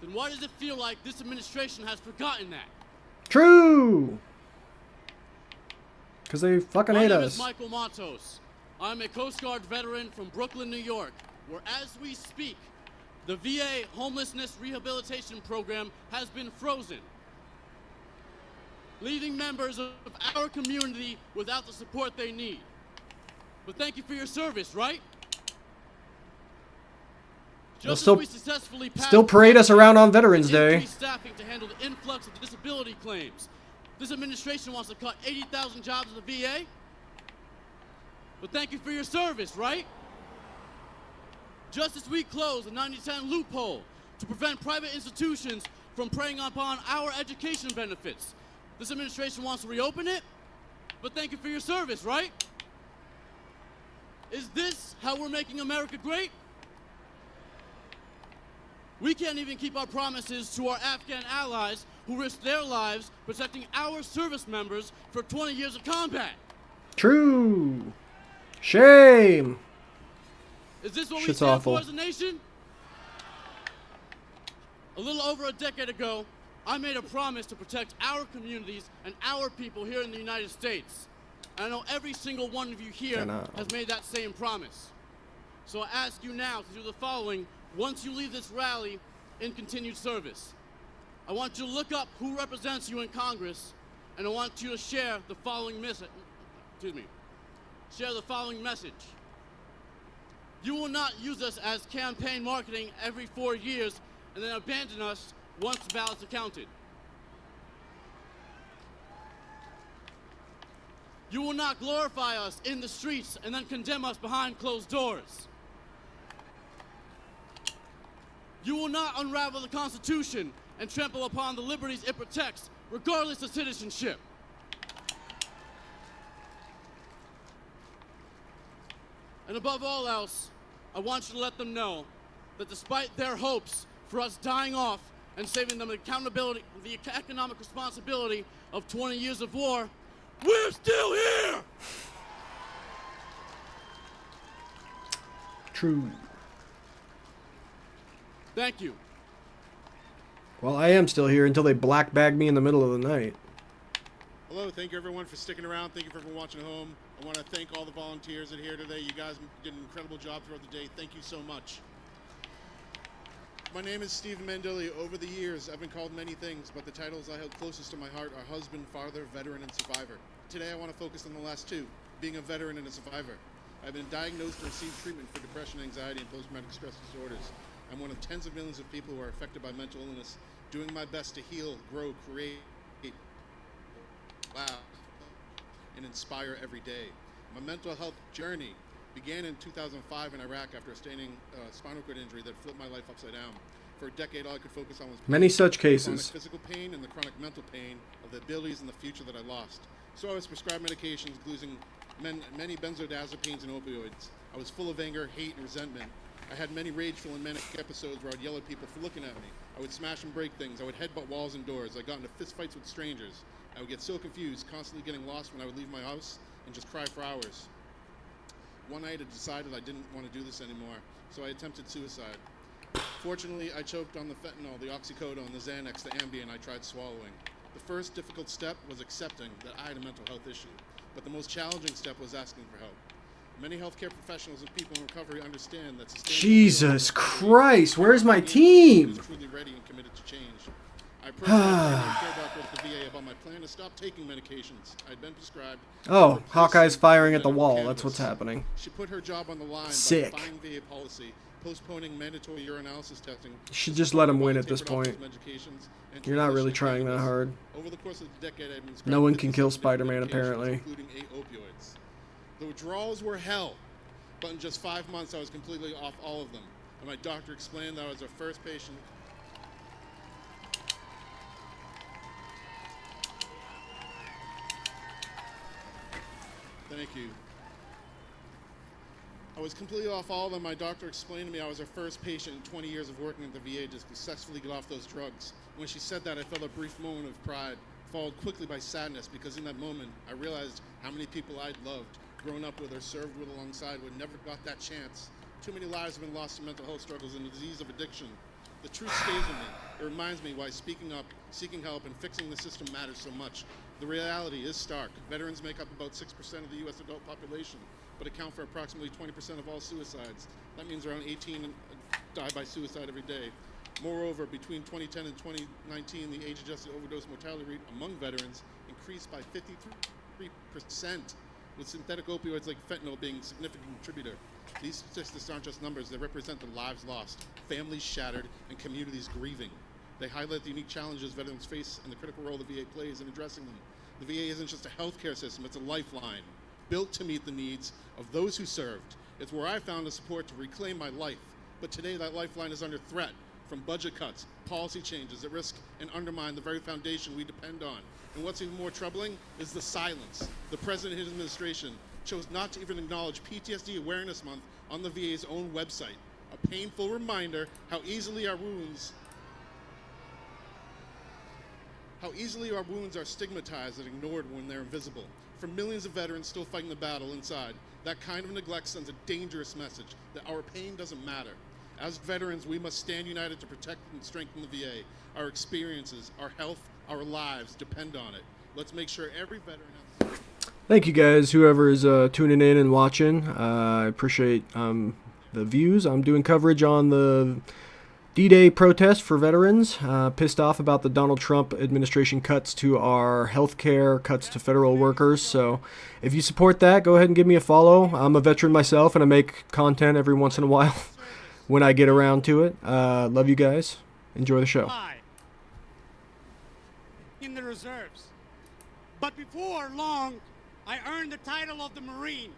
Then why does it feel like this administration has forgotten that? True! Because they fucking My hate name us. is Michael Matos. I'm a Coast Guard veteran from Brooklyn, New York, where as we speak, the VA homelessness rehabilitation program has been frozen, leaving members of our community without the support they need. But thank you for your service, right? They'll Just still- as we successfully passed still parade us around on Veterans Day. increased staffing to handle the influx of disability claims. This administration wants to cut 80,000 jobs in the VA. But thank you for your service, right? Just as we close the 90-10 loophole to prevent private institutions from preying upon our education benefits, this administration wants to reopen it. But thank you for your service, right? Is this how we're making America great? We can't even keep our promises to our Afghan allies who risked their lives protecting our service members for 20 years of combat. True. Shame. Is this what we Shit's stand awful. for as a nation? A little over a decade ago, I made a promise to protect our communities and our people here in the United States. And I know every single one of you here And, has made that same promise. So I ask you now to do the following once you leave this rally in continued service. I want you to look up who represents you in Congress, and I want you to share the following message. Share the following message. You will not use us as campaign marketing every 4 years and then abandon us once the ballots are counted. You will not glorify us in the streets and then condemn us behind closed doors. You will not unravel the Constitution and trample upon the liberties it protects, regardless of citizenship. And above all else, I want you to let them know that despite their hopes for us dying off and saving them the accountability, the economic responsibility of 20 years of war, we're still here! True. Thank you. Well, I am still here until they black bag me in the middle of the night. Hello, thank you everyone for sticking around. Thank you for everyone watching at home. I want to thank all the volunteers that are here today. You guys did an incredible job throughout the day. Thank you so much. My name is Stephen Mandilli. Over the years, I've been called many things, but the titles I held closest to my heart are husband, father, veteran, and survivor. Today, I want to focus on the last two, being a veteran and a survivor. I've been diagnosed and received treatment for depression, anxiety, and post-traumatic stress disorders. I'm one of tens of millions of people who are affected by mental illness, doing my best to heal, grow, create, wow, and inspire every day. My mental health journey began in 2005 in Iraq after a spinal cord injury that flipped my life upside down. For a decade, all I could focus on was pain, Many such cases. chronic physical pain and the chronic mental pain of the abilities and the future that I lost. So I was prescribed medications, including many benzodiazepines and opioids. I was full of anger, hate, and resentment. I had many rageful and manic episodes where I'd yell at people for looking at me. I would smash and break things. I would headbutt walls and doors. I got into fistfights with strangers. I would get so confused, constantly getting lost when I would leave my house and just cry for hours. One night I decided I didn't want to do this anymore, so I attempted suicide. Fortunately, I choked on the fentanyl, the oxycodone, the Xanax, the Ambien I tried swallowing. The first difficult step was accepting that I had a mental health issue, but the most challenging step was asking for help. Many healthcare professionals and people in recovery understand that Jesus Christ, where's my team? is truly ready and committed to change. I approached my care doctor at the VA about my plan to stop taking medications I'd been prescribed. Oh, Hawkeye's firing at the wall. That's what's happening. She put her job on the line Sick. by defying VA policy, postponing mandatory urinalysis testing. You should just let him win at this point. You're not really trying that hard. Over the course of the decade, I've been No one can kill prescribed Spider-Man, medications, apparently. including 8 opioids. The withdrawals were hell, but in just 5 months, I was completely off all of them. And my doctor explained that I was their first patient. Thank you. I was completely off all of them. My doctor explained to me I was her first patient in 20 years of working at the VA to successfully get off those drugs. When she said that, I felt a brief moment of pride, followed quickly by sadness, because in that moment, I realized how many people I'd loved, grown up with, or served with alongside would never got that chance. Too many lives have been lost to mental health struggles and the disease of addiction. The truth stays with me. It reminds me why speaking up, seeking help, and fixing the system matters so much. The reality is stark. Veterans make up about 6% of the U.S. adult population, but account for approximately 20% of all suicides. That means around 18 die by suicide every day. Moreover, between 2010 and 2019, the age-adjusted overdose mortality rate among veterans increased by 53%, with synthetic opioids like fentanyl being a significant contributor. These statistics aren't just numbers, they represent the lives lost, families shattered, and communities grieving. They highlight the unique challenges veterans face and the critical role the VA plays in addressing them. The VA isn't just a healthcare system, it's a lifeline, built to meet the needs of those who served. It's where I found the support to reclaim my life. But today that lifeline is under threat from budget cuts, policy changes that risk and undermine the very foundation we depend on. And what's even more troubling is the silence. The President and his administration chose not to even acknowledge PTSD Awareness Month on the VA's own website. A painful reminder how easily our wounds are stigmatized and ignored when they're invisible. For millions of veterans still fighting the battle inside, that kind of neglect sends a dangerous message that our pain doesn't matter. As veterans, we must stand united to protect and strengthen the VA. Our experiences, our health, our lives depend on it. Let's make sure every veteran has... Thank you guys, whoever is tuning in and watching. I appreciate the views. I'm doing coverage on the D-Day protest for veterans. Pissed off about the Donald Trump administration cuts to our health care, cuts to federal workers. So if you support that, go ahead and give me a follow. I'm a veteran myself, and I make content every once in a while when I get around to it. Love you guys. Enjoy the show. In the reserves. But before long, I earned the title of the Marine.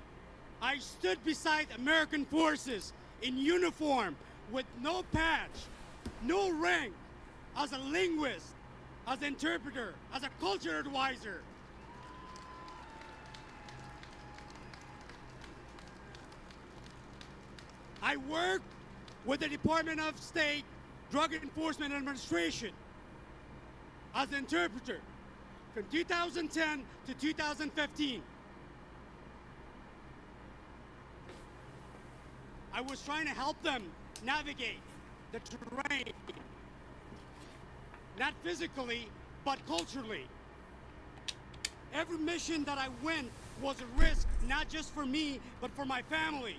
I stood beside American forces in uniform with no patch, no rank, as a linguist, as an interpreter, as a culture advisor. I worked with the Department of State Drug Enforcement Administration as an interpreter from 2010 to 2015. I was trying to help them navigate the terrain not physically, but culturally. Every mission that I went was a risk, not just for me, but for my family.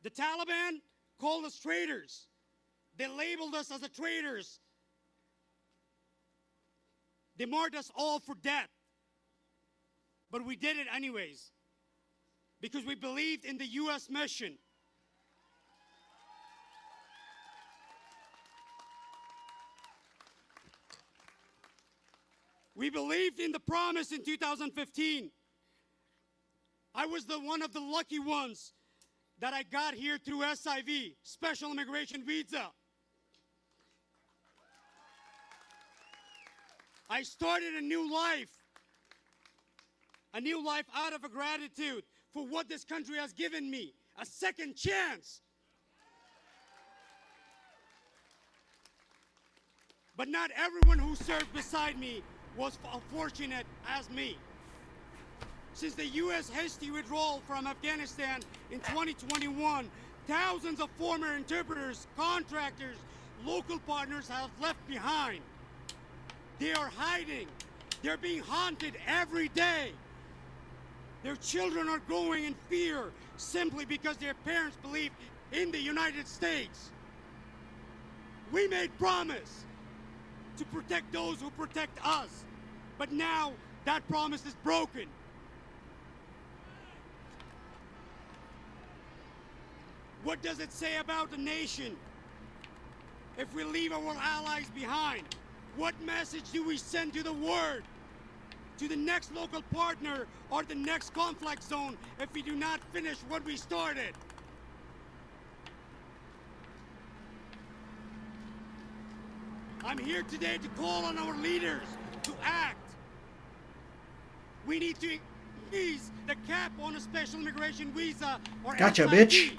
The Taliban called us traitors. They labeled us as the traitors. They marked us all for death. But we did it anyways, because we believed in the U.S. mission. We believed in the promise in 2015. I was one of the lucky ones that I got here through SIV, Special Immigration Visa. I started a new life out of a gratitude for what this country has given me, a second chance. But not everyone who served beside me was fortunate as me. Since the U.S. hasty withdrawal from Afghanistan in 2021, thousands of former interpreters, contractors, local partners have left behind. They are hiding. They're being haunted every day. Their children are growing in fear simply because their parents believe in the United States. We made promise to protect those who protect us, but now that promise is broken. What does it say about the nation if we leave our allies behind? What message do we send to the world, to the next local partner or the next conflict zone if we do not finish what we started? I'm here today to call on our leaders to act. We need to increase the cap on a special immigration visa or Gotcha, SIV. bitch.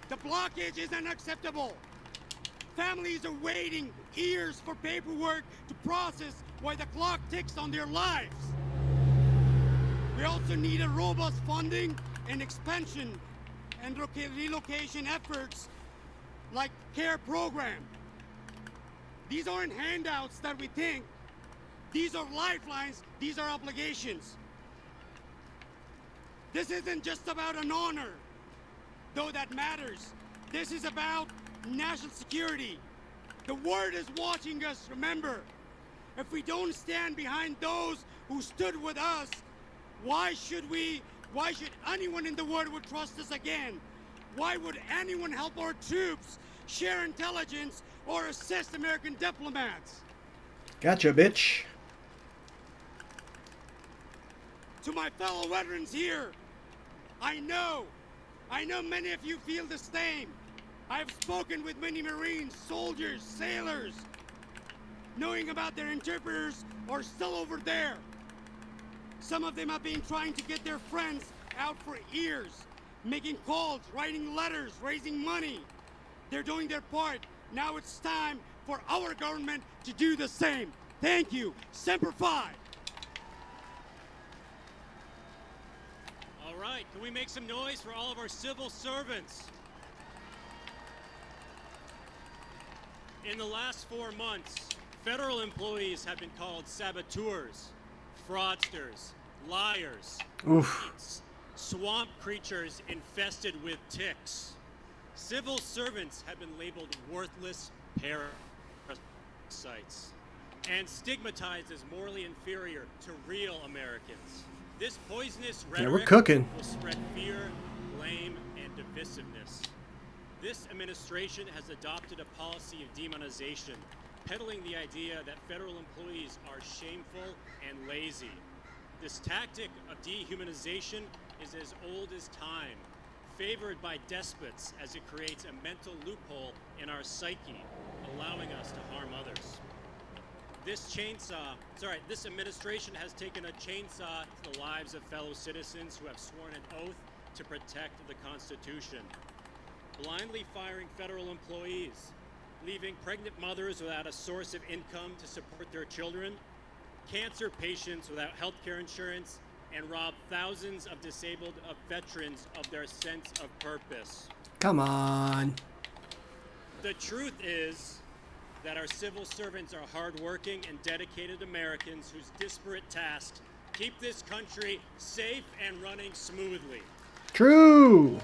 The blockage is unacceptable. Families are waiting years for paperwork to process while the clock ticks on their lives. We also need a robust funding and expansion and relocation efforts like CARE program. These aren't handouts that we think. These are lifelines. These are obligations. This isn't just about an honor, though that matters. This is about national security. The world is watching us, remember. If we don't stand behind those who stood with us, why should anyone in the world would trust us again? Why would anyone help our troops share intelligence or assist American diplomats? Gotcha, bitch. To my fellow veterans here, I know many of you feel the same. I've spoken with many Marines, soldiers, sailors, knowing about their interpreters are still over there. Some of them have been trying to get their friends out for years, making calls, writing letters, raising money. They're doing their part. Now it's time for our government to do the same. Thank you. Semper Fi. All right, can we make some noise for all of our civil servants? In the last 4 months, federal employees have been called saboteurs, fraudsters, liars, Oof. swamp creatures infested with ticks. Civil servants have been labeled worthless parasites and stigmatized as morally inferior to real Americans. This poisonous Yeah, we're rhetoric cooking. will spread fear, blame, and divisiveness. This administration has adopted a policy of demonization, peddling the idea that federal employees are shameful and lazy. This tactic of dehumanization is as old as time, favored by despots as it creates a mental loophole in our psyche, allowing us to harm others. This administration has taken a chainsaw to the lives of fellow citizens who have sworn an oath to protect the Constitution. Blindly firing federal employees, leaving pregnant mothers without a source of income to support their children, cancer patients without health care insurance, and rob thousands of disabled veterans of their sense of purpose. Come on. The truth is that our civil servants are hardworking and dedicated Americans whose disparate tasks keep this country safe and running smoothly. True.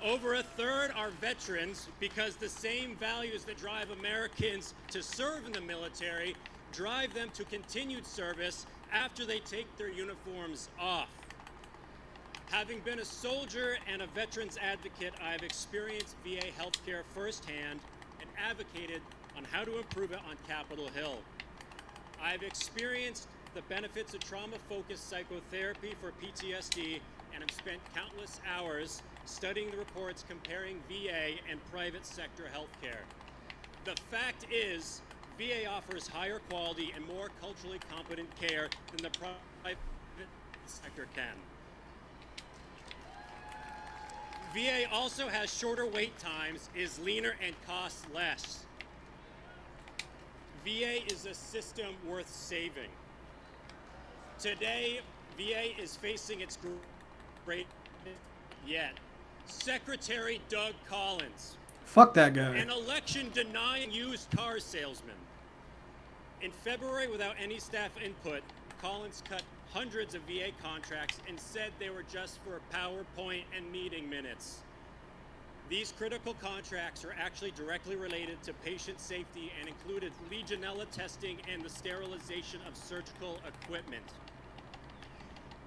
Over a third are veterans because the same values that drive Americans to serve in the military drive them to continued service after they take their uniforms off. Having been a soldier and a veterans advocate, I have experienced VA healthcare firsthand and advocated on how to improve it on Capitol Hill. I've experienced the benefits of trauma-focused psychotherapy for PTSD and have spent countless hours studying the reports comparing VA and private sector healthcare. The fact is, VA offers higher quality and more culturally competent care than the private sector can. VA also has shorter wait times, is leaner, and costs less. VA is a system worth saving. Today, VA is facing its greatest yet. Secretary Doug Collins. Fuck that guy. An election-denying used car salesman. In February, without any staff input, Collins cut hundreds of VA contracts and said they were just for PowerPoint and meeting minutes. These critical contracts are actually directly related to patient safety and included Legionella testing and the sterilization of surgical equipment.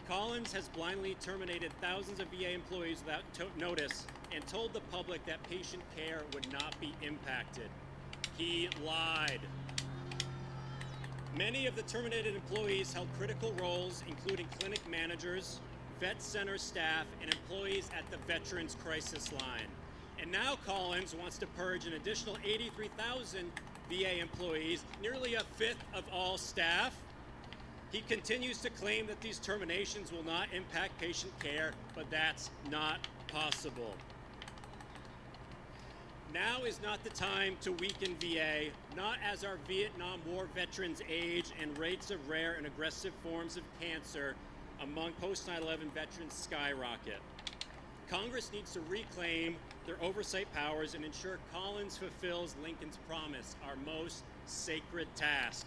Collins has blindly terminated thousands of VA employees without notice and told the public that patient care would not be impacted. He lied. Many of the terminated employees held critical roles, including clinic managers, vet center staff, and employees at the Veterans Crisis Line. And now Collins wants to purge an additional 83,000 VA employees, nearly a fifth of all staff. He continues to claim that these terminations will not impact patient care, but that's not possible. Now is not the time to weaken VA, not as our Vietnam War veterans age and rates of rare and aggressive forms of cancer among post-9/11 veterans skyrocket. Congress needs to reclaim their oversight powers and ensure Collins fulfills Lincoln's promise, our most sacred task.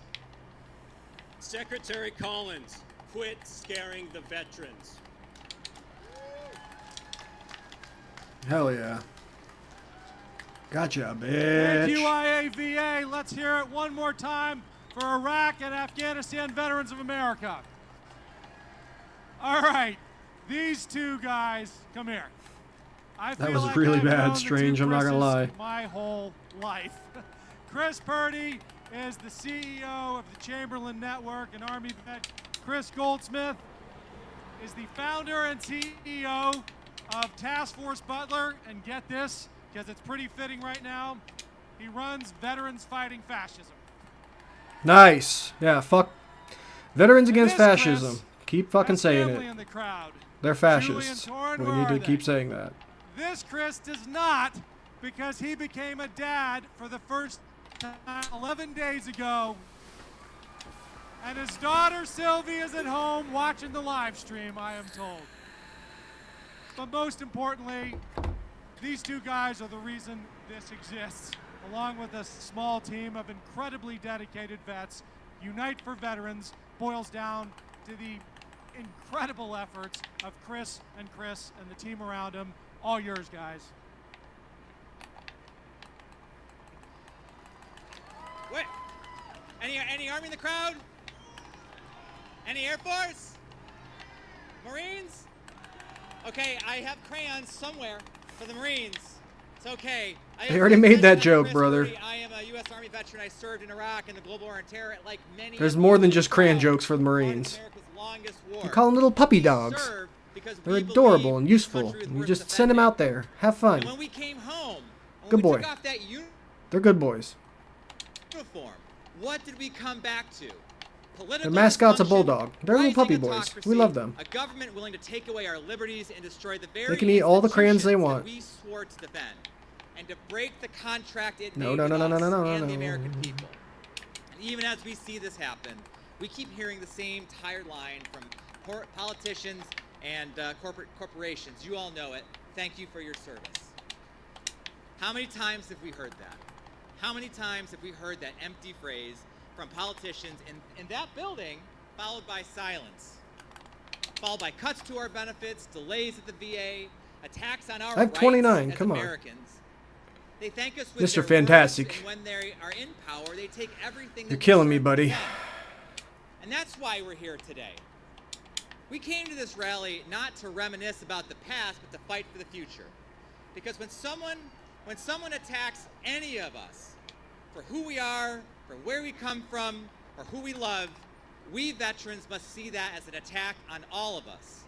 Secretary Collins, quit scaring the veterans. Hell yeah. Gotcha, Thank you, bitch. IAVA. Let's hear it one more time for Iraq and Afghanistan Veterans of America. All right, these two guys, come here. I That feel was like really I've known bad, the two Strange, I'm not gonna Chris's lie. My whole life. Chris Purdy is the CEO of the Chamberlain Network and Army vet. Chris Goldsmith is the founder and CEO of Task Force Butler, and get this, because it's pretty fitting right now, he runs Veterans Fighting Fascism. Nice. Yeah, fuck. Veterans Against this, Fascism. Chris, Keep fucking saying family it. in the crowd. They're Julie and fascists. Torrin, We where need are to they? keep saying that. This Chris does not, because he became a dad for the first time 11 days ago. And his daughter Sylvie is at home watching the live stream, I am told. But most importantly, these two guys are the reason this exists, along with a small team of incredibly dedicated vets. Unite for Veterans boils down to the incredible efforts of Chris and the team around him. All yours, guys. What? Any Army in the crowd? Any Air Force? Marines? Okay, I have crayons somewhere for the Marines. It's okay. They already made that joke, brother. I am a U.S. Army veteran. I served in Iraq in the global war on terror. Like many. There's more than just crayon jokes for the Marines. You call them little puppy dogs. They're adorable and useful. And you just send them out there. Have fun. And when we came home, when Good we boy. took off that They're good boys. uniform, what did we come back to? Their mascot's a bulldog. They're little puppy boys. We love them. A government willing to take away our liberties and destroy the very They can eat all the crayons they institutions want. that we swore to defend, and to break the contract it No, made no, with no, no, no, us no, no, and no, the no. American people. And even as we see this happen, we keep hearing the same tired line from politicians and corporations. You all know it. Thank you for your service. How many times have we heard that? How many times have we heard that empty phrase from politicians in that building, followed by silence, followed by cuts to our benefits, delays at the VA, attacks on our I have rights 29, as come on. Americans. They thank us with Mr. their Fantastic. words, and when they are in power, they take everything that You're we killing me, serve buddy. for them. And that's why we're here today. We came to this rally not to reminisce about the past, but to fight for the future. Because when someone attacks any of us for who we are, for where we come from, or who we love, we veterans must see that as an attack on all of us.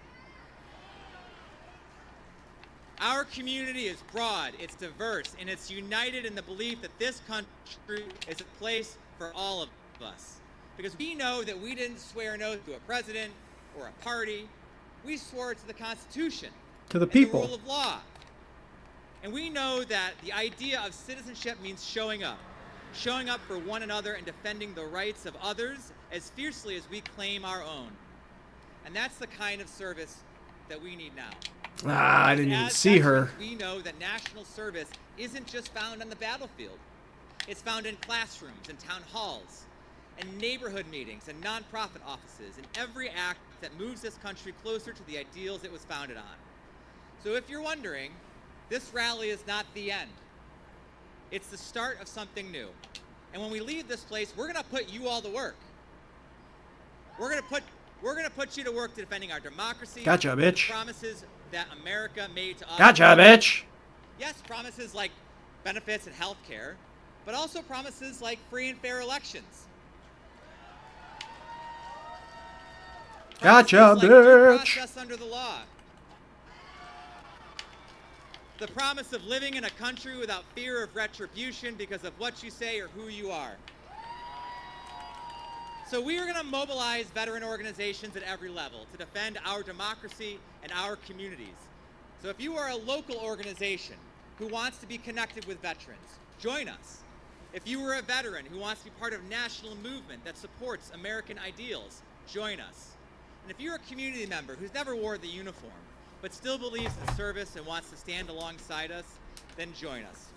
Our community is broad, it's diverse, and it's united in the belief that this country is a place for all of us. Because we know that we didn't swear an oath to a president or a party. We swore to the Constitution. To the and people. the rule of law. And we know that the idea of citizenship means showing up for one another and defending the rights of others as fiercely as we claim our own. And that's the kind of service that we need now. Ah, I didn't even As see her. veterans, we know that national service isn't just found on the battlefield. It's found in classrooms and town halls, and neighborhood meetings and nonprofit offices, and every act that moves this country closer to the ideals it was founded on. So if you're wondering, this rally is not the end. It's the start of something new. And when we leave this place, we're gonna put you all to work. We're gonna put you to work to defending our democracy. Gotcha, bitch. The promises that America made to us. Gotcha, bitch. Yes, promises like benefits and health care, but also promises like free and fair elections. Gotcha, Promises like due bitch. process under the law. The promise of living in a country without fear of retribution because of what you say or who you are. So we are going to mobilize veteran organizations at every level to defend our democracy and our communities. So if you are a local organization who wants to be connected with veterans, join us. If you are a veteran who wants to be part of a national movement that supports American ideals, join us. And if you're a community member who's never wore the uniform, but still believes in service and wants to stand alongside us, then join us.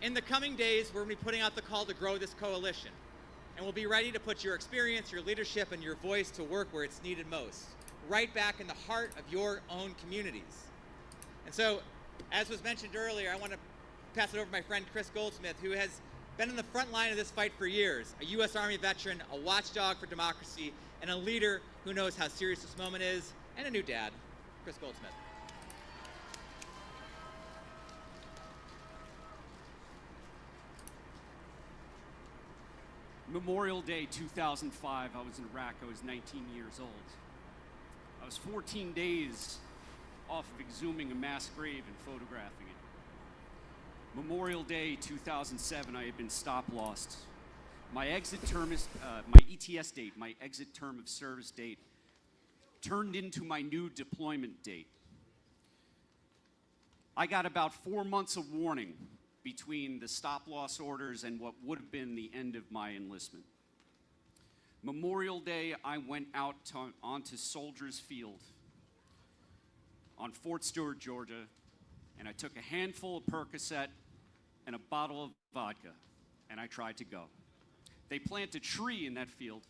In the coming days, we're going to be putting out the call to grow this coalition. And we'll be ready to put your experience, your leadership, and your voice to work where it's needed most, right back in the heart of your own communities. And so, as was mentioned earlier, I want to pass it over to my friend Chris Goldsmith, who has been in the front line of this fight for years, a U.S. Army veteran, a watchdog for democracy, and a leader who knows how serious this moment is, and a new dad, Chris Goldsmith. Memorial Day 2005, I was in Iraq. I was 19 years old. I was 14 days off of exhuming a mass grave and photographing it. Memorial Day 2007, I had been stop-lost. My exit term is, my ETS date, my exit term of service date, turned into my new deployment date. I got about 4 months of warning between the stop-loss orders and what would have been the end of my enlistment. Memorial Day, I went out onto Soldiers Field on Fort Stewart, Georgia, and I took a handful of Percocet and a bottle of vodka, and I tried to go. They plant a tree in that field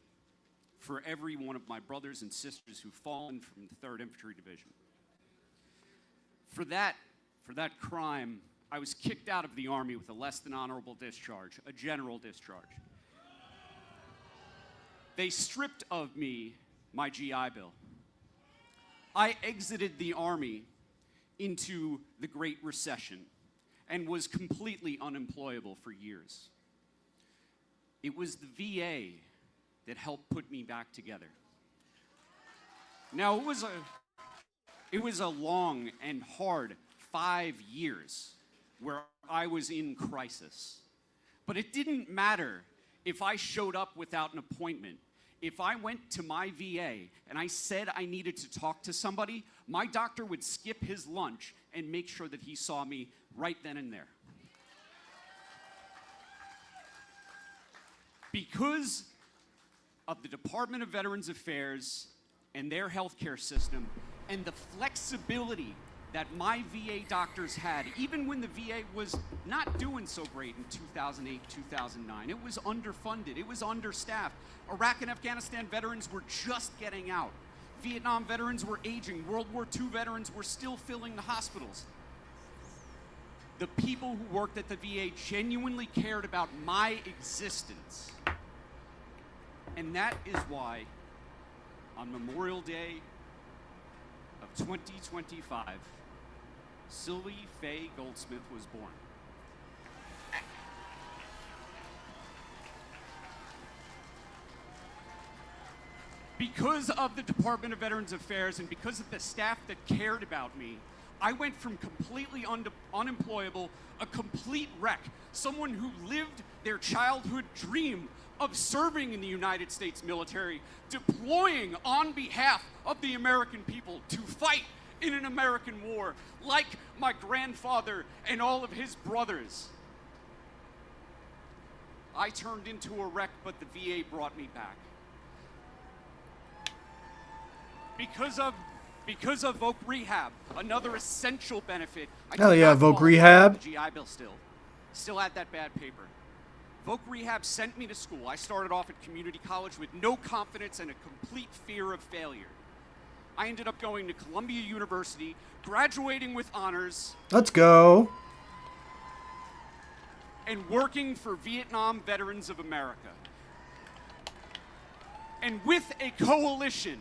for every one of my brothers and sisters who've fallen from the 3rd Infantry Division. For that crime, I was kicked out of the Army with a less than honorable discharge, a general discharge. They stripped of me my GI Bill. I exited the Army into the Great Recession and was completely unemployable for years. It was the VA that helped put me back together. Now, it was a long and hard 5 years where I was in crisis. But it didn't matter if I showed up without an appointment. If I went to my VA and I said I needed to talk to somebody, my doctor would skip his lunch and make sure that he saw me right then and there. Because of the Department of Veterans Affairs and their healthcare system and the flexibility that my VA doctors had, even when the VA was not doing so great in 2008, 2009. It was underfunded, it was understaffed. Iraq and Afghanistan veterans were just getting out. Vietnam veterans were aging. World War II veterans were still filling the hospitals. The people who worked at the VA genuinely cared about my existence. And that is why on Memorial Day of 2025, Sylvie Faye Goldsmith was born. Because of the Department of Veterans Affairs and because of the staff that cared about me, I went from completely unemployable, a complete wreck, someone who lived their childhood dream of serving in the United States military, deploying on behalf of the American people to fight in an American war, like my grandfather and all of his brothers. I turned into a wreck, but the VA brought me back. Because of Voc Rehab, another essential benefit. Hell yeah, Voc Rehab. The GI Bill still had that bad paper. Voc Rehab sent me to school. I started off at community college with no confidence and a complete fear of failure. I ended up going to Columbia University, graduating with honors, Let's go. and working for Vietnam Veterans of America. And with a coalition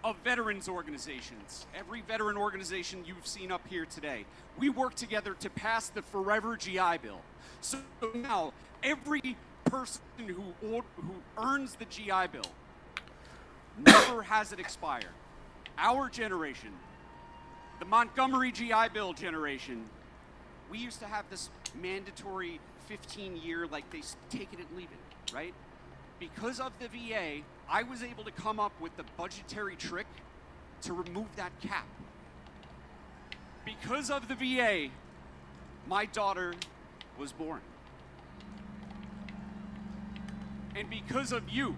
of veterans organizations, every veteran organization you've seen up here today, we work together to pass the Forever GI Bill. So now, every person who earns the GI Bill never has it expire. Our generation, the Montgomery GI Bill generation, we used to have this mandatory 15-year, like they take it and leave it, right? Because of the VA, I was able to come up with the budgetary trick to remove that cap. Because of the VA, my daughter was born. And because of you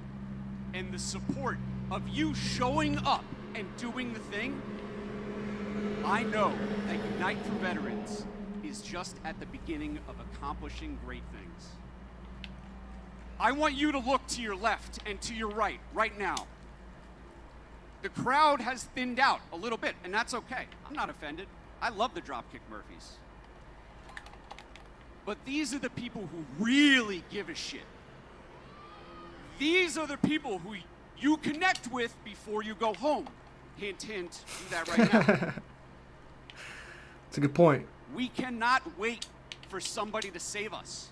and the support of you showing up and doing the thing, I know that Unite for Veterans is just at the beginning of accomplishing great things. I want you to look to your left and to your right now. The crowd has thinned out a little bit, and that's okay. I'm not offended. I love the Dropkick Murphys. But these are the people who really give a shit. These are the people who you connect with before you go home. Hint, hint, do that right now. That's a good point. We cannot wait for somebody to save us.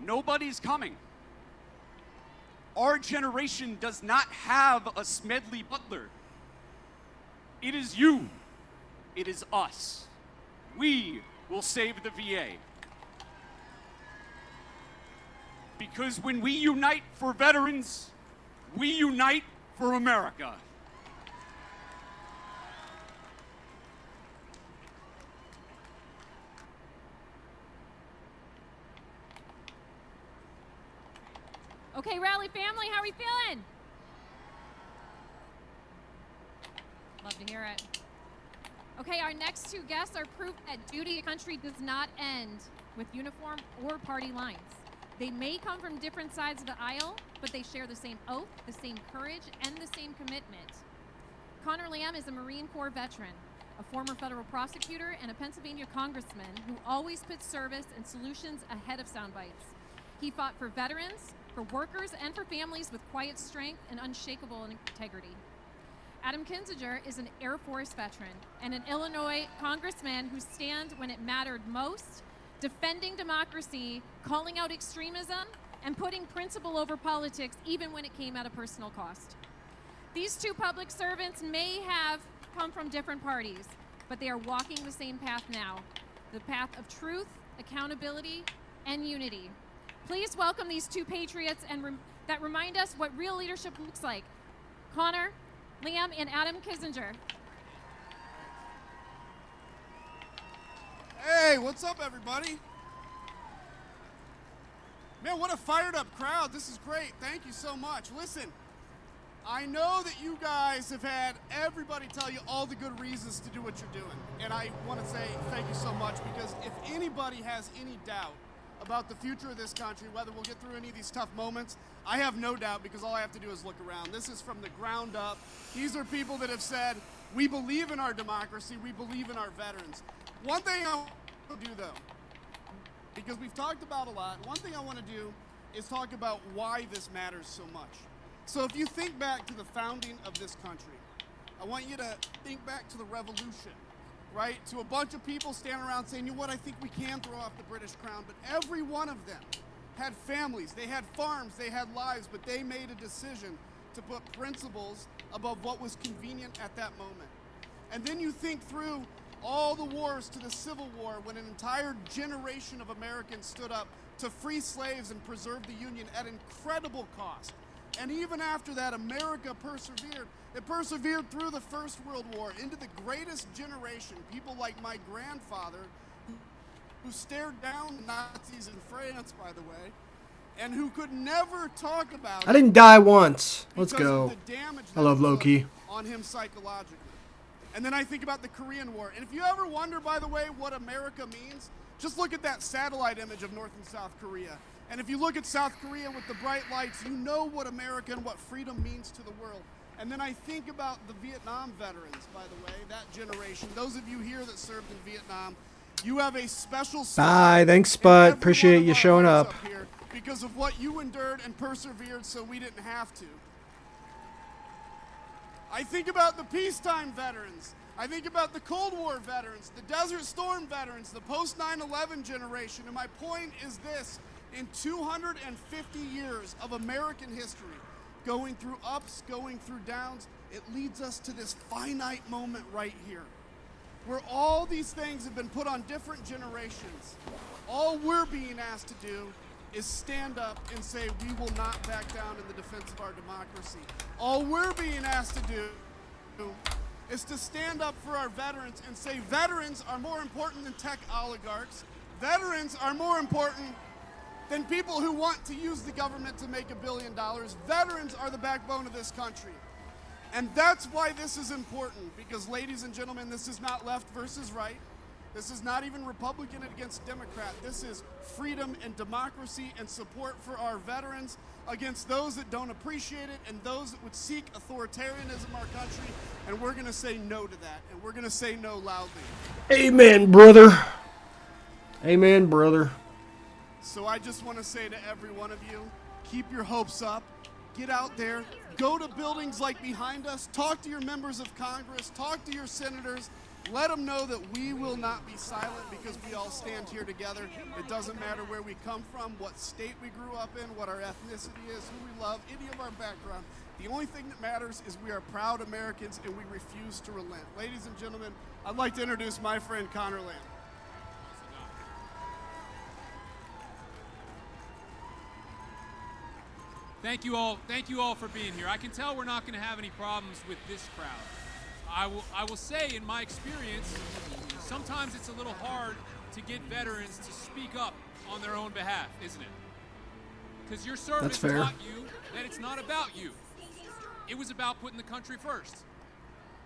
Nobody's coming. Our generation does not have a Smedley Butler. It is you. It is us. We will save the VA. Because when we unite for veterans, we unite for America. Okay, Rally family, how are we feeling? Love to hear it. Okay, our next two guests are proof that duty to country does not end with uniform or party lines. They may come from different sides of the aisle, but they share the same oath, the same courage, and the same commitment. Connor Lamb is a Marine Corps veteran, a former federal prosecutor, and a Pennsylvania congressman who always puts service and solutions ahead of sound bites. He fought for veterans, for workers, and for families with quiet strength and unshakable integrity. Adam Kinzinger is an Air Force veteran and an Illinois congressman who stands when it mattered most, defending democracy, calling out extremism, and putting principle over politics even when it came at a personal cost. These two public servants may have come from different parties, but they are walking the same path now, the path of truth, accountability, and unity. Please welcome these two patriots that remind us what real leadership looks like. Connor Lamb and Adam Kinzinger. Hey, what's up, everybody? Man, what a fired up crowd. This is great. Thank you so much. Listen, I know that you guys have had everybody tell you all the good reasons to do what you're doing. And I want to say thank you so much, because if anybody has any doubt about the future of this country, whether we'll get through any of these tough moments, I have no doubt, because all I have to do is look around. This is from the ground up. These are people that have said, we believe in our democracy, we believe in our veterans. One thing I want to do, though, because we've talked about a lot, one thing I want to do is talk about why this matters so much. So if you think back to the founding of this country, I want you to think back to the Revolution, right? To a bunch of people standing around saying, you know what, I think we can throw off the British crown, but every one of them had families, they had farms, they had lives, but they made a decision to put principles above what was convenient at that moment. And then you think through all the wars to the Civil War, when an entire generation of Americans stood up to free slaves and preserve the Union at incredible cost. And even after that, America persevered. It persevered through the First World War into the greatest generation, people like my grandfather, who stared down the Nazis in France, by the way, and who could never talk about I didn't die once. Let's because go. of the damage I love that it Loki. did on him psychologically. And then I think about the Korean War. And if you ever wonder, by the way, what America means, just look at that satellite image of North and South Korea. And if you look at South Korea with the bright lights, you know what America and what freedom means to the world. And then I think about the Vietnam veterans, by the way, that generation. Those of you here that served in Vietnam, you have a special spot. Bye. Thanks, Spud. Appreciate you showing up. Here because of what you endured and persevered so we didn't have to. I think about the peacetime veterans. I think about the Cold War veterans, the Desert Storm veterans, the post 9/11 generation. And my point is this: in 250 years of American history, going through ups, going through downs, it leads us to this finite moment right here, where all these things have been put on different generations. All we're being asked to do is stand up and say we will not back down in the defense of our democracy. All we're being asked to do is to stand up for our veterans and say veterans are more important than tech oligarchs. Veterans are more important than people who want to use the government to make $1 billion. Veterans are the backbone of this country. And that's why this is important, because, ladies and gentlemen, this is not left versus right. This is not even Republican against Democrat. This is freedom and democracy and support for our veterans against those that don't appreciate it and those that would seek authoritarianism in our country. And we're going to say no to that, and we're going to say no loudly. Amen, brother. Amen, brother. So I just want to say to every one of you, keep your hopes up. Get out there. Go to buildings like behind us. Talk to your members of Congress. Talk to your senators. Let them know that we will not be silent, because we all stand here together. It doesn't matter where we come from, what state we grew up in, what our ethnicity is, who we love, any of our background. The only thing that matters is we are proud Americans and we refuse to relent. Ladies and gentlemen, I'd like to introduce my friend Connor Lamb. Thank you all for being here. I can tell we're not going to have any problems with this crowd. I will say, in my experience, sometimes it's a little hard to get veterans to speak up on their own behalf, isn't it? Because your service taught you that it's not about you. It was about putting the country first.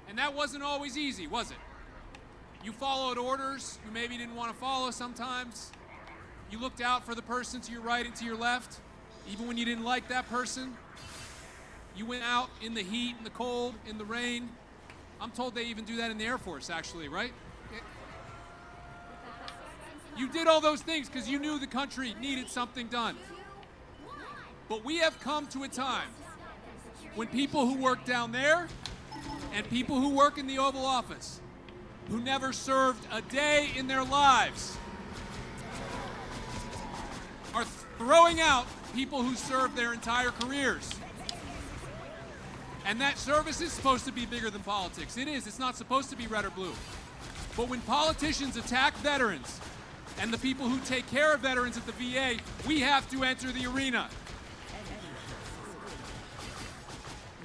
And that wasn't always easy, was it? You followed orders you maybe didn't want to follow sometimes. You looked out for the person to your right and to your left, even when you didn't like that person. You went out in the heat, in the cold, in the rain. I'm told they even do that in the Air Force, actually, right? You did all those things because you knew the country needed something done. But we have come to a time when people who work down there and people who work in the Oval Office, who never served a day in their lives, are throwing out people who served their entire careers. And that service is supposed to be bigger than politics. It is. It's not supposed to be red or blue. But when politicians attack veterans and the people who take care of veterans at the VA, we have to enter the arena.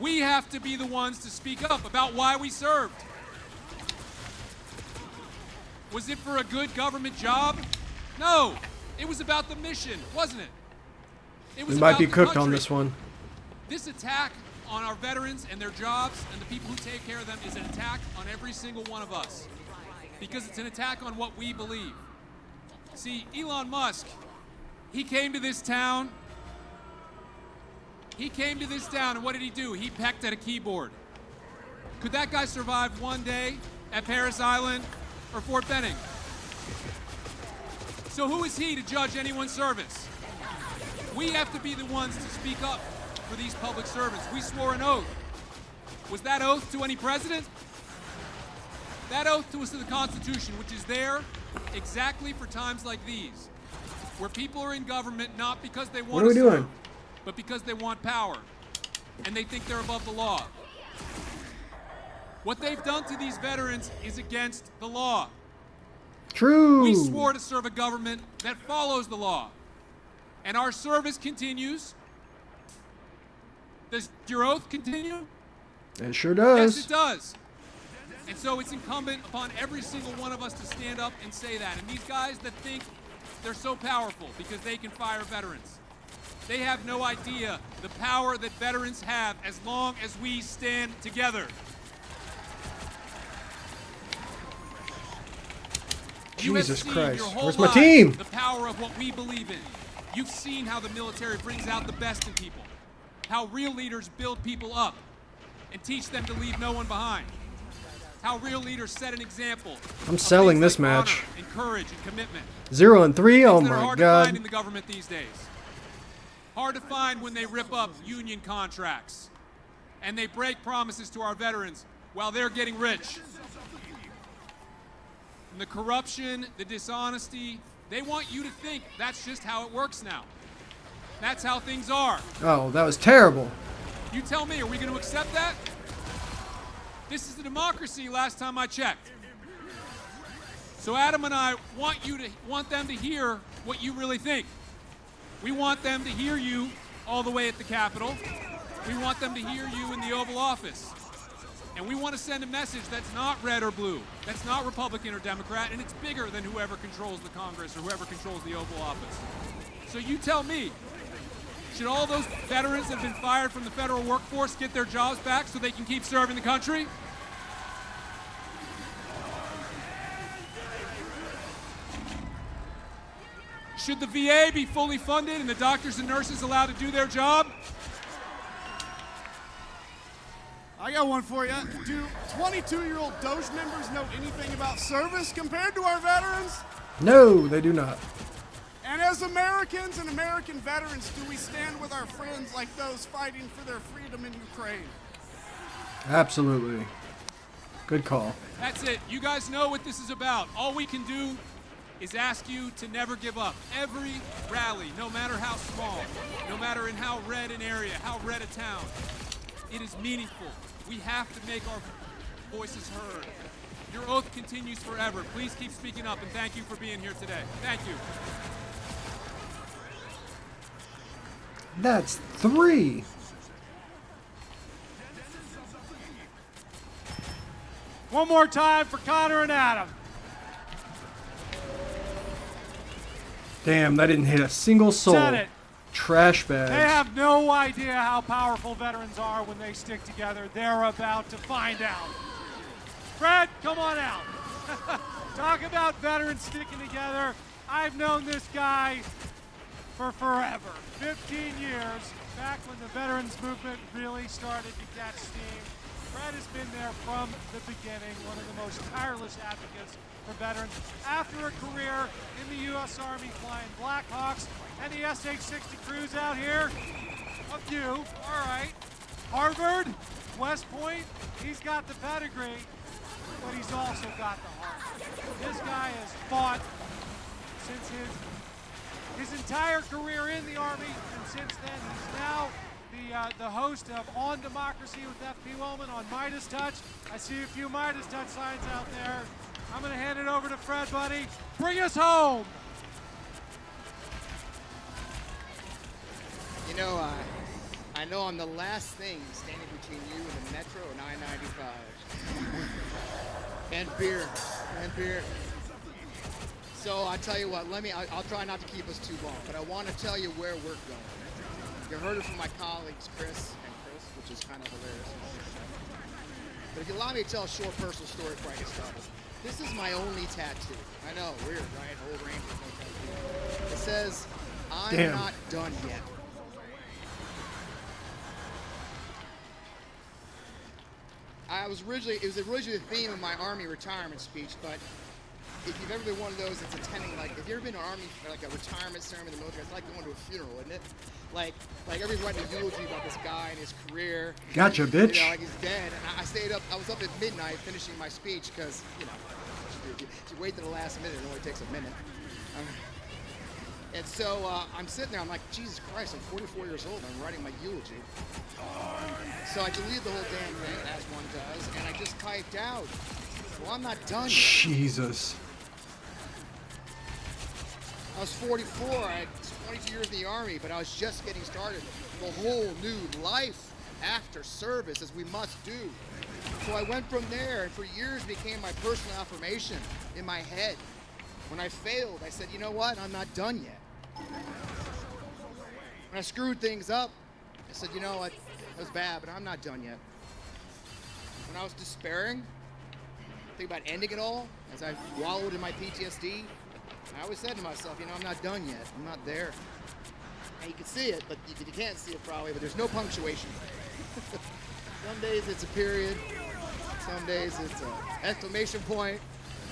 We have to be the ones to speak up about why we served. Was it for a good government job? No. It was about the mission, wasn't it? It was We might be about the cooked on country. this one. This attack on our veterans and their jobs and the people who take care of them is an attack on every single one of us. Because it's an attack on what we believe. See, Elon Musk, he came to this town. And what did he do? He pecked at a keyboard. Could that guy survive one day at Parris Island or Fort Benning? So who is he to judge anyone's service? We have to be the ones to speak up for these public servants. We swore an oath. Was that oath to any president? That oath was to the Constitution, which is there exactly for times like these, where people are in government not because they want to serve, but because they want power, and they think they're above the law. What they've done to these veterans is against the law. True. We swore to serve a government that follows the law, and our service continues. Does your oath continue? It sure does. Yes, it does. And so it's incumbent upon every single one of us to stand up and say that. And these guys that think they're so powerful because they can fire veterans, they have no idea the power that veterans have as long as we stand together. Jesus Christ. Your whole Where's my lives team? The power of what we believe in. You've seen how the military brings out the best in people, how real leaders build people up and teach them to leave no one behind, how real leaders set an example. I'm selling this like match. honor and courage and commitment. 0-3. Oh Things that are my hard to find in God. the government these days. Hard to find when they rip up union contracts and they break promises to our veterans while they're getting rich. And the corruption, the dishonesty, they want you to think that's just how it works now. That's how things are. Oh, that was terrible. You tell me, are we going to accept that? This is a democracy last time I checked. So Adam and I want them to hear what you really think. We want them to hear you all the way at the Capitol. We want them to hear you in the Oval Office. And we want to send a message that's not red or blue, that's not Republican or Democrat, and it's bigger than whoever controls the Congress or whoever controls the Oval Office. So you tell me, should all those veterans that have been fired from the federal workforce get their jobs back so they can keep serving the country? Should the VA be fully funded and the doctors and nurses allowed to do their job? I got one for you. Do 22-year-old Doge members know anything about service compared to our veterans? No, they do not. And as Americans and American veterans, do we stand with our friends like those fighting for their freedom in Ukraine? Absolutely. Good call. That's it. You guys know what this is about. All we can do is ask you to never give up. Every rally, no matter how small, no matter in how red an area, how red a town, it is meaningful. We have to make our voices heard. Your oath continues forever. Please keep speaking up, and thank you for being here today. Thank you. That's 3. One more time for Connor and Adam. Damn, that didn't hit a single soul. Said it. Trash They bags. have no idea how powerful veterans are when they stick together. They're about to find out. Fred, come on out. Talk about veterans sticking together. I've known this guy for forever. 15 years, back when the veterans movement really started to catch steam. Fred has been there from the beginning, one of the most tireless advocates for veterans. After a career in the U.S. Army flying Black Hawks and the SH-60 crews out here, a few, all right. Harvard, West Point, he's got the pedigree, but he's also got the heart. This guy has fought since his entire career in the Army, and since then he's now the host of On Democracy with F.P. Wellman on Midas Touch. I see a few Midas Touch signs out there. I'm going to hand it over to Fred, buddy. Bring us home. You know, I know I'm the last thing standing between you and the Metro and I-95. And beer. So I tell you what, I'll try not to keep us too long, but I want to tell you where we're going. You heard it from my colleagues, Chris and Chris, which is kind of hilarious. But if you allow me to tell a short personal story before I get started, this is my only tattoo. I know, weird, right? Old Ranger. It says, "I'm Damn. not done yet." It was originally the theme of my Army retirement speech, but if you've ever been one of those that's attending, like, if you've ever been to an Army, like a retirement ceremony in the military, it's like going to a funeral, isn't it? Like everybody's writing a eulogy about this guy and his career. Gotcha, bitch. You know, like he's dead. And I was up at midnight finishing my speech because, you know, if you wait to the last minute, it only takes a minute. And so I'm sitting there, I'm like, Jesus Christ, I'm 44 years old, I'm writing my eulogy. So I deleted the whole damn thing, as one does, and I just typed out, well, I'm not done yet. Jesus. I was 44, I had 22 years in the Army, but I was just getting started. The whole new life after service, as we must do. So I went from there, and for years became my personal affirmation in my head. When I failed, I said, you know what, I'm not done yet. When I screwed things up, I said, you know what, that was bad, but I'm not done yet. When I was despairing, thinking about ending it all, as I wallowed in my PTSD, I always said to myself, you know, I'm not done yet. I'm not there. And you can see it, but you can't see it probably, but there's no punctuation. Some days it's a period. Some days it's an exclamation point.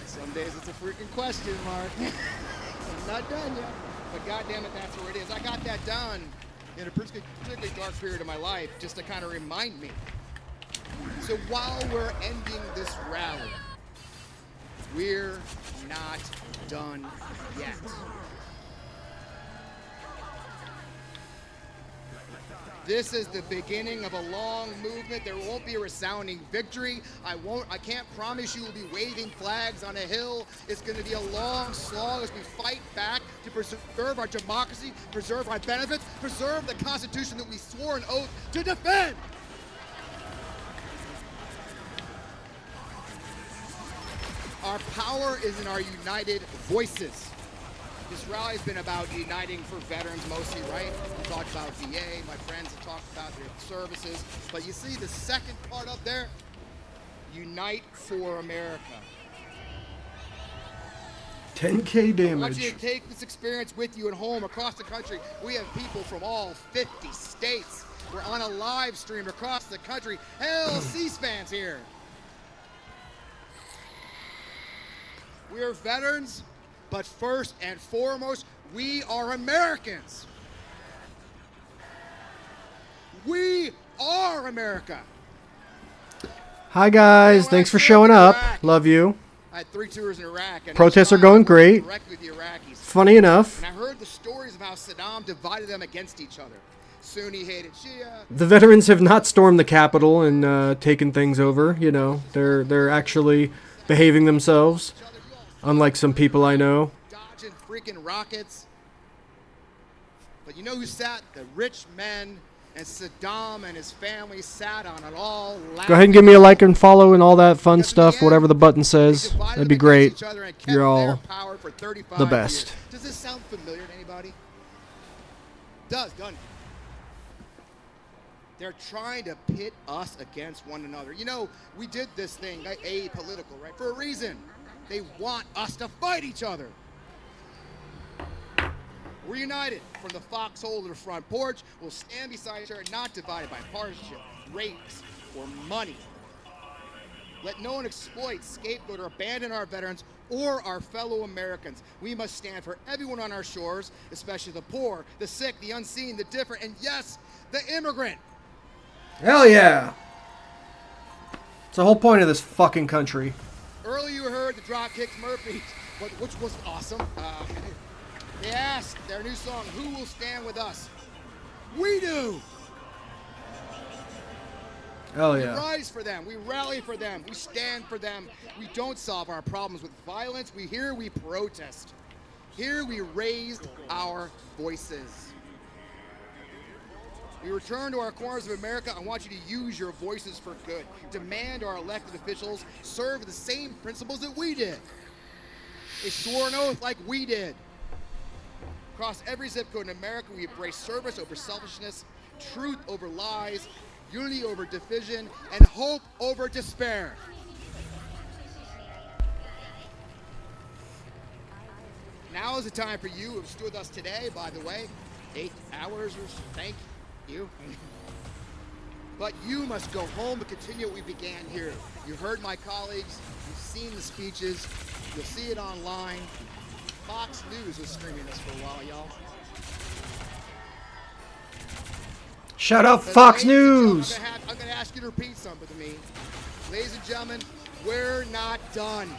Some days it's a freaking question mark. I'm not done yet. But goddamn it, that's where it is. I got that done in a particularly dark period of my life just to kind of remind me. So while we're ending this rally, we're not done yet. This is the beginning of a long movement. There won't be a resounding victory. I can't promise you we'll be waving flags on a hill. It's going to be a long slog as we fight back to preserve our democracy, preserve our benefits, preserve the Constitution that we swore an oath to defend. Our power is in our united voices. This rally has been about uniting for veterans mostly, right? We talked about VA, my friends have talked about their services. But you see the second part up there? Unite for America. 10K damage. I want you to take this experience with you at home across the country. We have people from all 50 states. We're on a live stream across the country. Hell, C-SPAN's here. We are veterans, but first and foremost, we are Americans. We are America. Hi guys, thanks for showing up. Love you. I had 3 tours in Iraq. And Protests are going great. Directly with the Iraqis. Funny enough, And I heard the stories of how Saddam divided them against each other. Sunni hated Shia. the veterans have not stormed the Capitol and taken things over. You know, they're actually behaving themselves, unlike some people I know. Dodging freaking rockets. But you know who sat? The rich men, and Saddam and his family sat on it all. Go ahead and give me a like and follow and all that fun stuff, whatever the button says. That'd be great. You're all the best. Does this sound familiar to anybody? It does, doesn't it? They're trying to pit us against one another. You know, we did this thing, apolitical, right? For a reason. They want us to fight each other. We're united. From the foxhole to the front porch, we'll stand beside each other, not divided by partisanship, race, or money. Let no one exploit, scapegoat, or abandon our veterans or our fellow Americans. We must stand for everyone on our shores, especially the poor, the sick, the unseen, the different, and yes, the immigrant. Hell yeah. It's the whole point of this fucking country. Earlier you heard the Dropkick Murphys, which was awesome. They asked their new song, "Who will stand with us?" We do. Hell We yeah. rise for them. We rally for them. We stand for them. We don't solve our problems with violence. We protest. Here we raise our voices. We return to our corners of America. I want you to use your voices for good. Demand our elected officials serve the same principles that we did. They swore an oath like we did. Across every zip code in America, we embrace service over selfishness, truth over lies, unity over division, and hope over despair. Now is the time for you who have stood with us today, by the way, 8 hours or so, thank you. But you must go home and continue what we began here. You heard my colleagues, you've seen the speeches, you'll see it online. Fox News was streaming this for a while, y'all. Shout out Fox News! I'm gonna ask you to repeat something to me. Ladies and gentlemen, we're not done.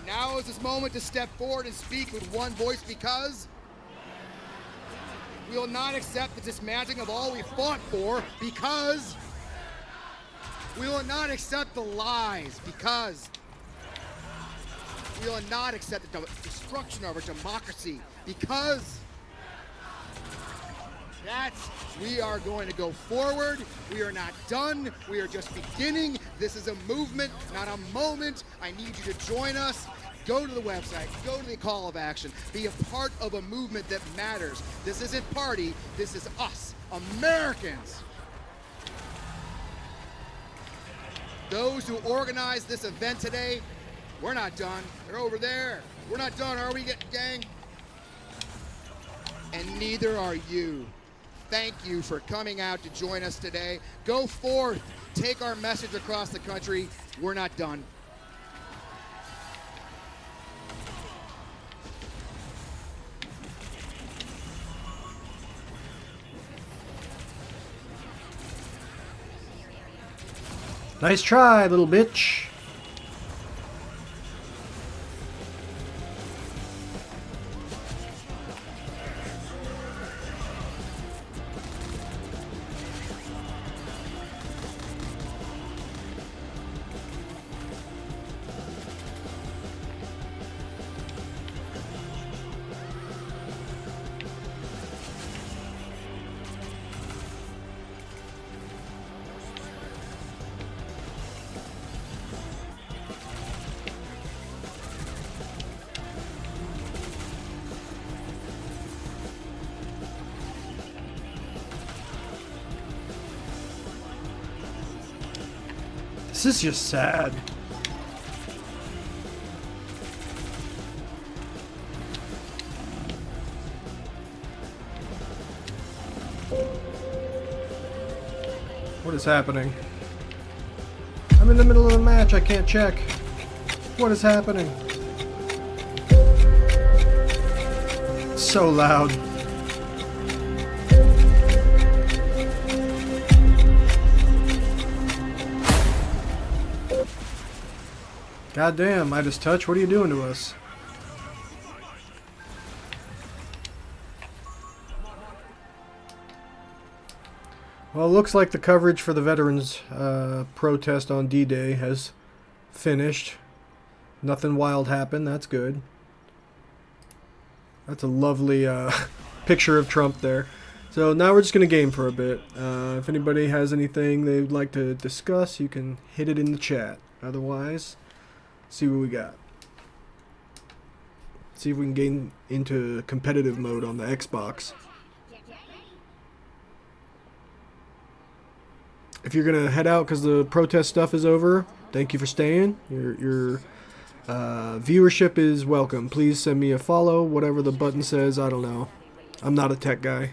Now is this moment to step forward and speak with one voice, because we will not accept the dismantling of all we fought for, because we will not accept the lies, because we will not accept the destruction of our democracy, because we are going to go forward. We are not done. We are just beginning. This is a movement, not a moment. I need you to join us. Go to the website, go to the call of action, be a part of a movement that matters. This isn't party, this is us, Americans. Those who organized this event today, we're not done. They're over there. We're not done, are we, gang? And neither are you. Thank you for coming out to join us today. Go forth, take our message across the country. We're not done. Nice try, little bitch. This is just sad. What is happening? I'm in the middle of the match, I can't check. What is happening? It's so loud. God damn, Midas Touch, what are you doing to us? Well, it looks like the coverage for the veterans protest on D-Day has finished. Nothing wild happened, that's good. That's a lovely picture of Trump there. So now we're just going to game for a bit. If anybody has anything they'd like to discuss, you can hit it in the chat. Otherwise, see what we got. See if we can gain into competitive mode on the Xbox. If you're gonna head out because the protest stuff is over, thank you for staying. Your viewership is welcome. Please send me a follow, whatever the button says. I don't know. I'm not a tech guy.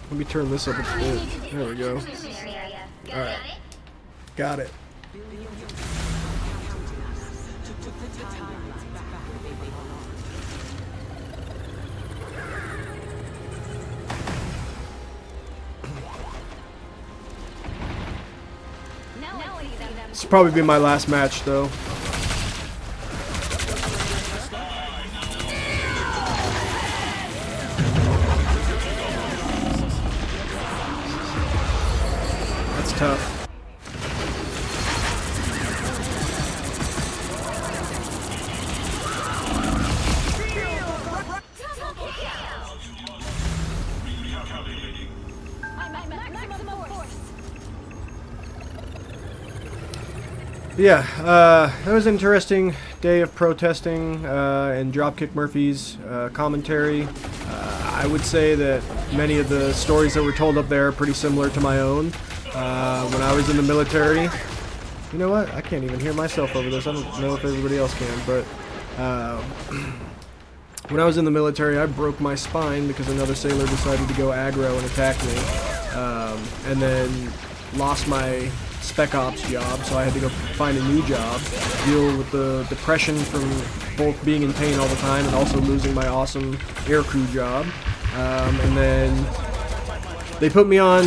Let me turn this up a bit. There we go. Alright. Got it. This will probably be my last match, though. That's tough. Yeah, that was an interesting day of protesting and Dropkick Murphy's commentary. I would say that many of the stories that were told up there are pretty similar to my own. When I was in the military, you know what? I can't even hear myself over this. I don't know if everybody else can, but when I was in the military, I broke my spine because another sailor decided to go aggro and attack me, and then lost my spec ops job, so I had to go find a new job, deal with the depression from both being in pain all the time and also losing my awesome aircrew job. And then they put me on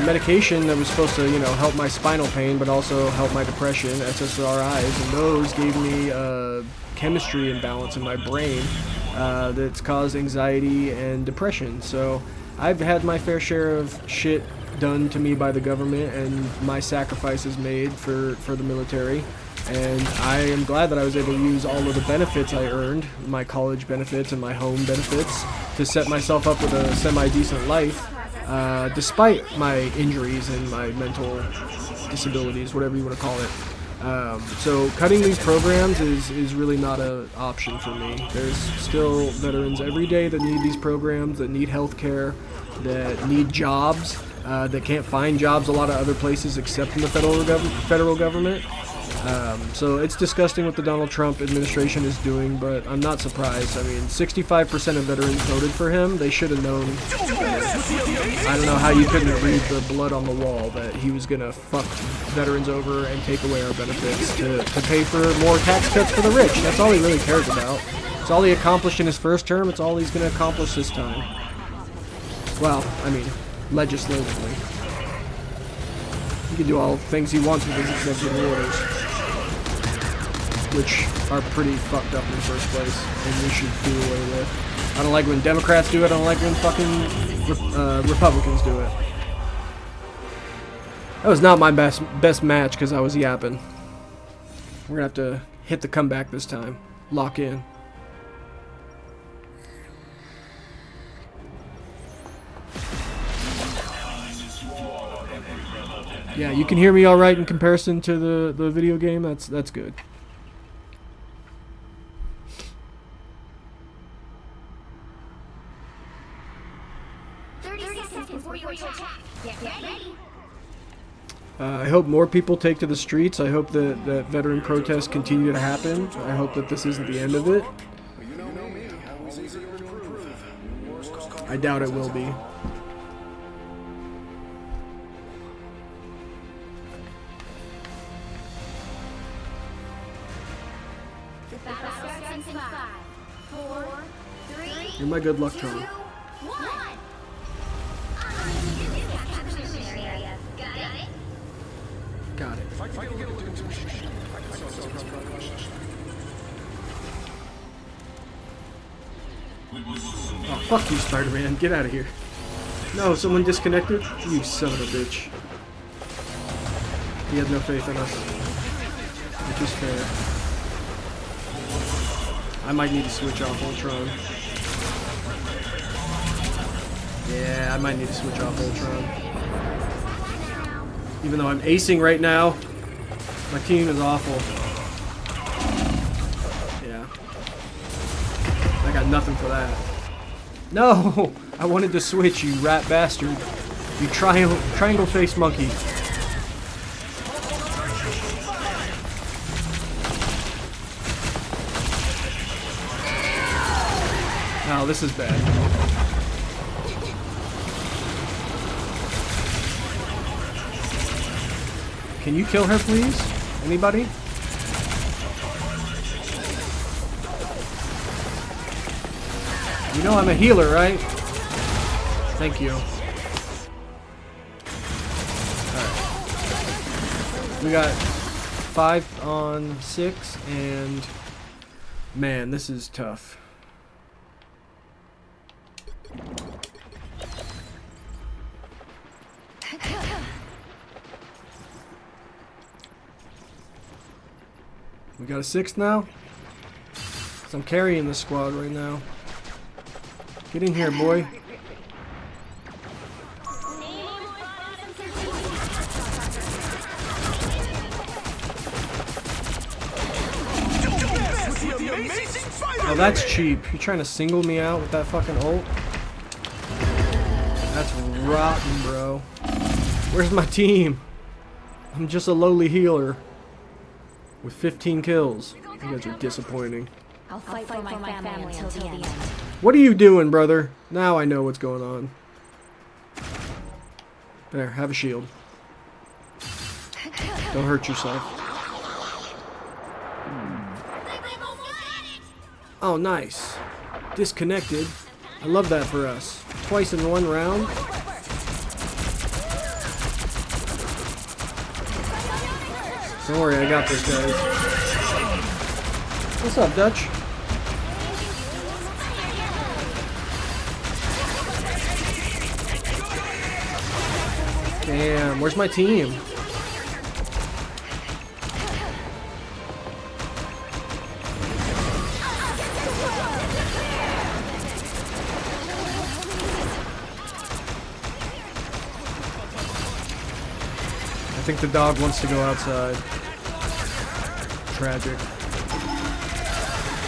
medication that was supposed to, you know, help my spinal pain, but also help my depression, SSRIs, and those gave me chemistry imbalance in my brain that's caused anxiety and depression. So I've had my fair share of shit done to me by the government and my sacrifices made for the military, and I am glad that I was able to use all of the benefits I earned, my college benefits and my home benefits, to set myself up with a semi-decent life, despite my injuries and my mental disabilities, whatever you want to call it. So cutting these programs is really not an option for me. There's still veterans every day that need these programs, that need health care, that need jobs, that can't find jobs a lot of other places except in the federal government. So it's disgusting what the Donald Trump administration is doing, but I'm not surprised. I mean, 65% of veterans voted for him. They should have known. I don't know how you couldn't read the blood on the wall that he was going to fuck veterans over and take away our benefits to pay for more tax cuts for the rich. That's all he really cares about. It's all he accomplished in his first term. It's all he's going to accomplish this time. Well, I mean, legislatively. He can do all the things he wants with his executive orders, which are pretty fucked up in the first place, and we should do away with. I don't like when Democrats do it. I don't like when fucking Republicans do it. That was not my best match because I was yapping. We're gonna have to hit the comeback this time. Lock in. Yeah, you can hear me all right in comparison to the video game. That's good. I hope more people take to the streets. I hope that veteran protests continue to happen. I hope that this isn't the end of it. I doubt it will be. You're my good luck charm. Got it. Oh, fuck you, Spider-Man. Get out of here. No, someone disconnected? You son of a bitch. He had no faith in us. Which is fair. I might need to switch off Ultron. Yeah, I might need to switch off Ultron. Even though I'm acing right now, my team is awful. Yeah. I got nothing for that. No! I wanted to switch, you rat bastard. You triangle face monkey. Oh, this is bad. Can you kill her, please? Anybody? You know I'm a healer, right? Thank you. Alright. We got 5 on 6, and man, this is tough. We got a 6th now? 'Cause I'm carrying the squad right now. Get in here, boy. Oh, that's cheap. You trying to single me out with that fucking ult? That's rotten, bro. Where's my team? I'm just a lowly healer with 15 kills. You guys are disappointing. I'll fight for my family until the end. What are you doing, brother? Now I know what's going on. There, have a shield. Don't hurt yourself. Oh, nice. Disconnected. I love that for us. Twice in one round. Don't worry, I got this, guys. What's up, Dutch? Damn, where's my team? I think the dog wants to go outside. Tragic.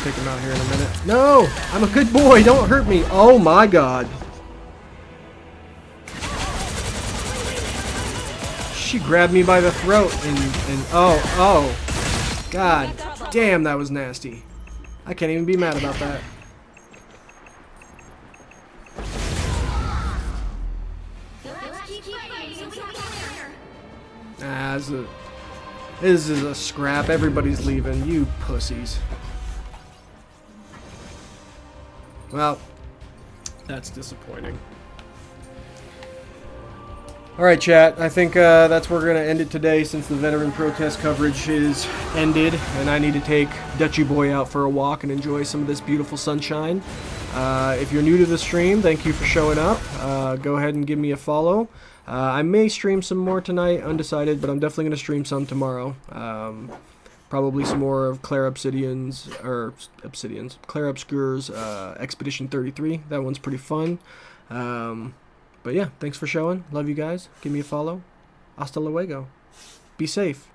Take him out here in a minute. No! I'm a good boy! Don't hurt me! Oh my god. She grabbed me by the throat and oh. God damn, that was nasty. I can't even be mad about that. Nah, this is a scrap. Everybody's leaving. You pussies. Well, that's disappointing. Alright, chat. I think that's where we're going to end it today since the veteran protest coverage is ended and I need to take Dutchy Boy out for a walk and enjoy some of this beautiful sunshine. If you're new to the stream, thank you for showing up. Go ahead and give me a follow. I may stream some more tonight, undecided, but I'm definitely going to stream some tomorrow. Probably some more of Claire Obsidian's, Claire Obscure's Expedition 33. That one's pretty fun. But yeah, thanks for showing. Love you guys. Give me a follow. Hasta luego. Be safe.